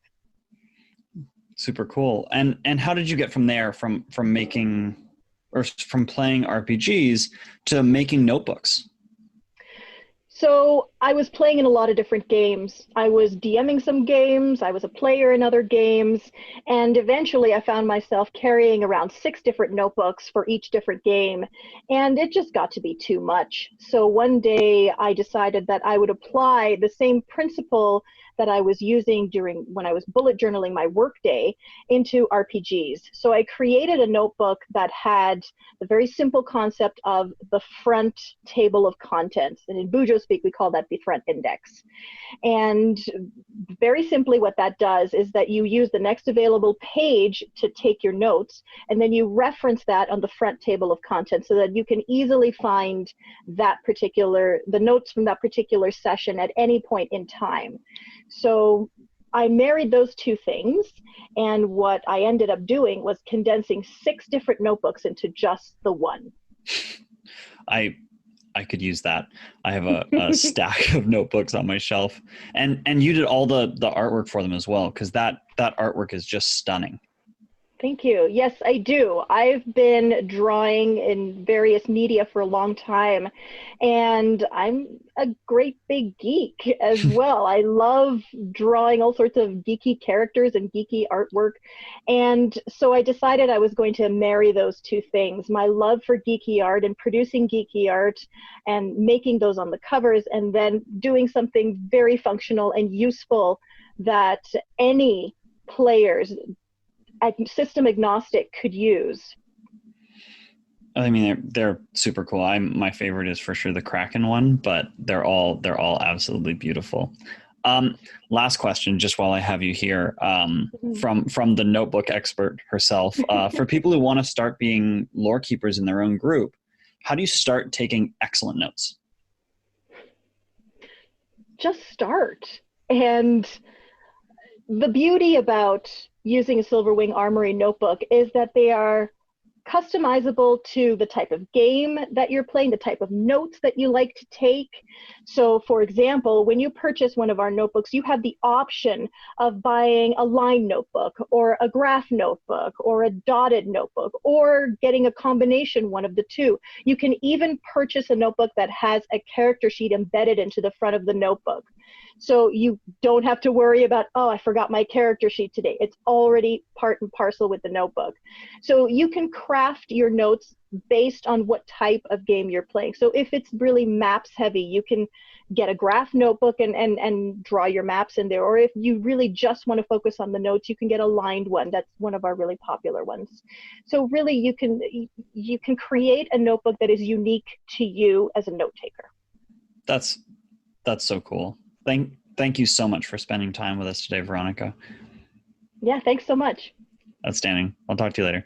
Super cool. And how did you get from there, from making or from playing RPGs to making notebooks? So I was playing in a lot of different games. I was DMing some games, I was a player in other games, and eventually I found myself carrying around 6 different notebooks for each different game, and it just got to be too much. So one day I decided that I would apply the same principle that I was using when I was bullet journaling my workday into RPGs. So I created a notebook that had the very simple concept of the front table of contents. And in Bujo speak, we call that the front index. And very simply what that does is that you use the next available page to take your notes, and then you reference that on the front table of contents so that you can easily find the notes from that particular session at any point in time. So I married those two things, and what I ended up doing was condensing 6 different notebooks into just the one. I could use that. I have a stack of notebooks on my shelf, and you did all the artwork for them as well, because that artwork is just stunning. Thank you. Yes, I do. I've been drawing in various media for a long time, and I'm a great big geek as well. I love drawing all sorts of geeky characters and geeky artwork, and so I decided I was going to marry those two things, my love for geeky art and producing geeky art and making those on the covers, and then doing something very functional and useful that any players, system agnostic, could use. I mean, they're super cool. My favorite is for sure the Kraken one, but they're all absolutely beautiful. Last question, just while I have you here, from the notebook expert herself, for people who want to start being lore keepers in their own group, how do you start taking excellent notes? Just start. And the beauty about using a Silverwing Armory notebook is that they are customizable to the type of game that you're playing, the type of notes that you like to take. So for example, when you purchase one of our notebooks, you have the option of buying a line notebook or a graph notebook or a dotted notebook, or getting a combination, one of the two. You can even purchase a notebook that has a character sheet embedded into the front of the notebook. So you don't have to worry about, oh, I forgot my character sheet today. It's already part and parcel with the notebook. So you can craft your notes based on what type of game you're playing. So if it's really maps heavy, you can get a graph notebook and draw your maps in there. Or if you really just want to focus on the notes, you can get a lined one. That's one of our really popular ones. So really you can create a notebook that is unique to you as a note taker. That's so cool. Thank you so much for spending time with us today, Veronica. Yeah, thanks so much. Outstanding. I'll talk to you later.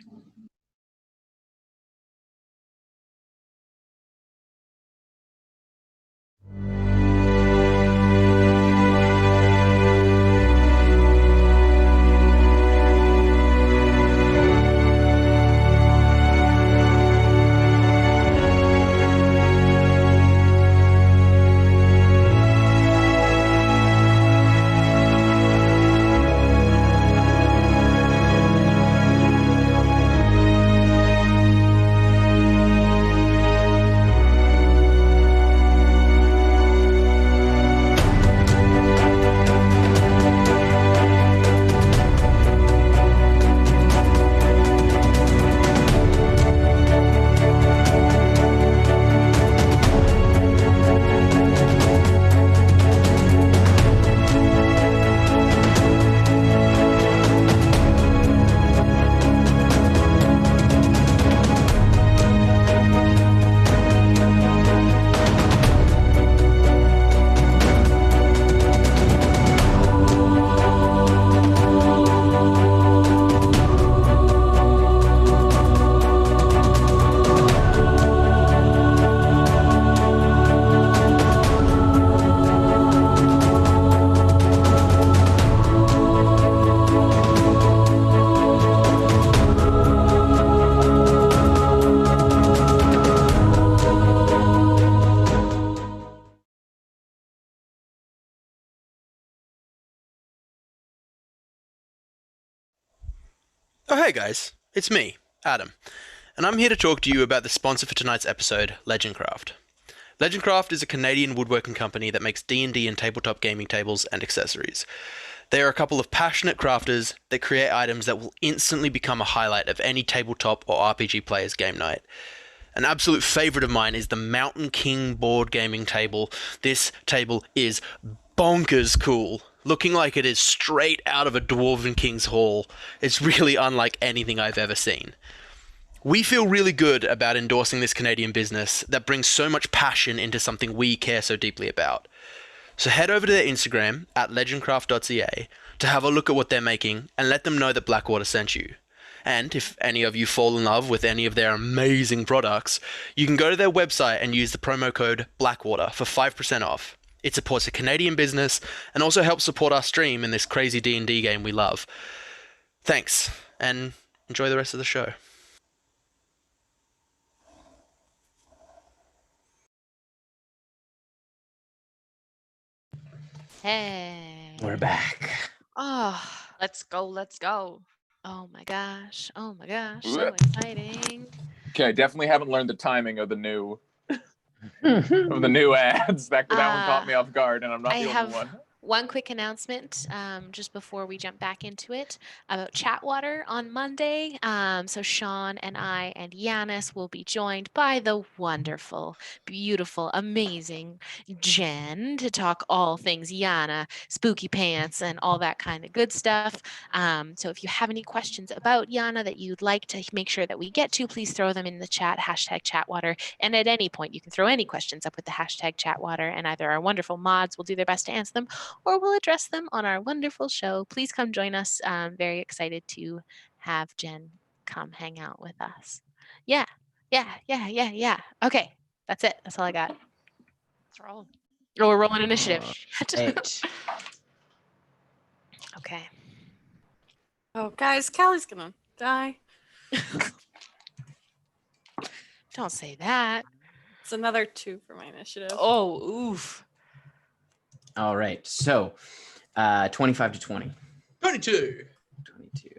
Oh, hey guys, it's me, Adam, and I'm here to talk to you about the sponsor for tonight's episode, Legendcraft. Legendcraft is a Canadian woodworking company that makes D&D and tabletop gaming tables and accessories. They are a couple of passionate crafters that create items that will instantly become a highlight of any tabletop or RPG player's game night. An absolute favourite of mine is the Mountain King board gaming table. This table is bonkers cool, looking like it is straight out of a Dwarven King's Hall. It's really unlike anything I've ever seen. We feel really good about endorsing this Canadian business that brings so much passion into something we care so deeply about. So head over to their Instagram at legendcraft.ca to have a look at what they're making and let them know that Blackwater sent you. And if any of you fall in love with any of their amazing products, you can go to their website and use the promo code Blackwater for 5% off. It supports a Canadian business and also helps support our stream in this crazy D&D game we love. Thanks, and enjoy the rest of the show. Hey. We're back. Oh, Let's go. oh my gosh. Oh my gosh. So Whoop. exciting. Okay, I definitely haven't learned the timing of the new ads. That one caught me off guard, and I'm not I the have only one. one quick announcement just before we jump back into it about Chatwater on Monday. So Sean and I and Yanis will be joined by the wonderful, beautiful, amazing Jen to talk all things Yana, spooky pants, and all that kind of good stuff. So if you have any questions about Yana that you'd like to make sure that we get to, please throw them in the chat, #Chatwater. And at any point, you can throw any questions up with the #Chatwater, and either our wonderful mods will do their best to answer them, or we'll address them on our wonderful show. Please come join us. Very excited to have Jen come hang out with us. Yeah. Okay, that's it. That's all I got. Let's roll. Oh, we're rolling initiative. 8. Okay. Oh, guys, Callie's gonna die. Don't say that. It's another 2 for my initiative. Oh, oof. All right. So, 25 to 20. 22. 22.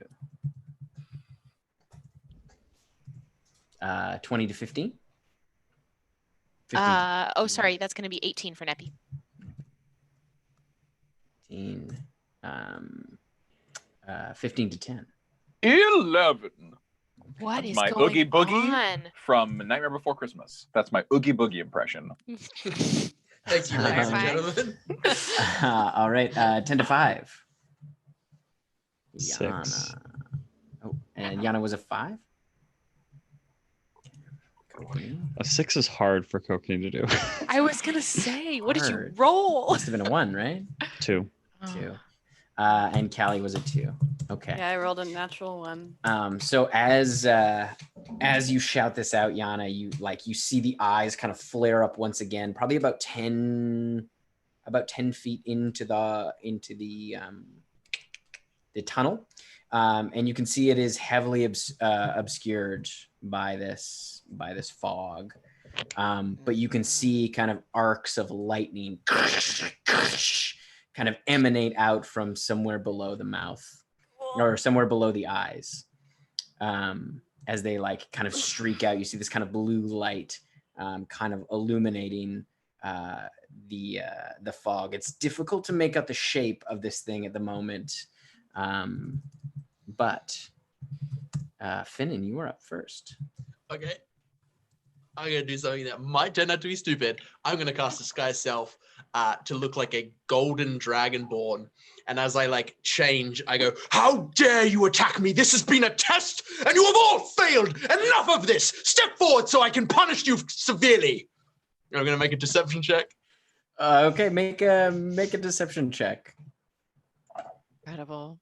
20 to 15. 15 Oh, sorry. That's going to be 18 for Neppy. 15. 15 to 10. 11. What That's is my going Oogie Boogie on? from Nightmare Before Christmas. That's my Oogie Boogie impression. Thank you, ladies and Terrifying. gentlemen. All right. 10 to 5. 6. Yana. Oh, and Yana was a 5? A 6 is hard for Courtney to do. I was going to say, what did you Hard. roll? Must have been a 1, right? 2. 2. And Callie was a 2. Okay. Yeah, I rolled a natural 1. So as you shout this out, Yana, you see the eyes kind of flare up once again, probably about 10 feet into the tunnel, and you can see it is heavily obscured by this fog, but you can see kind of arcs of lightning kind of emanate out from somewhere below the mouth or somewhere below the eyes. As they like kind of streak out, you see this kind of blue light kind of illuminating the fog. It's difficult to make out the shape of this thing at the moment, but Finnan, you are up first. Okay. I'm going to do something that might turn out to be stupid. I'm going to cast Disguise Self to look like a golden dragonborn. And as I change, I go, "How dare you attack me? This has been a test and you have all failed. Enough of this. Step forward so I can punish you severely." I'm going to make a deception check. Okay, make a deception check. Incredible.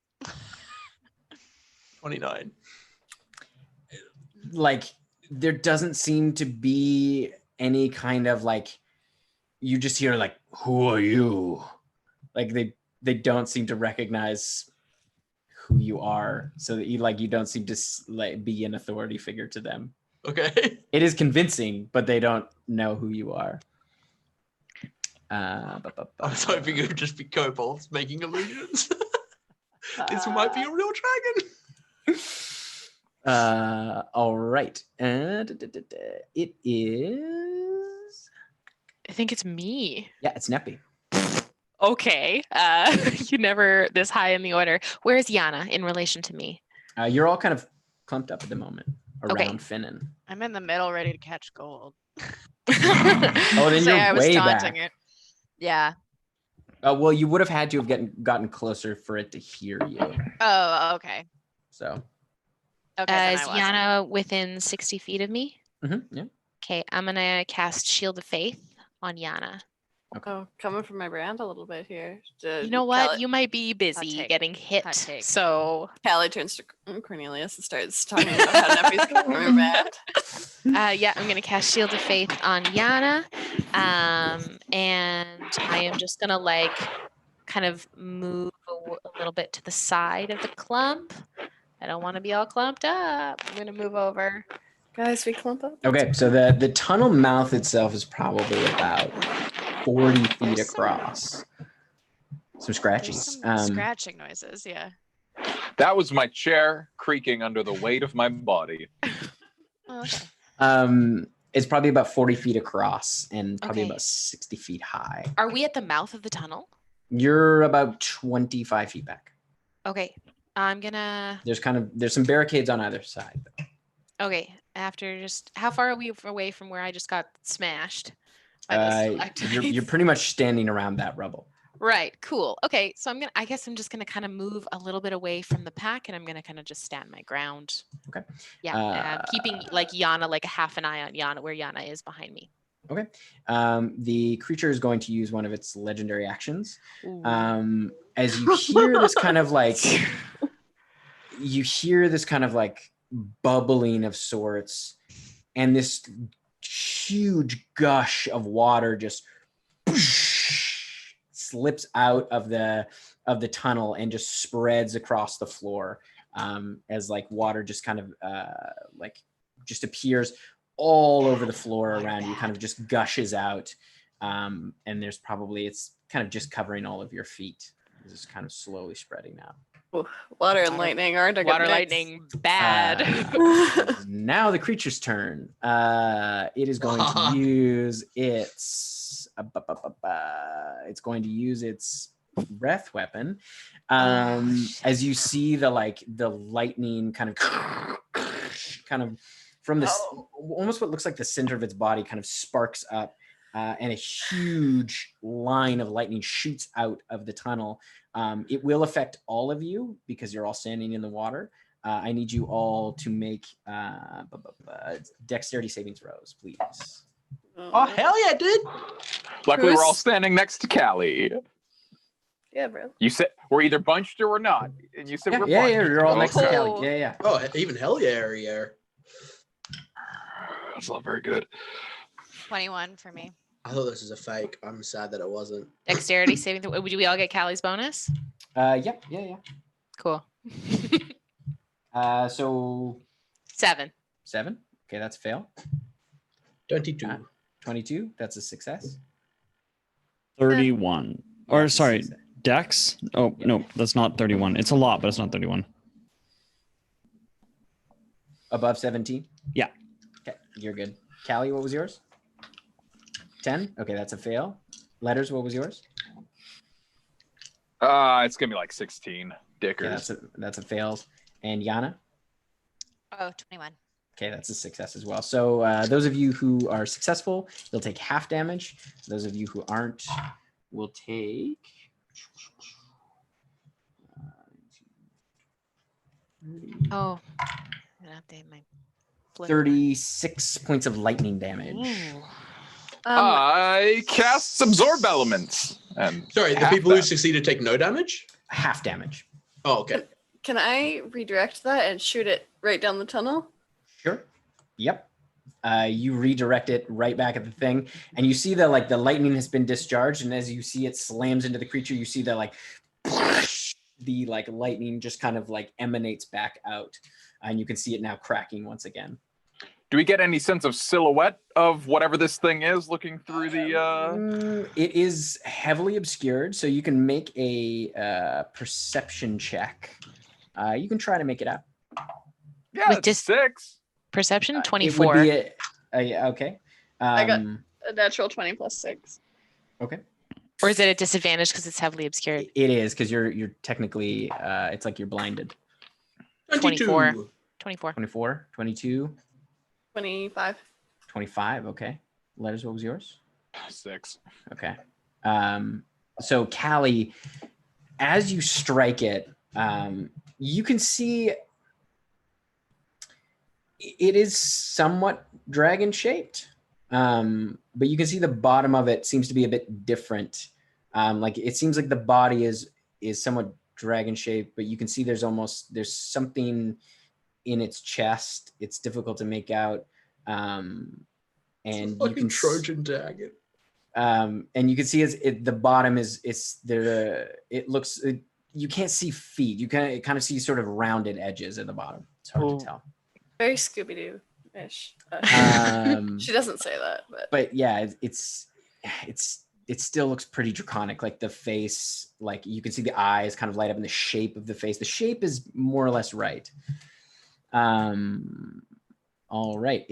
29. There doesn't seem to be any kind of you just hear "Who are you?" They don't seem to recognize who you are, so that you don't seem to be an authority figure to them. Okay. It is convincing, but they don't know who you are. I was hoping it would just be kobolds making illusions. This might be a real dragon. All right. It is. I think it's me. Yeah, it's Neppy. Okay. You never this high in the order. Where's Yana in relation to me? You're all kind of clumped up at the moment around Okay. Finnan. I'm in the middle, ready to catch gold. Oh, then Say you're I was way taunting back. it. Yeah. Well, you would have had to have gotten closer for it to hear you. Oh, okay. So. Okay, then Is I wasn't. Yana within 60 feet of me? Yeah. Okay, I'm gonna cast Shield of Faith on Yana. Oh, coming from my brand a little bit here. You know what? Callie, You might be busy take. getting hit. Hot take. So Callie turns to Cornelius and starts talking about how Neppy's coming from her brand. yeah, I'm gonna cast Shield of Faith on Yana. And I am just gonna like kind of move a little bit to the side of the clump. I don't want to be all clumped up. I'm gonna move over. Guys, we clump up. Okay, so the tunnel mouth itself is probably about 40 feet across. Some There's scratchies. some scratching noises, yeah. That was my chair creaking under the weight of my body. Oh, okay. It's probably about 40 feet across and probably Okay. about 60 feet high. Are we at the mouth of the tunnel? You're about 25 feet back. Okay, I'm gonna. There's some barricades on either side. Okay, after just how far are we away from where I just got smashed by the stalactites? You're pretty much standing around that rubble. Right, cool. Okay, so I guess I'm just gonna kind of move a little bit away from the pack, and I'm gonna kind of just stand my ground. Okay. Yeah, keeping like Yana, like a half an eye on Yana, where Yana is behind me. Okay. The creature is going to use one of its legendary actions. As you hear this kind of like, bubbling of sorts, and this huge gush of water just slips out of the tunnel and just spreads across the floor, as like water just kind of just appears all over the floor around you, kind of just gushes out, and it's kind of just covering all of your feet. It's just kind of slowly spreading out. Ooh, water and lightning aren't a good Water, mix. lightning, bad. Now the creature's turn. It is going to use its it's going to use its breath weapon. As you see the lightning kind of from this almost what looks like the center of its body kind of sparks up, and a huge line of lightning shoots out of the tunnel. It will affect all of you because you're all standing in the water. I need you all to make dexterity saving throws, please. Oh, hell yeah, dude. Luckily, we're all standing next to Callie. Yeah, bro. You said we're either bunched or we're not. And you said we're Yeah, bunched. you're all next to Okay. Callie. Yeah. Oh, even hell yeah. That's not very good. 21 for me. I thought this was a fake. I'm sad that it wasn't. Dexterity saving throw. Would we all get Callie's bonus? Yeah. Cool. So 7. 7. Okay, that's a fail. 22. 22. That's a success. 31. Or sorry, Dex? Oh, no, that's not 31. It's a lot, but it's not 31. Above 17? Yeah. Okay, you're good. Callie, what was yours? 10? Okay, that's a fail. Letters, what was yours? It's gonna be like 16. Dickers. Okay, that's a fail. And Yana? Oh, 21. Okay, that's a success as well. So those of you who are successful, you'll take half damage. Those of you who aren't will take... Oh, I'm gonna update my 36 points of lightning damage. Ooh. I cast absorb elements. And Sorry, the half people who that. succeeded take no damage? Half damage. Oh, okay. Can I redirect that and shoot it right down the tunnel? Sure. Yep. You redirect it right back at the thing, and you see that the lightning has been discharged, and as you see it slams into the creature, you see that the lightning just kind of emanates back out, and you can see it now cracking once again. Do we get any sense of silhouette of whatever this thing is looking through the? It is heavily obscured, so you can make a perception check. You can try to make it out. Yeah, With it's just 6. perception, It 24. would be okay. I got a natural 20 plus 6. Okay. Or is it a disadvantage because it's heavily obscured? It is because you're technically it's like you're blinded. 22. 24. 24, 22, 25. 25. Okay. Letters, what was yours? 6. Okay. So Callie, as you strike it, you can see it is somewhat dragon shaped, but you can see the bottom of it seems to be a bit different. Like it seems like the body is somewhat dragon shaped, but you can see there's something in its chest. It's difficult to make out, and you can Trojan dragon. And you can see the bottom is there. It looks you can't see feet. You kind of see sort of rounded edges at the bottom. It's hard to tell. Very Scooby-Doo-ish. She doesn't say that, but yeah, it still looks pretty draconic. Like the face, like you can see the eyes kind of light up, and the shape of the face. The shape is more or less right. All right.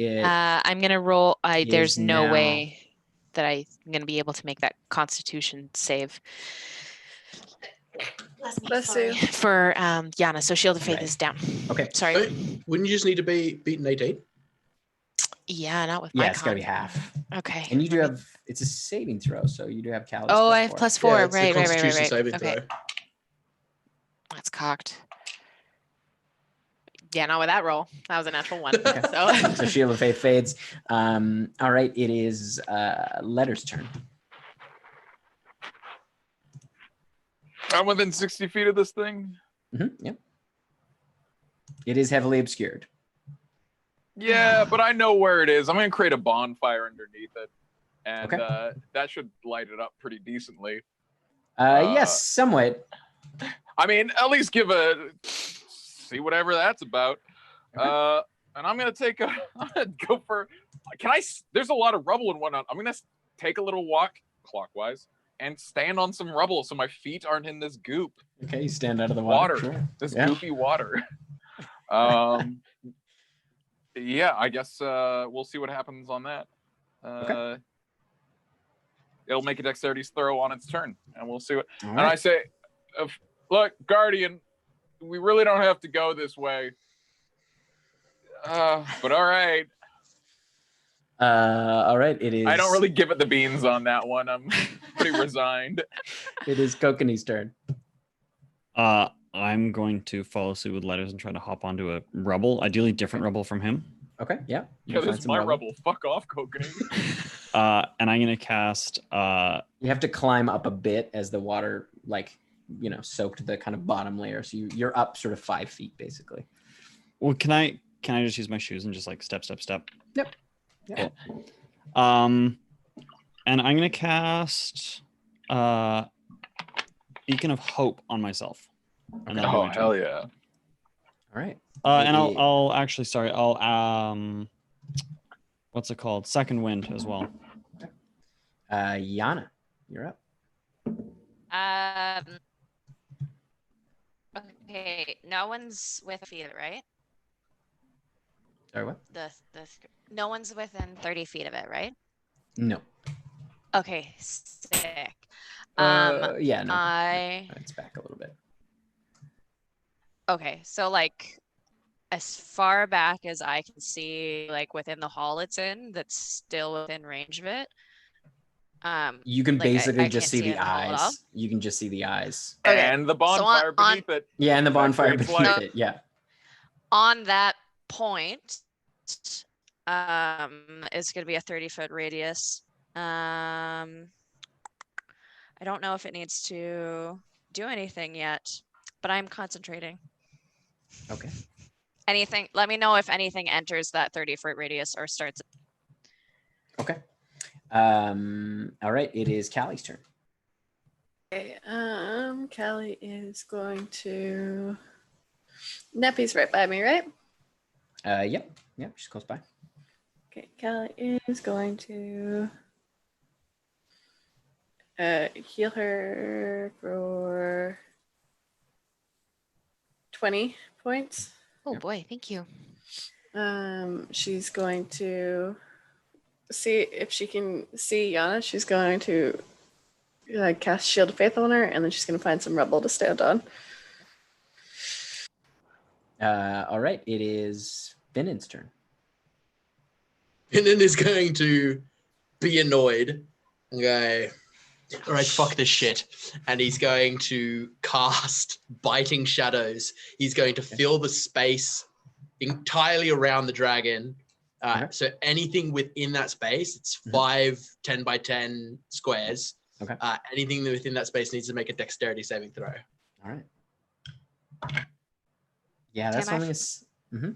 I'm gonna roll. There's no now- way that I'm gonna be able to make that Constitution save. Bless you. For Yana, so Shield of Faith Right. is down. Okay. Sorry. Wouldn't you just need to be beaten 18? Yeah, not with my Yeah, it's got to be con. half. Okay. And you do have it's a saving throw, so you do have Callie's Oh, plus I have 4. plus 4. Yeah, it's a right. Constitution saving Okay. throw. That's cocked. Yeah, not with that roll. That was a natural 1. Okay. So So Shield of Faith fades. All right, it is Letter's turn. I'm within 60 feet of this thing. Yep. It is heavily obscured. Yeah, but I know where it is. I'm gonna create a bonfire underneath it, and Okay. that should light it up pretty decently. Yes, somewhat. I mean, at least see whatever that's about. And I'm gonna go for. There's a lot of rubble and whatnot. I'm gonna take a little walk clockwise and stand on some rubble so my feet aren't in this goop. Okay, you stand out of the water. Sure. This Yeah. goopy water. Yeah, I guess we'll see what happens on that. Okay. It'll make a dexterity throw on its turn, and we'll see what. All And I right. say, look, Guardian, we really don't have to go this way. But all right. All right, it is. I don't really give it the beans on that one. I'm pretty resigned. It is Kokanee's turn. I'm going to follow suit with Letters and try to hop onto a rubble, ideally different rubble from him. Okay, yeah. Yeah, this is my rubble. Fuck off, Kokanee. And I'm going to cast. You have to climb up a bit as the water, soaked the kind of bottom layer. So you're up sort of 5 feet, basically. Well, can I just use my shoes and just like step? Yep. Yeah. Cool. And I'm going to cast Beacon of Hope on myself. And that'll be my turn. Hell yeah. All right. And I'll actually, sorry, what's it called? Second Wind as well. Yana, you're up. Okay, no one's with feet, right? Sorry, what? No one's within 30 feet of it, right? No. Okay, sick. Yeah, no. It's back a little bit. Okay, so like as far back as I can see, like within the hall it's in, that's still within range of it. You can like, basically I just can't see the it in hall at all? eyes. You can just see the eyes. Okay, And the bonfire beneath it. Yeah, and the bonfire creates beneath light. it. Yeah. On that point, it's gonna be a 30-foot radius. I don't know if it needs to do anything yet, but I'm concentrating. Okay. Let me know if anything enters that 30-foot radius or starts. Okay. All right, it is Callie's turn. Okay, Callie is going to. Neppy's right by me, right? Yep, she's close by. Okay, Callie is going to heal her for 20 points. Oh boy, thank you. She's going to see if she can see Yana. She's going to cast Shield of Faith on her, and then she's going to find some rubble to stand on. All right, it is Finnan's turn. Finnan is going to be annoyed and go, all right, fuck this shit. And he's going to cast Biting Shadows. He's going to fill the space entirely around the dragon. So anything within that space, it's 5 10 by 10 squares. Okay. Anything within that space needs to make a dexterity saving throw. All right. Yeah, that's Tim, something.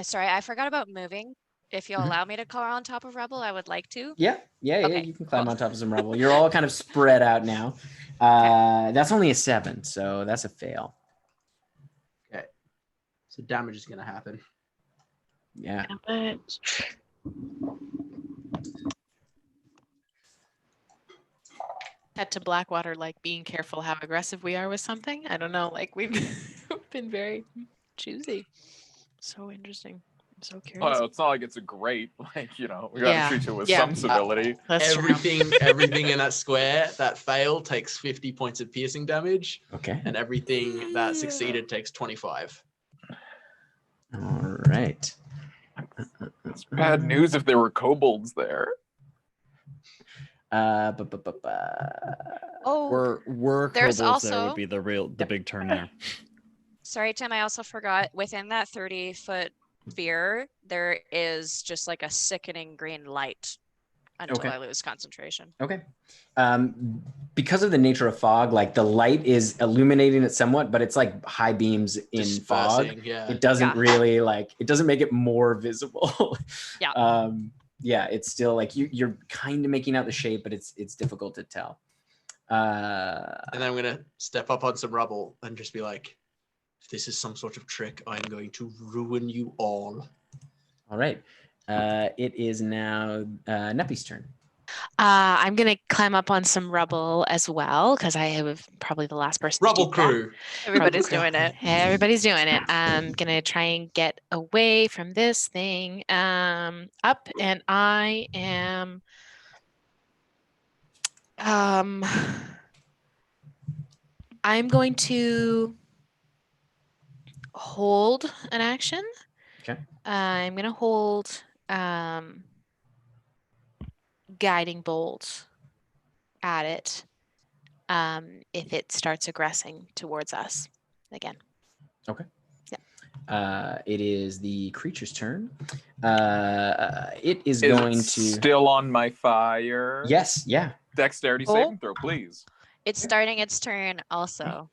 Sorry, I forgot about moving. If you'll Mhm. allow me to climb on top of rubble, I would like to. Yeah. Okay, You can climb cool. on top of some rubble. You're all kind of spread out now. That's only a 7, so that's a fail. Okay. So damage is going to happen. Yeah. Head to Blackwater, like being careful how aggressive we are with something. I don't know. Like we've been very choosy. So interesting. I'm so curious. Well, it's not like it's a great, we gotta treat you with some civility. That's everything in that square that failed takes 50 points of piercing damage. Okay. And everything that succeeded takes 25. All right. It's bad news if there were kobolds there. Oh, Were there's kobolds there also- would be the big turn there. Sorry, Tim, I also forgot within that 30-foot sphere, there is just like a sickening green light until I lose concentration. Okay. Because of the nature of fog, like the light is illuminating it somewhat, but it's like high beams in fog. Yeah. It doesn't really it doesn't make it more visible. Yeah. It's still like you're kind of making out the shape, but it's difficult to tell. And I'm gonna step up on some rubble and just be like, if this is some sort of trick, I'm going to ruin you all. All right. It is now Neppy's turn. I'm gonna climb up on some rubble as well because I have probably the last person. Rubble to do that. crew. Everybody's doing it. Everybody's doing it. I'm gonna try and get away from this thing. Up, and I am. I'm going to hold an action. Okay. I'm gonna hold guiding bolt at it if it starts aggressing towards us again. Okay. Yeah. It is the creature's turn. It is going to still on my fire. Yes. Yeah. Dexterity saving throw, please. It's starting its turn also.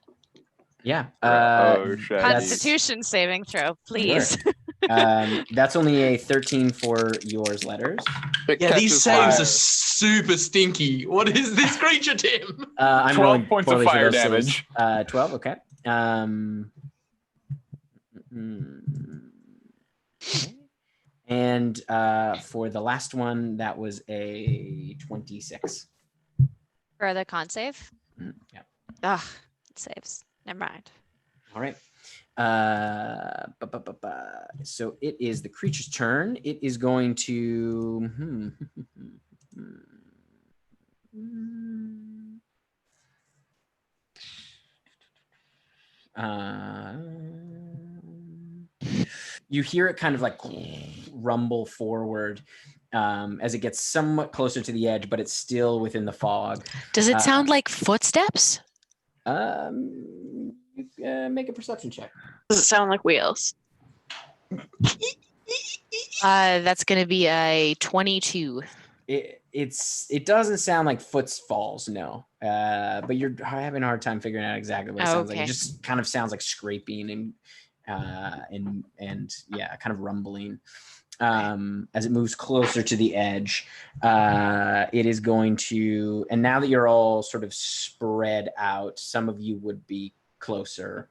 Yeah. Constitution saving throw, please. That's only a 13 for yours letters. Yeah, these saves are super stinky. What is this creature, Tim? I'm 12 points of fire damage. 12, okay. And for the last one, that was a 26. For the con save? Yeah. Ugh, it saves. Never mind. All right. So it is the creature's turn. It is going to. You hear it kind of like rumble forward as it gets somewhat closer to the edge, but it's still within the fog. Does it sound like footsteps? Make a perception check. Does it sound like wheels? That's going to be a 22. It doesn't sound like footfalls, no. But you're having a hard time figuring out exactly what it sounds like. It just kind of sounds like scraping and yeah, kind of rumbling. As it moves closer to the edge, it is going to, and now that you're all sort of spread out, some of you would be closer,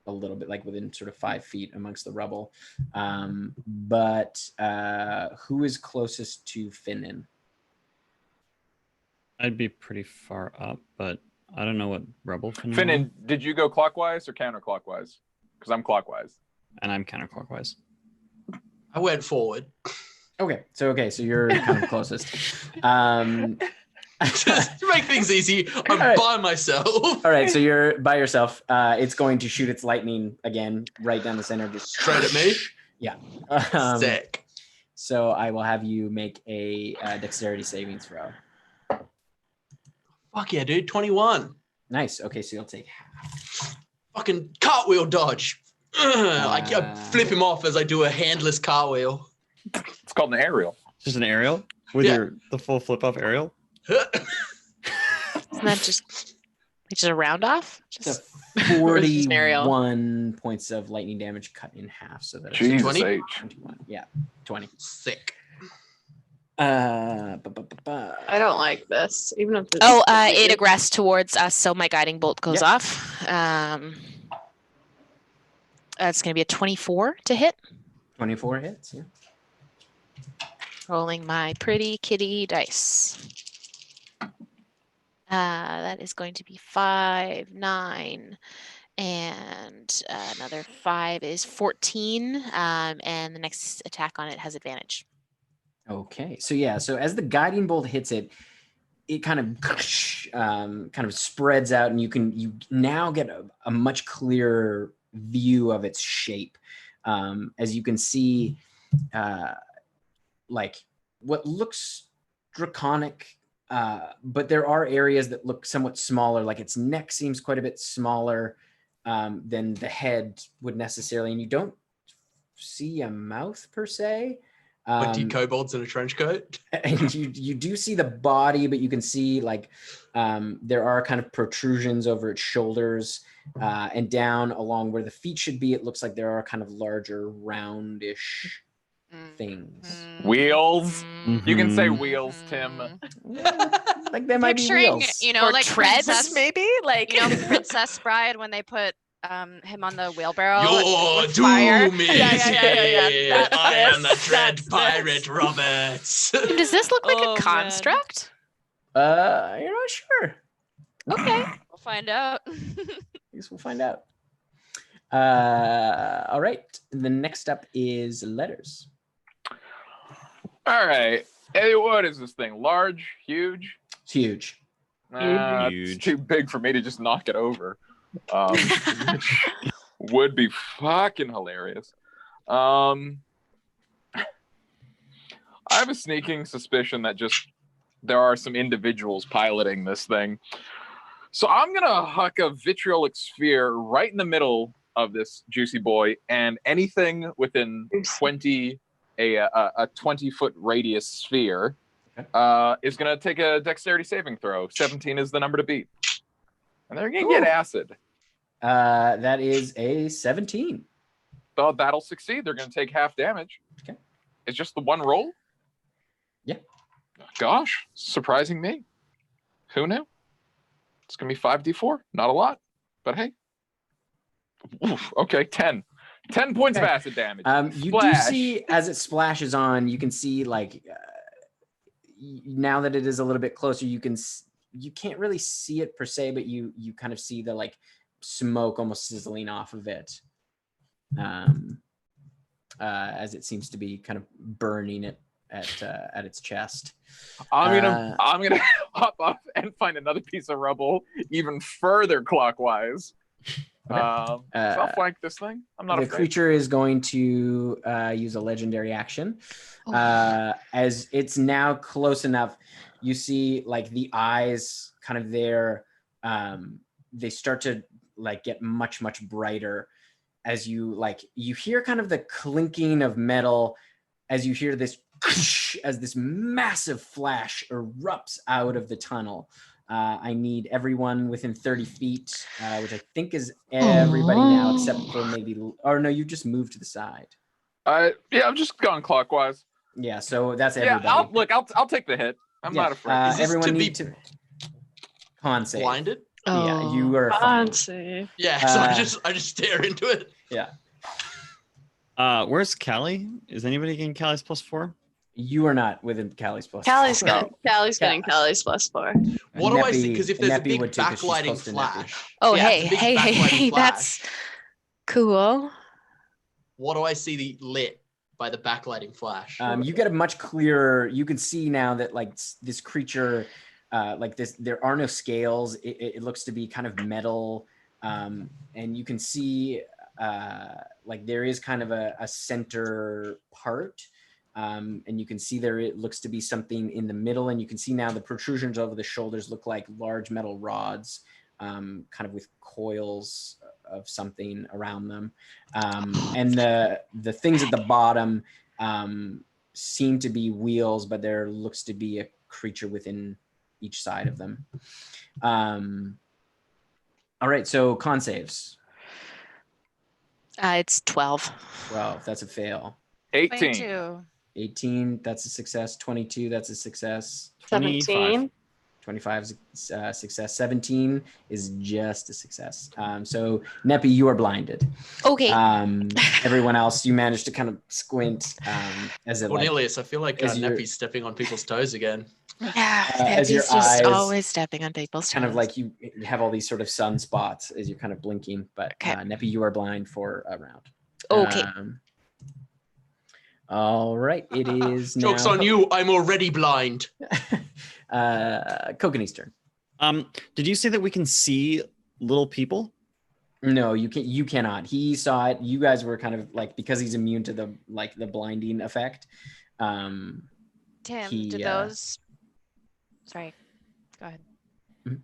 a little bit like within sort of 5 feet amongst the rubble. But who is closest to Finnan? I'd be pretty far up, but I don't know what rubble can. Finnan, did you go clockwise or counterclockwise? because I'm clockwise. And I'm counterclockwise. I went forward. Okay, so you're kind of closest. Just to make things easy, I'm All right. by myself. All right, so you're by yourself. It's going to shoot its lightning again right down the center, just Straight at me? Yeah. Sick. So I will have you make a dexterity saving throw. Fuck yeah, dude. 21. Nice. Okay, so you'll take half. Fucking cartwheel dodge. I flip him off as I do a handless cartwheel. It's called an aerial. Just an aerial with the full flip off aerial. Isn't that just a round off? Just or is it just an aerial? 41 points of lightning damage cut in half. So that's Jesus 20? H. 21. Yeah, 20. Sick. I don't like this. Even if it aggressed towards us, so my guiding bolt goes Yep. off. It's going to be a 24 to hit. 24 hits, yeah. Rolling my pretty kitty dice. That is going to be 5, 9, and another 5 is 14. And the next attack on it has advantage. Okay, so as the guiding bolt hits it, it kind of spreads out, and you now get a much clearer view of its shape. As you can see, like what looks draconic, but there are areas that look somewhat smaller. Like its neck seems quite a bit smaller than the head would necessarily, and you don't see a mouth per se. But do kobolds in a trench coat? And you do see the body, but you can see like there are kind of protrusions over its shoulders and down along where the feet should be. It looks like there are kind of larger roundish things. Wheels. Mm. You can say wheels, Tim. Like there might be Picturing, wheels. or like treads, princess- maybe, like Princess Bride when they put him on the wheelbarrow. Your with fire. doom is Yeah. here. I am the That's dread this. pirate Roberts. Does this look like Oh, a man. construct? You're not sure. Okay. We'll find out. I guess we'll find out. All right. The next up is letters. All right. Hey, what is this thing? Large? Huge? It's huge. It's Huge. too big for me to just knock it over. Which would be fucking hilarious. I have a sneaking suspicion that just there are some individuals piloting this thing. So I'm gonna huck a vitriolic sphere right in the middle of this juicy boy, and anything within 20 a 20-foot radius sphere is gonna take a dexterity saving throw. 17 is the number to beat, and they're gonna get acid. That is a 17. So that'll succeed. They're gonna take half damage. Okay. It's just the one roll. Yeah. Gosh, surprising me. Who knew? It's gonna be 5d4. Not a lot, but hey. Oof, okay, 10. 10 points of Okay. acid damage. You Splash. do see as it splashes on, you can see like now that it is a little bit closer, you can't really see it per se, but you kind of see the like smoke almost sizzling off of it as it seems to be kind of burning it at its chest. I'm gonna hop off and find another piece of rubble even further clockwise. Okay. So I'll flank this thing. I'm not The afraid. creature is going to use a legendary action. As it's now close enough, you see like the eyes kind of there. They start to like get much brighter as you hear kind of the clinking of metal as you hear this as this massive flash erupts out of the tunnel. I need everyone within 30 feet, which I think is everybody now, except for maybe, or no, you just moved to the side. Yeah, I'm just going clockwise. Yeah, so that's Yeah, everybody. I'll take the hit. I'm not afraid. Is this Everyone to be need to con save. blinded? Yeah, you are fine. Fancy. Yeah, so I just stare into it. Yeah, Where's Callie? Is anybody getting Callie's +4? you are not within Callie's plus. Callie's four. getting Callie's +4. What do I see? Neppy- Because if there's a Neppy big would too, 'cause she's backlighting close to Neppy. flash. Oh, Yeah, hey, it's a big hey, backlighting hey, flash. that's Cool. What do I see lit by the backlighting flash? You get a much clearer. You can see now that like this creature, like this, there are no scales. It looks to be kind of metal, and you can see like there is kind of a center part, and you can see there it looks to be something in the middle, and you can see now the protrusions over the shoulders look like large metal rods, kind of with coils of something around them, and the things at the bottom seem to be wheels, but there looks to be a creature within each side of them. All right, so con saves. It's 12. 12, that's a fail. 18. 22. 18, that's a success. 22, that's a success. 17. 25 is a success. 17 is just a success. So Neppy, you are blinded. Okay. Everyone else, you managed to kind of squint as it Cornelius, I feel like as you're- Neppy's stepping on people's toes again. Yeah, as your he's just eyes always stepping on people's kind of toes. like you have all these sort of sunspots as you're kind of blinking, but Okay. Neppy, you are blind for a round. Okay. All right, it is now. Joke's on you, I'm already blind. Kokanee's turn. Did you say that we can see little people? No, you cannot. He saw it. You guys were kind of like, because he's immune to the blinding effect. Tim, do those? Sorry, go ahead. Mhm.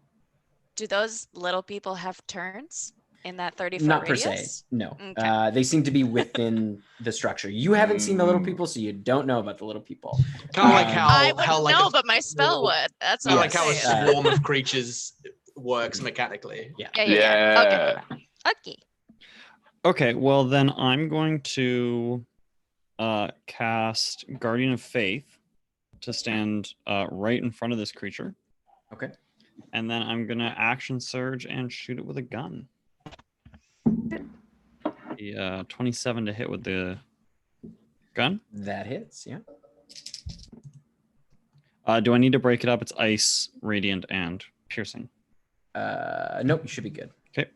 Do those little people have turns in that 30-foot Not per radius? se. No. Okay. They seem to be within the structure. You haven't seen the little people, so you don't know about the little people. Kind of like how I wouldn't how like know, a but my spell would. That's kind all of like I'm how a saying. swarm of creatures works mechanically. Yeah. Yeah. Okay. Okay, well then I'm going to cast Guardian of Faith to stand right in front of this creature. Okay. And then I'm gonna action surge and shoot it with a gun. The 27 to hit with the gun. That hits, yeah. Do I need to break it up? It's ice, radiant, and piercing. Nope, you should be good. Okay.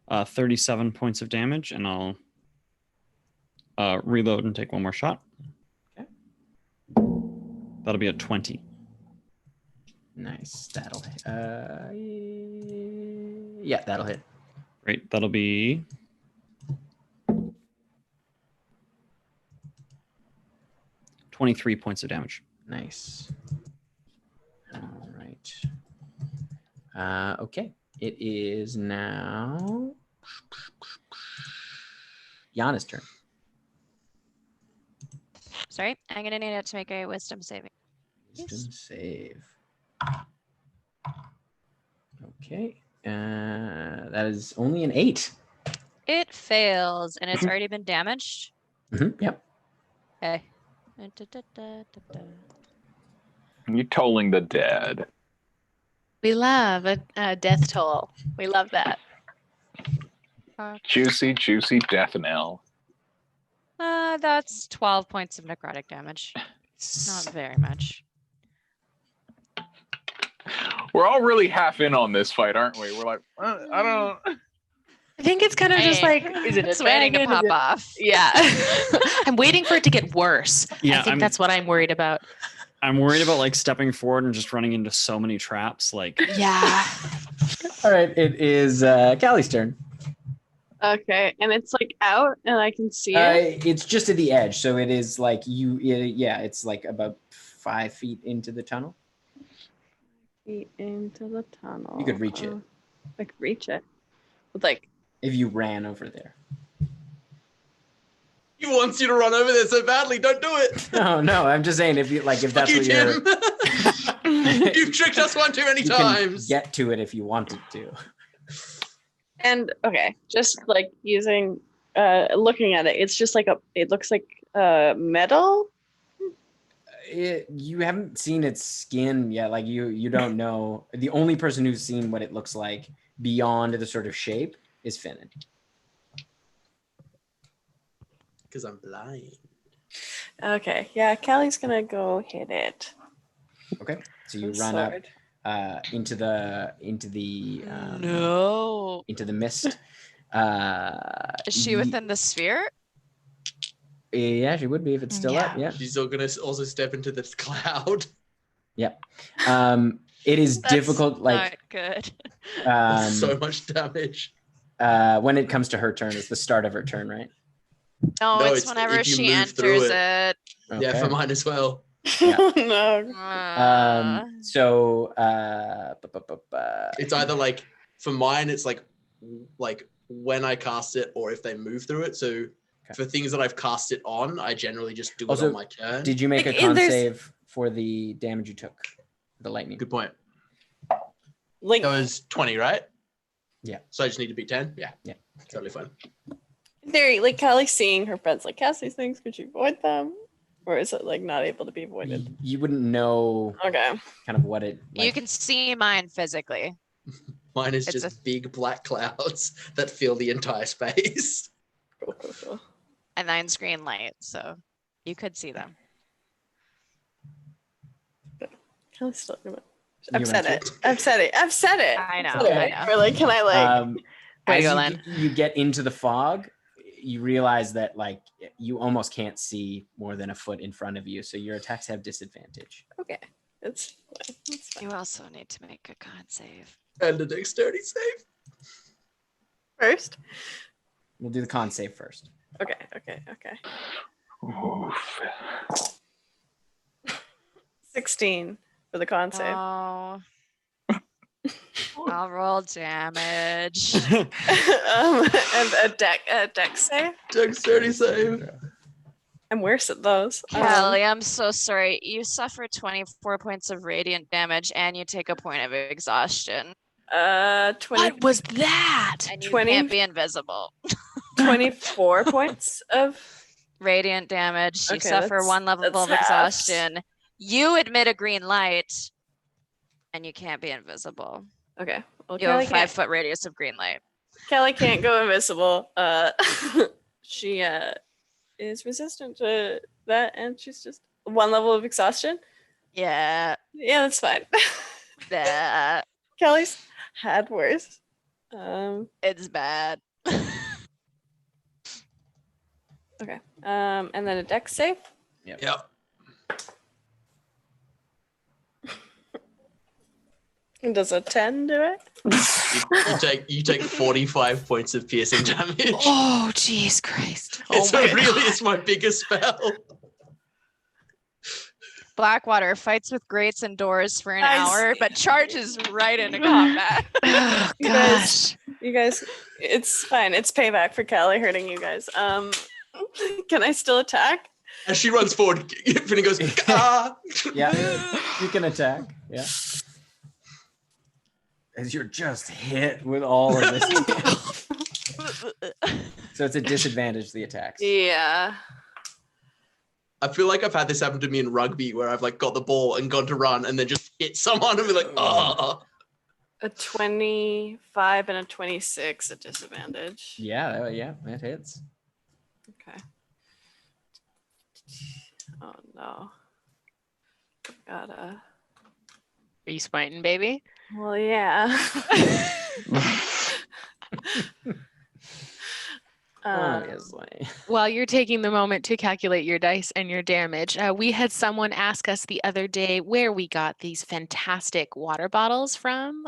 Uh, 37 points of damage, and I'll reload and take one more shot. Okay. That'll be a 20. Nice. That'll hit. Yeah, that'll hit. Great. That'll be 23 points of damage. Nice. All right. Okay. It is now Yana's turn. Sorry, I'm gonna need it to make a wisdom saving. Wisdom save. Okay. That is only an 8. It fails, and it's already been damaged. Yep. Okay. You tolling the dead. We love a death toll. We love that. Juicy, juicy death knell. That's 12 points of necrotic damage. Not very much. We're all really half in on this fight, aren't we? We're like, I don't. I think it's kind of just like, Is it a it's dragon? waiting to Is pop it- off. Yeah. I'm waiting for it to get worse. Yeah, I think that's what I'm worried about. I'm worried about like stepping forward and just running into so many traps. Like, Yeah. All right. It is Callie's turn. Okay, and it's like out, and I can see it. It's just at the edge, so it is like yeah, it's like about 5 feet into the tunnel. Feet into the tunnel. You could reach it. I could reach it. With like, If you ran over there. He wants you to run over there so badly. Don't do it. No, I'm just saying if Fuck that's you, what you're. Tim. You've tricked us one too many You can times. get to it if you wanted to. and okay, just like using, looking at it, it's just like it looks like metal. You haven't seen its skin yet. Like you don't know. The only person who's seen what it looks like beyond the sort of shape is Finnan. Because I'm blind. Okay, yeah, Callie's gonna go hit it. Okay, so you with run sword. up into the No. into the mist. Is she within the sphere? Yeah, she would be if it's still up. Yeah. She's still gonna also step into this cloud. Yep. It is That's difficult. Like not good. So much damage. when it comes to her turn, it's the start of her turn, right? No, No, it's it's whenever if you she move through enters it. it. Yeah, for Okay. mine as well. Yeah. No. So It's either like for mine, it's like when I cast it or if they move through it. So for things that I've cast it on, I generally just do it Also, on my turn. did you make Like, a con there's- save for the damage you took? The lightning. Good point. Like, That was 20, right? Yeah. So I just need to beat 10? Yeah. Yeah. Totally fine. They're like Callie's seeing her friends like cast these things. Could you avoid them, or is it like not able to be avoided? You wouldn't know Okay. kind of what it. You can see mine physically. Mine is It's just big black clouds that fill the entire space. Cool. And mine's green light, so you could see them. Callie's still gonna. You I've run said it. I've said it. I've said it. I know, I've said I it. know. Or like, can I like? Way to As go, you, Len. you get into the fog, you realize that like you almost can't see more than a foot in front of you, so your attacks have disadvantage. Okay, it's fine. It's fine. You also need to make a con save. And a dexterity save. First. We'll do the con save first. Okay. 16 for the con save. Oh. I'll roll damage. And a deck save. Dexterity save. I'm worse at those. Kelly, I'm so sorry. You suffer 24 points of radiant damage and you take a point of exhaustion. 20, What was that? And you 20 can't be invisible. 24 points of. Radiant damage. You Okay, suffer that's- one level that's of halved. exhaustion. You emit a green light and you can't be invisible. Okay. Well, You have a Kelly 5-foot radius of green light. Kelly can't go invisible. She is resistant to that, and she's just one level of exhaustion. Yeah. Yeah, that's fine. That Kelly's had worse. it's bad. Okay. And then a dex save. Yep. And does a 10 do it? You take 45 points of piercing damage. Oh, jeez Christ. It's it's my biggest spell. Blackwater fights with grates and doors for an Nice. hour, but charges right into combat. Oh, You gosh. You guys, it's fine. It's payback for Kelly hurting you guys. Can I still attack? As she runs forward, Finny goes, ah! Yeah, you can attack. Yeah. As you're just hit with all of this. So it's a disadvantage, the attacks. Yeah. I feel like I've had this happen to me in rugby where I've like got the ball and gone to run and then just hit someone and be like, oh. A 25 and a 26 at disadvantage. Yeah, that hits. Okay. Oh no. Gotta. Are you smiting, baby? Well, yeah. Obviously. While you're taking the moment to calculate your dice and your damage, we had someone ask us the other day where we got these fantastic water bottles from.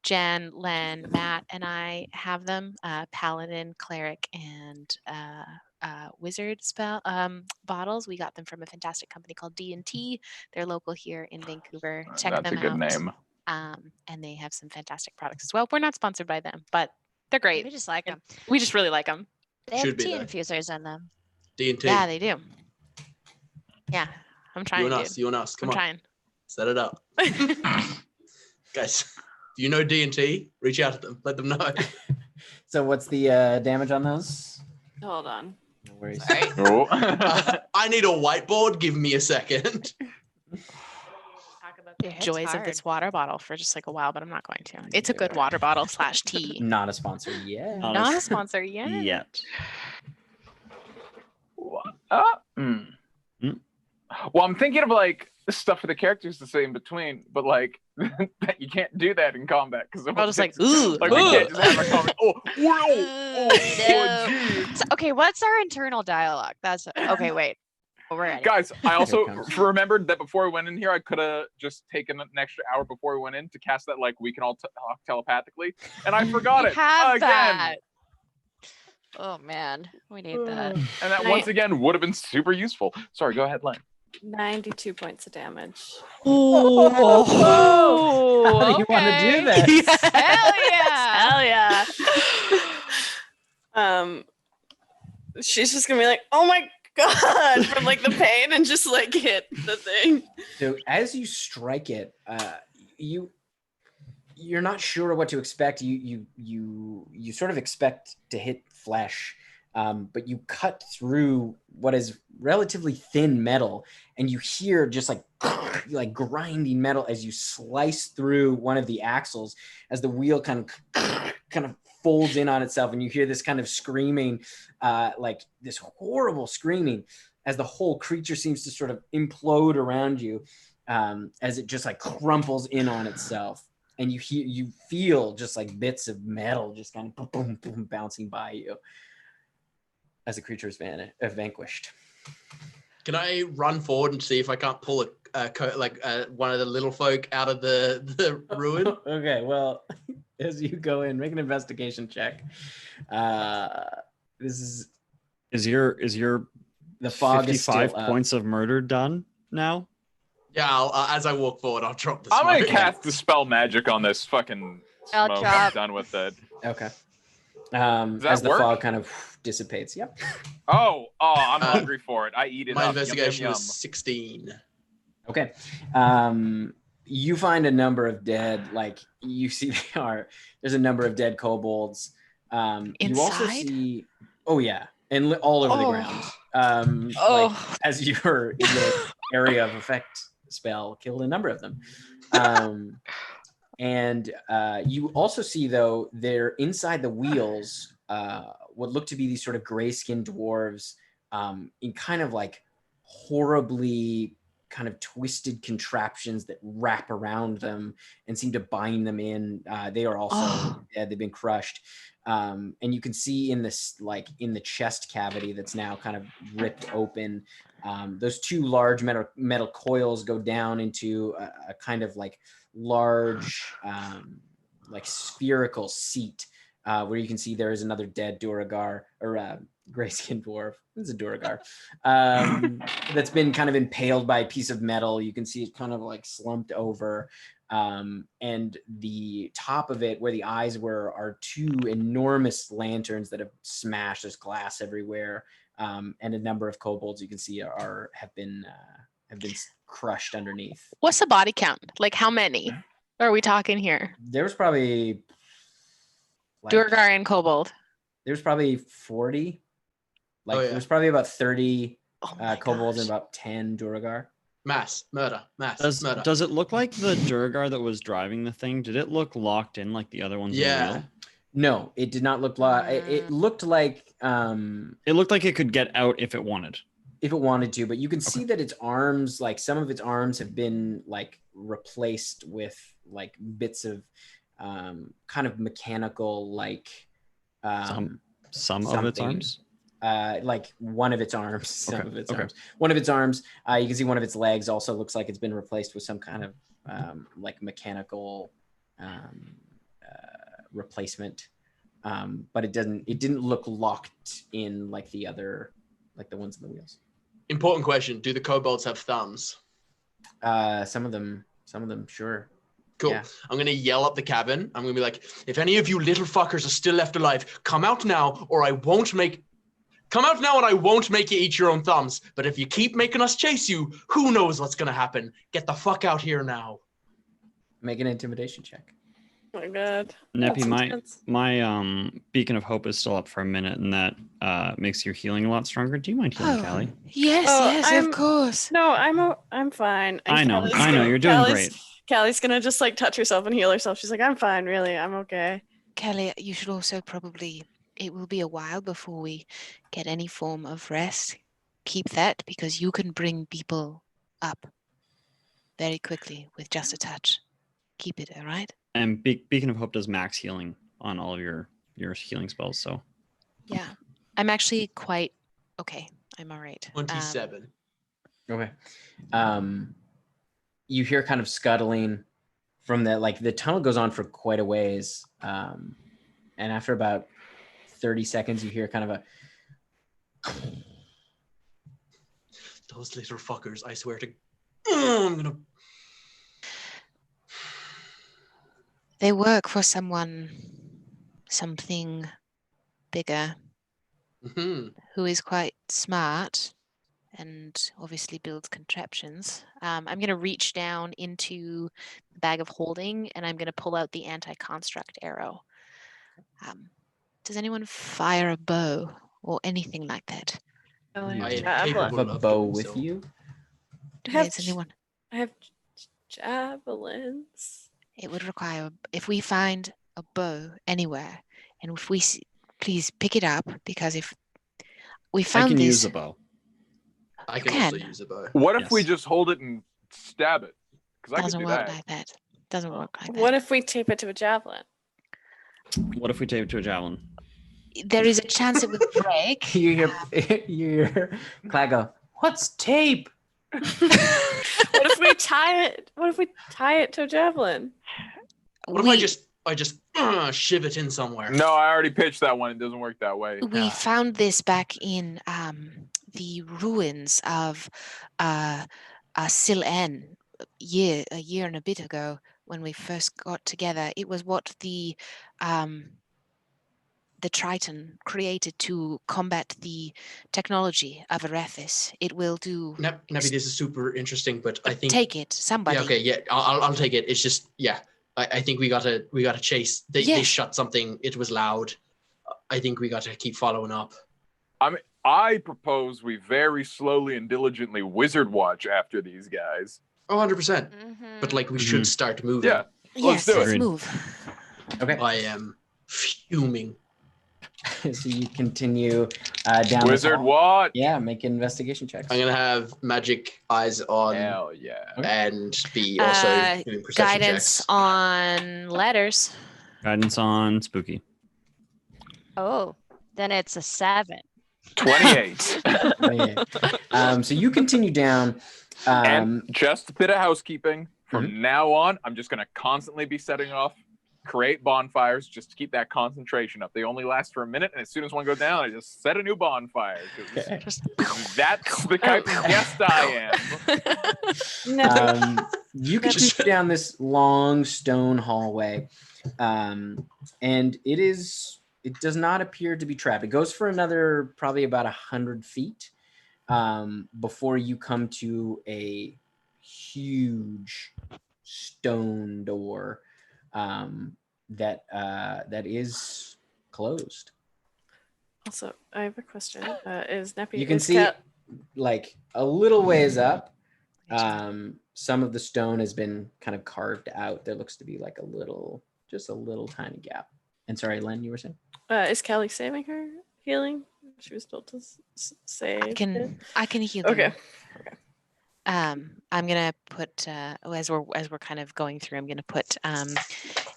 Jen, Len, Matt, and I have them. Paladin, Cleric, and Wizard spell bottles. We got them from a fantastic company called D&T. They're local here in Vancouver. Check That's them a good out. name. And they have some fantastic products as well. We're not sponsored by them, but they're great. We just like them. We just really like them. They have Should be, tea though. infusers in them. D&T. Yeah, they do. Yeah, I'm trying. You and Dude. us. You and us. Come I'm on. trying. Set it up. Guys, if you know D&T, reach out to them. Let them know. So what's the damage on those? Hold on. No worries. Oh. I need a whiteboard. Give me a second. Talk about It the hits joys of this hard. water bottle for just like a while, but I'm not going to. It's a good Yeah. water bottle / tea. Not a sponsor yet. Not Not a sponsor yet. Yet. Mm. Well, I'm thinking of like stuff for the characters to say in between, but like you can't do that in combat because I was like, ooh, like we can't just have a comment. Oh, No. gee. Okay, what's our internal dialogue? That's okay. Wait, we're ready. Guys, I also Here it comes. remembered that before we went in here, I could have just taken an extra hour before we went in to cast that like we can all talk telepathically, and I forgot We it have again. that. Oh man, we need that. And that once again would have been super useful. Sorry, go ahead, Len. 92 points of damage. Oh, How do you want to do this? Hell yeah! Hell yeah. She's just gonna be like, oh my god, from like the pain and just like hit the thing. So as you strike it, you're not sure what to expect. You sort of expect to hit flesh, but you cut through what is relatively thin metal, and you hear just like grinding metal as you slice through one of the axles as the wheel kind of folds in on itself, and you hear this kind of screaming, like this horrible screaming as the whole creature seems to sort of implode around you, as it just like crumples in on itself. And you feel just like bits of metal just kind of boom, boom, bouncing by you as the creature is vanquished. Can I run forward and see if I can't pull one of the little folk out of the ruin? Okay, well, as you go in, make an investigation check. This Is your the fog is 55 still up. points of murder done now? Yeah, as I walk forward, I'll drop the I'm gonna smoke. cast Dispel Magic on this fucking I'll smoke. drop. I'm done with it. Okay. Does that As the work? fog kind of dissipates. Yep. Oh, I'm hungry for it. I eat it My up. Yum, investigation yum, was 16. Okay. You find a number of dead, like you see there's a number of dead kobolds. You also Inside? see, oh yeah, and all over the ground. Like as you're in the area of effect spell, killed a number of them. And you also see, though, they're inside the wheels, what look to be these sort of gray-skinned dwarves in kind of like horribly kind of twisted contraptions that wrap around them and seem to bind them in. They are also dead. They've been crushed. And you can see in this, like in the chest cavity that's now kind of ripped open, those two large metal coils go down into a kind of like large, like spherical seat, where you can see there is another dead Duragar or gray-skinned dwarf. It's a Duragar that's been kind of impaled by a piece of metal. You can see it kind of like slumped over. And the top of it, where the eyes were, are two enormous lanterns that have smashed. There's glass everywhere, and a number of kobolds you can see have been crushed underneath. What's the body count? Like, how many are we talking here? There was probably Durgar and kobold. There's probably 40. Like there's probably about 30 kobolds and about 10 Duragar. Mass murder. Does it look like the Durgar that was driving the thing? Did it look locked in like the other ones? Yeah. In the wheel? No, it did not look like. It looked like. It looked like it could get out if it wanted. If it wanted to, but you can see that its arms, like some of its arms, have been like replaced with like bits of kind of mechanical, like Some of its something. arms. Like one of its arms, some Okay, of its okay. arms. One of its arms. You can see one of its legs also looks like it's been replaced with some kind of like mechanical replacement. But it didn't look locked in like the other, like the ones in the wheels. Important question. Do the kobolds have thumbs? Some of them, sure. Cool. Yeah. I'm going to yell up the cabin. I'm going to be like, if any of you little fuckers are still left alive, come out now or I won't make... Come out now and I won't make you eat your own thumbs. But if you keep making us chase you, who knows what's going to happen? Get the fuck out here now. Make an intimidation check. Oh my god. Neppy, That's my intense. beacon of hope is still up for a minute, and that makes your healing a lot stronger. Do you mind healing, Callie? Yes, Oh, yes, of course. No, I'm fine. And I know, Callie's you're doing great. Callie's gonna just like touch herself and heal herself. She's like, I'm fine, really. I'm okay. Kelly, you should also probably, it will be a while before we get any form of rest. keep that because you can bring people up very quickly with just a touch. Keep it, all right? And Beacon of Hope does max healing on all of your healing spells. So Yeah. I'm actually quite okay. I'm all right. 27. Okay. You hear kind of scuttling from the tunnel goes on for quite a ways. And after about 30 seconds, you hear kind of a Those little fuckers, I swear to I'm gonna They work for something bigger who is quite smart and obviously builds contraptions. I'm going to reach down into the bag of holding and I'm going to pull out the anti-construct arrow. Does anyone fire a bow or anything like that? Oh, Yeah. I I have am have capable a of bow doing with so. you. Does anyone? I have javelins. It would require, if we find a bow anywhere, and if we see, please pick it up, because if we I found can this, use a bow. I You can also can. use a bow. What if we Yes. just hold it and stab it? Because I could doesn't do work that. like that. Doesn't work like What that. if we tape it to a javelin? What if we tape it to a javelin? There is a chance it would break. You hear Clag go, "What's tape?" What if we tie it? What if we tie it to a javelin? What if I just shiv it in somewhere? No, I already pitched that one. It doesn't work that way. We found this back in the ruins of Sil-En a year and a bit ago when we first got together. It was what the Triton created to combat the technology of Arethis. It will do. Nappy, this is super interesting, but I think Take it, somebody. Yeah, okay, yeah, I'll take it. It's just I think we gotta chase. They shut something. It was loud. I think we gotta keep following up. I propose we very slowly and diligently wizard watch after these guys. Oh, 100%. But like we should start moving. Yeah. Yes, do it. let's Agreed. move. Okay. I am fuming. So you continue down. this Wizard hall. watch. Yeah, make investigation checks. I'm gonna have magic eyes on Hell yeah. and be also doing perception Guidance checks. on letters. Guidance on spooky. Oh, then it's a 7. 28. So you continue down. And just a bit of housekeeping. From now on, I'm just going to constantly be setting off, create bonfires just to keep that concentration up. They only last for a minute, and as soon as one goes down, I just set a new bonfire. That's the type of guest I am. You continue down this long stone hallway, and it does not appear to be trapped. It goes for another probably about 100 feet before you come to a huge stone door that is closed. Also, I have a question. Is Neppy? You can see like a little ways up. Some of the stone has been kind of carved out. There looks to be like just a little tiny gap. And sorry, Len, you were saying? Is Callie saving her healing? She was told to say. I can heal. Okay. I'm gonna put as we're kind of going through. I'm gonna put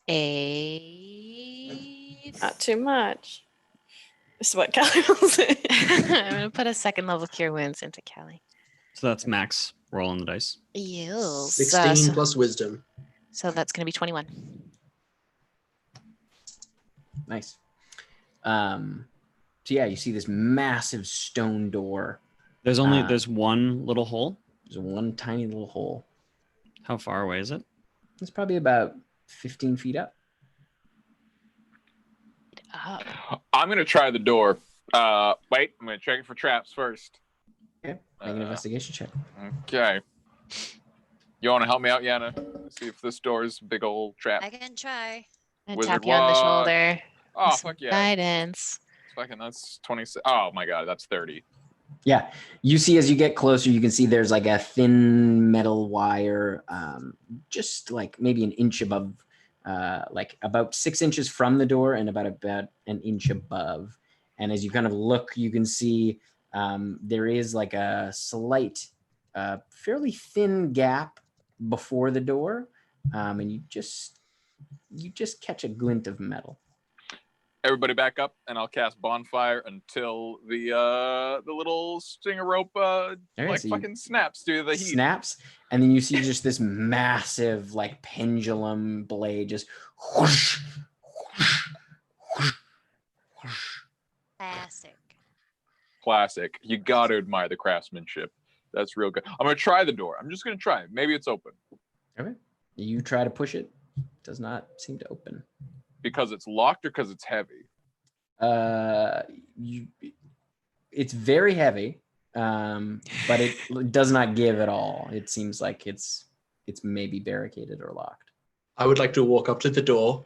a Not too much. This is what Callie will say. I'm gonna put a second level cure wounds into Callie. So that's max roll on the dice. Yes. 16 plus wisdom. So that's gonna be 21. Nice. So yeah, you see this massive stone door. There's one little hole. There's one tiny little hole. How far away is it? It's probably about 15 feet up. I'm going to try the door. Wait, I'm going to check it for traps first. Okay. Make an investigation check. Okay. You want to help me out, Yana? See if this door is a big old trap. I can try. And Wizard tap you on the watch. shoulder. Oh, Some fuck yeah. Guidance. Fucking, that's 26. Oh my god, that's 30. Yeah, you see as you get closer, you can see there's like a thin metal wire, just like maybe an inch above, like about 6 inches from the door and about an inch above. And as you kind of look, you can see There is like a slight, fairly thin gap before the door, and you just catch a glint of metal. Everybody back up, and I'll cast bonfire until the little string of rope like so fucking snaps to the heat. Snaps, and then you see just this massive like pendulum blade just whoosh, whoosh, whoosh, whoosh. Classic. You gotta admire the craftsmanship. That's real good. I'm gonna try the door. I'm just gonna try it. Maybe it's open. Okay. You try to push it. Does not seem to open. Because it's locked or because it's heavy? It's very heavy, but it does not give at all. It seems like it's maybe barricaded or locked. I would like to walk up to the door,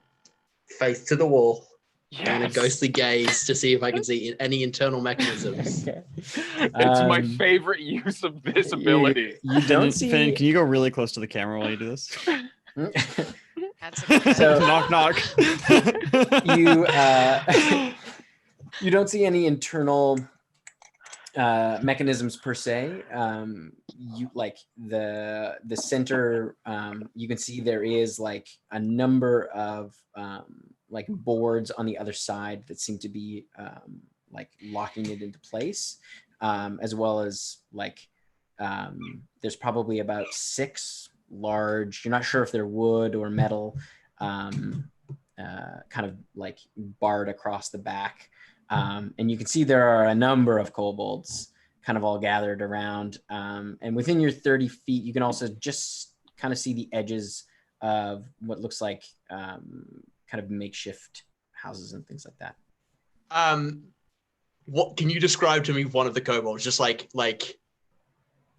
face to the wall, and a ghostly gaze to see if I can see any internal mechanisms. Okay. It's my favorite use of this ability. You don't see. Finn, can you go really close to the camera while you do this? That's a good So- knock knock. You don't see any internal mechanisms per se. You like the center. You can see there is like a number of like boards on the other side that seem to be like locking it into place, as well as like there's probably about 6 large. You're not sure if they're wood or metal. Kind of like barred across the back. And you can see there are a number of kobolds kind of all gathered around. And within your 30 feet, you can also just kind of see the edges of what looks like kind of makeshift houses and things like that. What can you describe to me one of the kobolds? Just like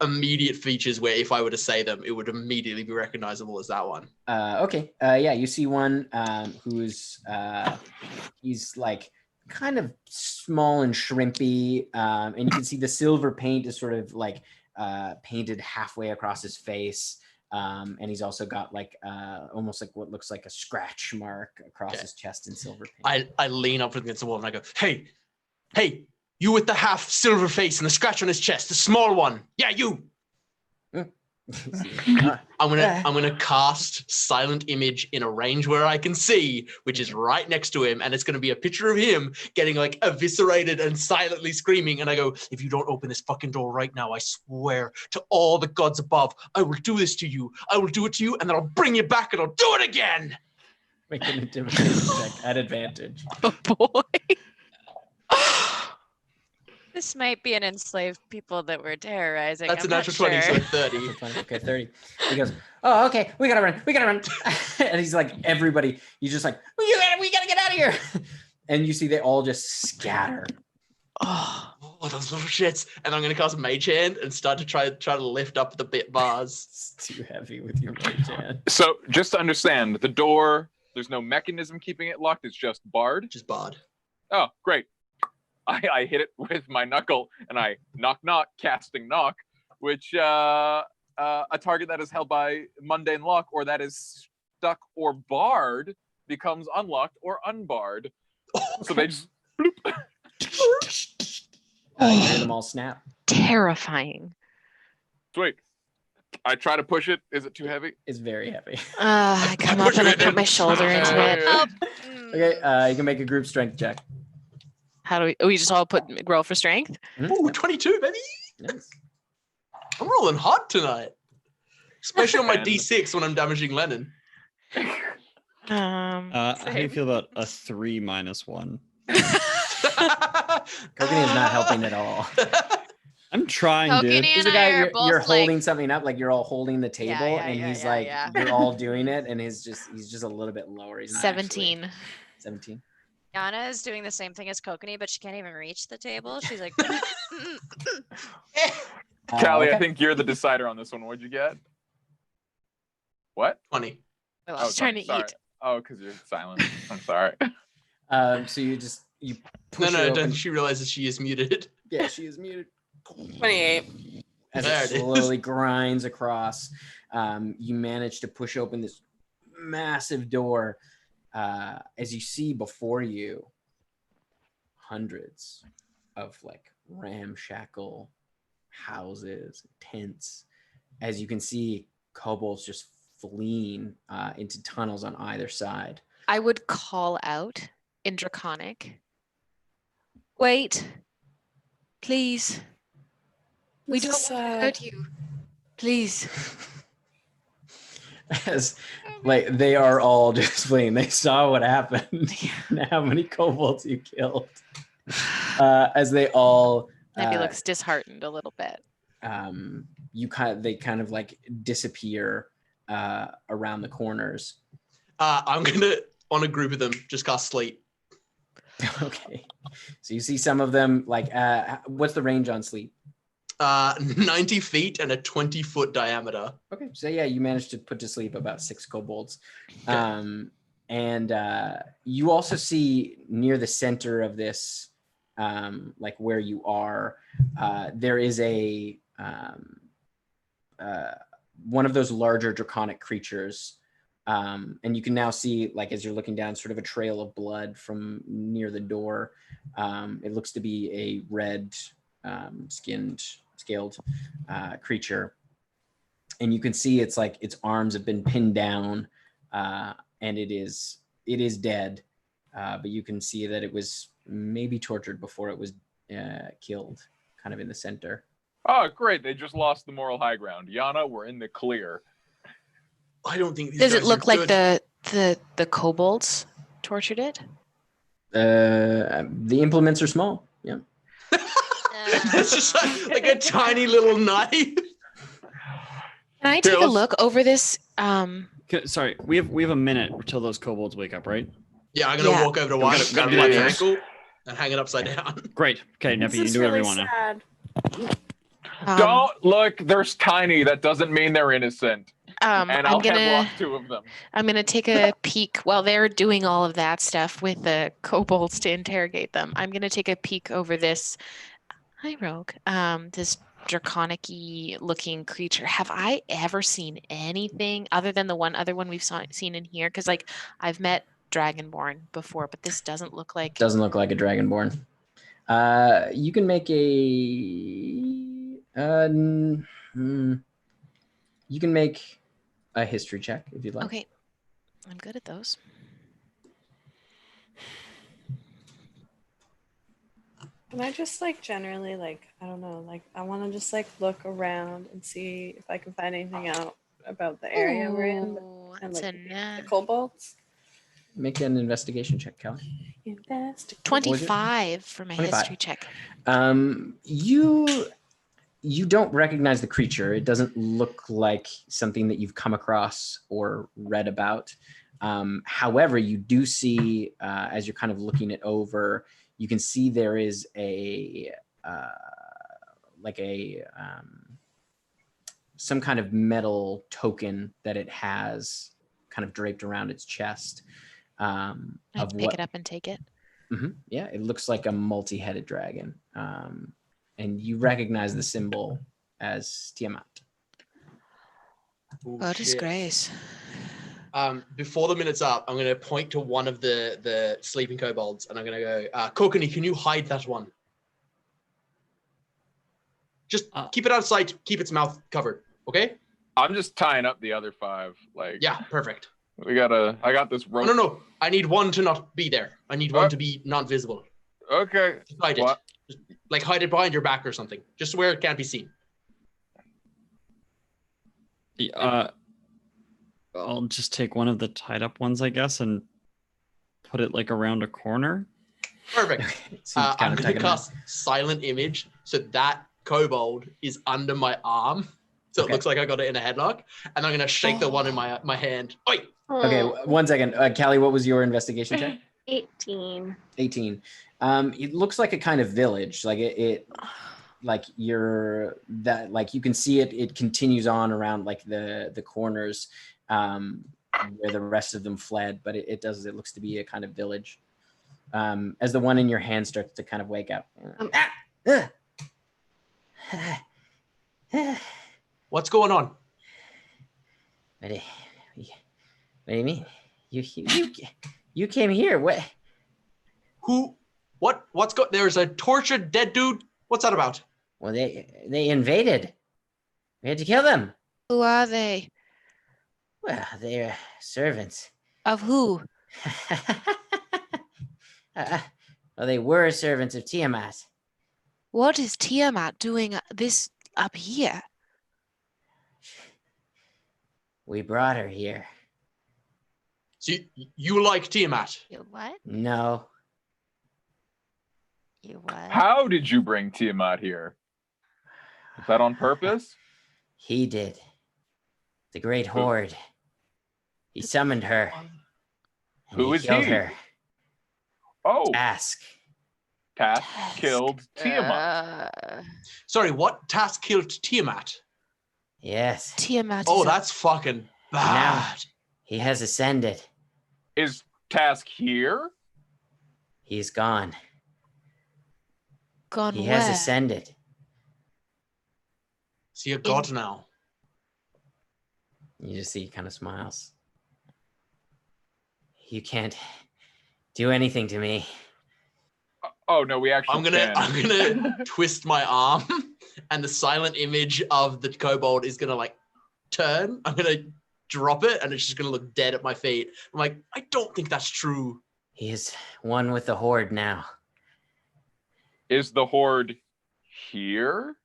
immediate features where if I were to say them, it would immediately be recognizable as that one. Okay. Yeah, you see one who's he's like kind of small and shrimpy, and you can see the silver paint is sort of like painted halfway across his face, and he's also got like almost like what looks like a scratch mark across his chest in silver paint. I lean up against the wall and I go, hey, you with the half silver face and the scratch on his chest, the small one. Yeah, you. I'm gonna cast silent image in a range where I can see, which is right next to him, and it's gonna be a picture of him getting like eviscerated and silently screaming. And I go, if you don't open this fucking door right now, I swear to all the gods above, I will do this to you. I will do it to you, and then I'll bring you back and I'll do it again. Make an intimidation check at advantage. Oh boy. This might be an enslaved people that we're terrorizing. That's I'm a not natural 20, sure. so 30. Okay, 30. He goes, oh, okay, we gotta run. And he's like, everybody, you just like, we gotta get out of here. And you see they all just scatter. Oh, those little shits. And I'm gonna cast Mage Hand and start to try to lift up the bit bars. It's too heavy with your Mage Hand. So just to understand, the door, there's no mechanism keeping it locked. It's just barred. Just barred. Oh, great. I hit it with my knuckle and I knock, casting knock, which a target that is held by mundane lock or that is stuck or barred becomes unlocked or unbarred. So they just bloop. You hear them all snap. Terrifying. Sweet. I try to push it. Is it too heavy? It's very heavy. I come up and I put my shoulder into it. Help. Okay, you can make a group strength check. How do we just all roll for strength? Ooh, 22, baby. Nice. I'm rolling hot tonight. Especially on my D6 when I'm damaging Lennon. How do you feel about a 3 minus 1? Kokanee is not helping at all. I'm trying, Kokanee dude. He's and the I guy are you're both holding like, something up, like you're all holding the table, yeah, and yeah, he's yeah, like yeah. you're all doing it, and he's just a little bit lower. He's not 17. 17. Yana is doing the same thing as Kokanee, but she can't even reach the table. She's like, Callie, okay. I think you're the decider on this one. What'd you get? What? 20. Oh, She's trying to sorry. eat. Oh, because you're silent. I'm sorry. So you push No, it open. she realizes she is muted. Yeah, she is muted. 28. As There it it is. slowly grinds across, you manage to push open this massive door. As you see before you, hundreds of like ramshackle houses, tents. As you can see, kobolds just fleeing into tunnels on either side. I would call out in Draconic. Wait, please. We This don't is want to sad. hurt you. Please. As like they are all just fleeing. They saw what happened and how many kobolds you killed. As they all Nebby looks disheartened a little bit. they kind of like disappear around the corners. I'm gonna, on a group of them, just cast sleep. Okay. So you see some of them like what's the range on sleep? 90 feet and a 20-foot diameter. Okay, so yeah, you managed to put to sleep about 6 kobolds. Okay. And you also see near the center of this, like where you are, there is a one of those larger draconic creatures. And you can now see, like, as you're looking down, sort of a trail of blood from near the door. It looks to be a red scaled creature. And you can see it's like its arms have been pinned down and it is dead. But you can see that it was maybe tortured before it was killed, kind of in the center. Oh, great. They just lost the moral high ground. Yana, we're in the clear. I don't think these Does it guys look are like good. the kobolds tortured it? The implements are small. Yeah. It's just like a tiny little knife. Can I take a look over this? Sorry, we have a minute until those kobolds wake up, right? Yeah, I'm gonna walk over to one, gotta grab do him by that the first. ankle, and hang it upside down. Great. Okay, Neppy, you This is do whatever really you want now. sad. Don't look, there's tiny. That doesn't mean they're innocent. And I'll headlock 2 of them. I'm gonna take a peek while they're doing all of that stuff with the kobolds to interrogate them. I'm gonna take a peek over this. Hi, Rogue. This draconic-y looking creature. Have I ever seen anything other than the other one we've seen in here? Because like I've met Dragonborn before, but this doesn't look like. Doesn't look like a Dragonborn. You can make you can make a history check if you'd like. Okay, I'm good at those. Can I just like generally like I don't know like I want to just like look around and see if I can find anything out about the area we're in Ooh, and that's like a the kobolds. Make an investigation check, Kelly. 25 for my 25. history check. You don't recognize the creature. It doesn't look like something that you've come across or read about. However, you do see, as you're kind of looking it over, you can see there is some kind of metal token that it has kind of draped around its chest. I have to pick it up and take it. Yeah, it looks like a multi-headed dragon. And you recognize the symbol as Tiamat. Oh, disgrace. Before the minute's up, I'm going to point to one of the sleeping kobolds, and I'm going to go, Kokani, can you hide that one? Just keep it out of sight. Keep its mouth covered, okay? I'm just tying up the other 5. Like, yeah, perfect. I got this rope. No. I need one to not be there. I need one to be not visible. Okay. Just hide it. Just, like hide it behind your back or something, just where it can't be seen. I'll just take one of the tied up ones, I guess, and put it like around a corner. Perfect. I'm going to cast silent image so that kobold is under my arm, so it looks like I got it in a headlock, and I'm going to shake the one in my hand. Oi! Okay, 1 second. Callie, what was your investigation check? 18. 18. It looks like a kind of village. Like it like you can see it continues on around like the corners where the rest of them fled, but it looks to be a kind of village. As the one in your hand starts to kind of wake up. What's going on? What do you mean? You came here. What? What's there's a tortured dead dude. What's that about? Well, they invaded. We had to kill them. Who are they? Well, they're servants. Of who? Well, they were servants of Tiamat. What is Tiamat doing this up here? We brought her here. So you like Tiamat? You what? No. You what? How did you bring Tiamat here? Was that on purpose? He did. The Great Horde. He summoned her. And Who he is killed he? her. Oh, Task. Task killed Tiamat. Sorry, what? Task killed Tiamat? Yes. Tiamat. Oh, is that's fucking bad. He has ascended. Is Task here? He's gone. gone He where? has ascended. So you're God now. You just see he kind of smiles. You can't do anything to me. Oh no, we actually. I'm gonna twist my arm, and the silent image of the kobold is gonna like turn. I'm gonna drop it, and it's just gonna look dead at my feet. I'm like, I don't think that's true. He is one with the Horde now. Is the Horde here?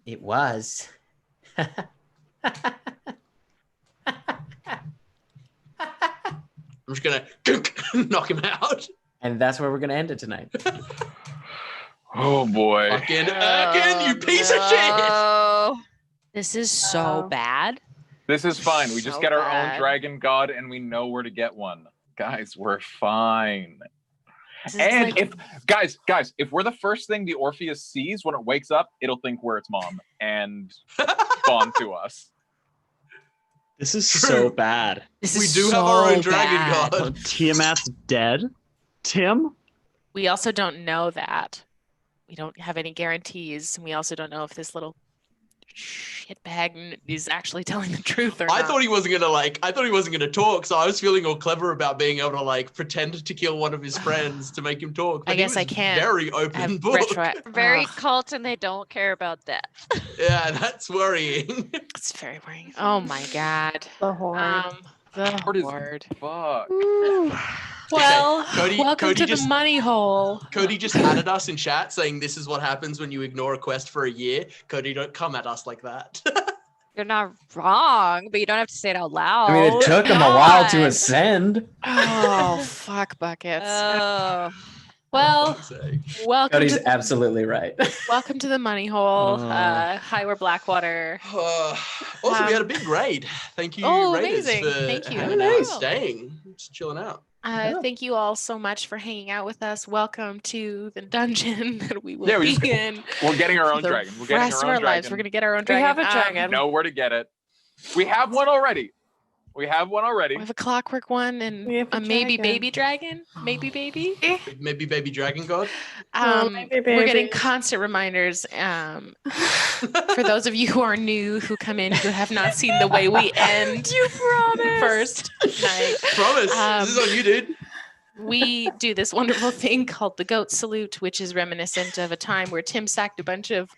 It was. I'm just gonna knock him out. And that's where we're gonna end it tonight. Oh boy. Fucking Erkin, you piece of shit! This is so bad. This is fine. We just So get our bad. own dragon god and we know where to get one. Guys, we're fine. This is And like- if guys, if we're the first thing the Orpheus sees when it wakes up, it'll think we're its mom and spawn to us. This is True. so bad. This We is do have our own so dragon bad. god. Tiamat's dead. Tim? We also don't know that. We don't have any guarantees. And we also don't know if this little shitbag is actually telling the truth or I not. thought he wasn't gonna talk, so I was feeling all clever about being able to like pretend to kill one of his friends to make him talk. I But he guess I was can't Very open have book. Very Ugh, cult and they don't care about death. Yeah, that's worrying. it's very worrying. Oh my god. The Horde. The Horde is Horde. fuck. Well, Cody- welcome Cody to just- the money hole. Cody just added us in chat saying this is what happens when you ignore a quest for a year. Cody, don't come at us like that. You're not wrong, but you don't have to say it out loud. I mean, it took him a while to God. ascend. Oh, fuck buckets. Oh. Well, For fuck's sake. welcome Cody's to, absolutely right. welcome to the money hole. Hi, we're Blackwater. Also, we had a big raid. Thank you, Oh, Raiders, amazing. for Thank you. hanging out Nice. and staying. Just chilling out. Thank you all so much for hanging out with us. Welcome to the dungeon that we will Yeah, we be just- in We're getting our own the dragon. We're getting rest our of own our lives. dragon. We're gonna get our own We dragon. have a dragon. Know where to get it. We have one already. We have one already. We have a clockwork one and We have a a maybe dragon. baby dragon. Maybe baby. Maybe baby dragon god. Maybe We're getting baby. constant reminders. For those of you who are new, who come in, who have not seen the way we end You promised. first night, Promise. This is on you, dude. we do this wonderful thing called the goat salute, which is reminiscent of a time where Tim sacked a bunch of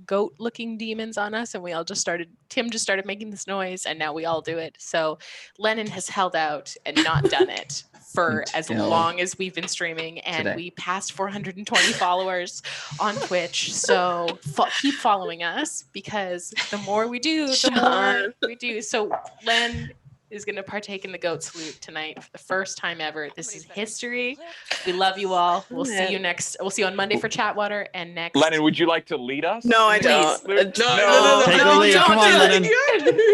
goat-looking demons on us, and we all just started. Tim just started making this noise, and now we all do it. So Lennon has held out and not done it for as Until long as we've been streaming, and today. we passed 420 followers on Twitch. So keep following us, because the more we do, the more we do. So Len is going to partake in the goat salute tonight for the first time ever. This is history. We love you all. We'll see you next. We'll see you on Monday for Chatwater, and next. Lennon, would you like to lead us? No, I in the don't. salute? No. Take the no, lead. don't Come do on, that. Lennon.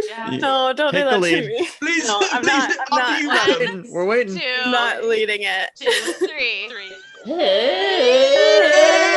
Yeah. No, don't Take do the that lead. to me. Please, No, I'm please, not. after I'm not. you, One, madam. We're waiting. two, I'm not leading it. 2, 3. Hey!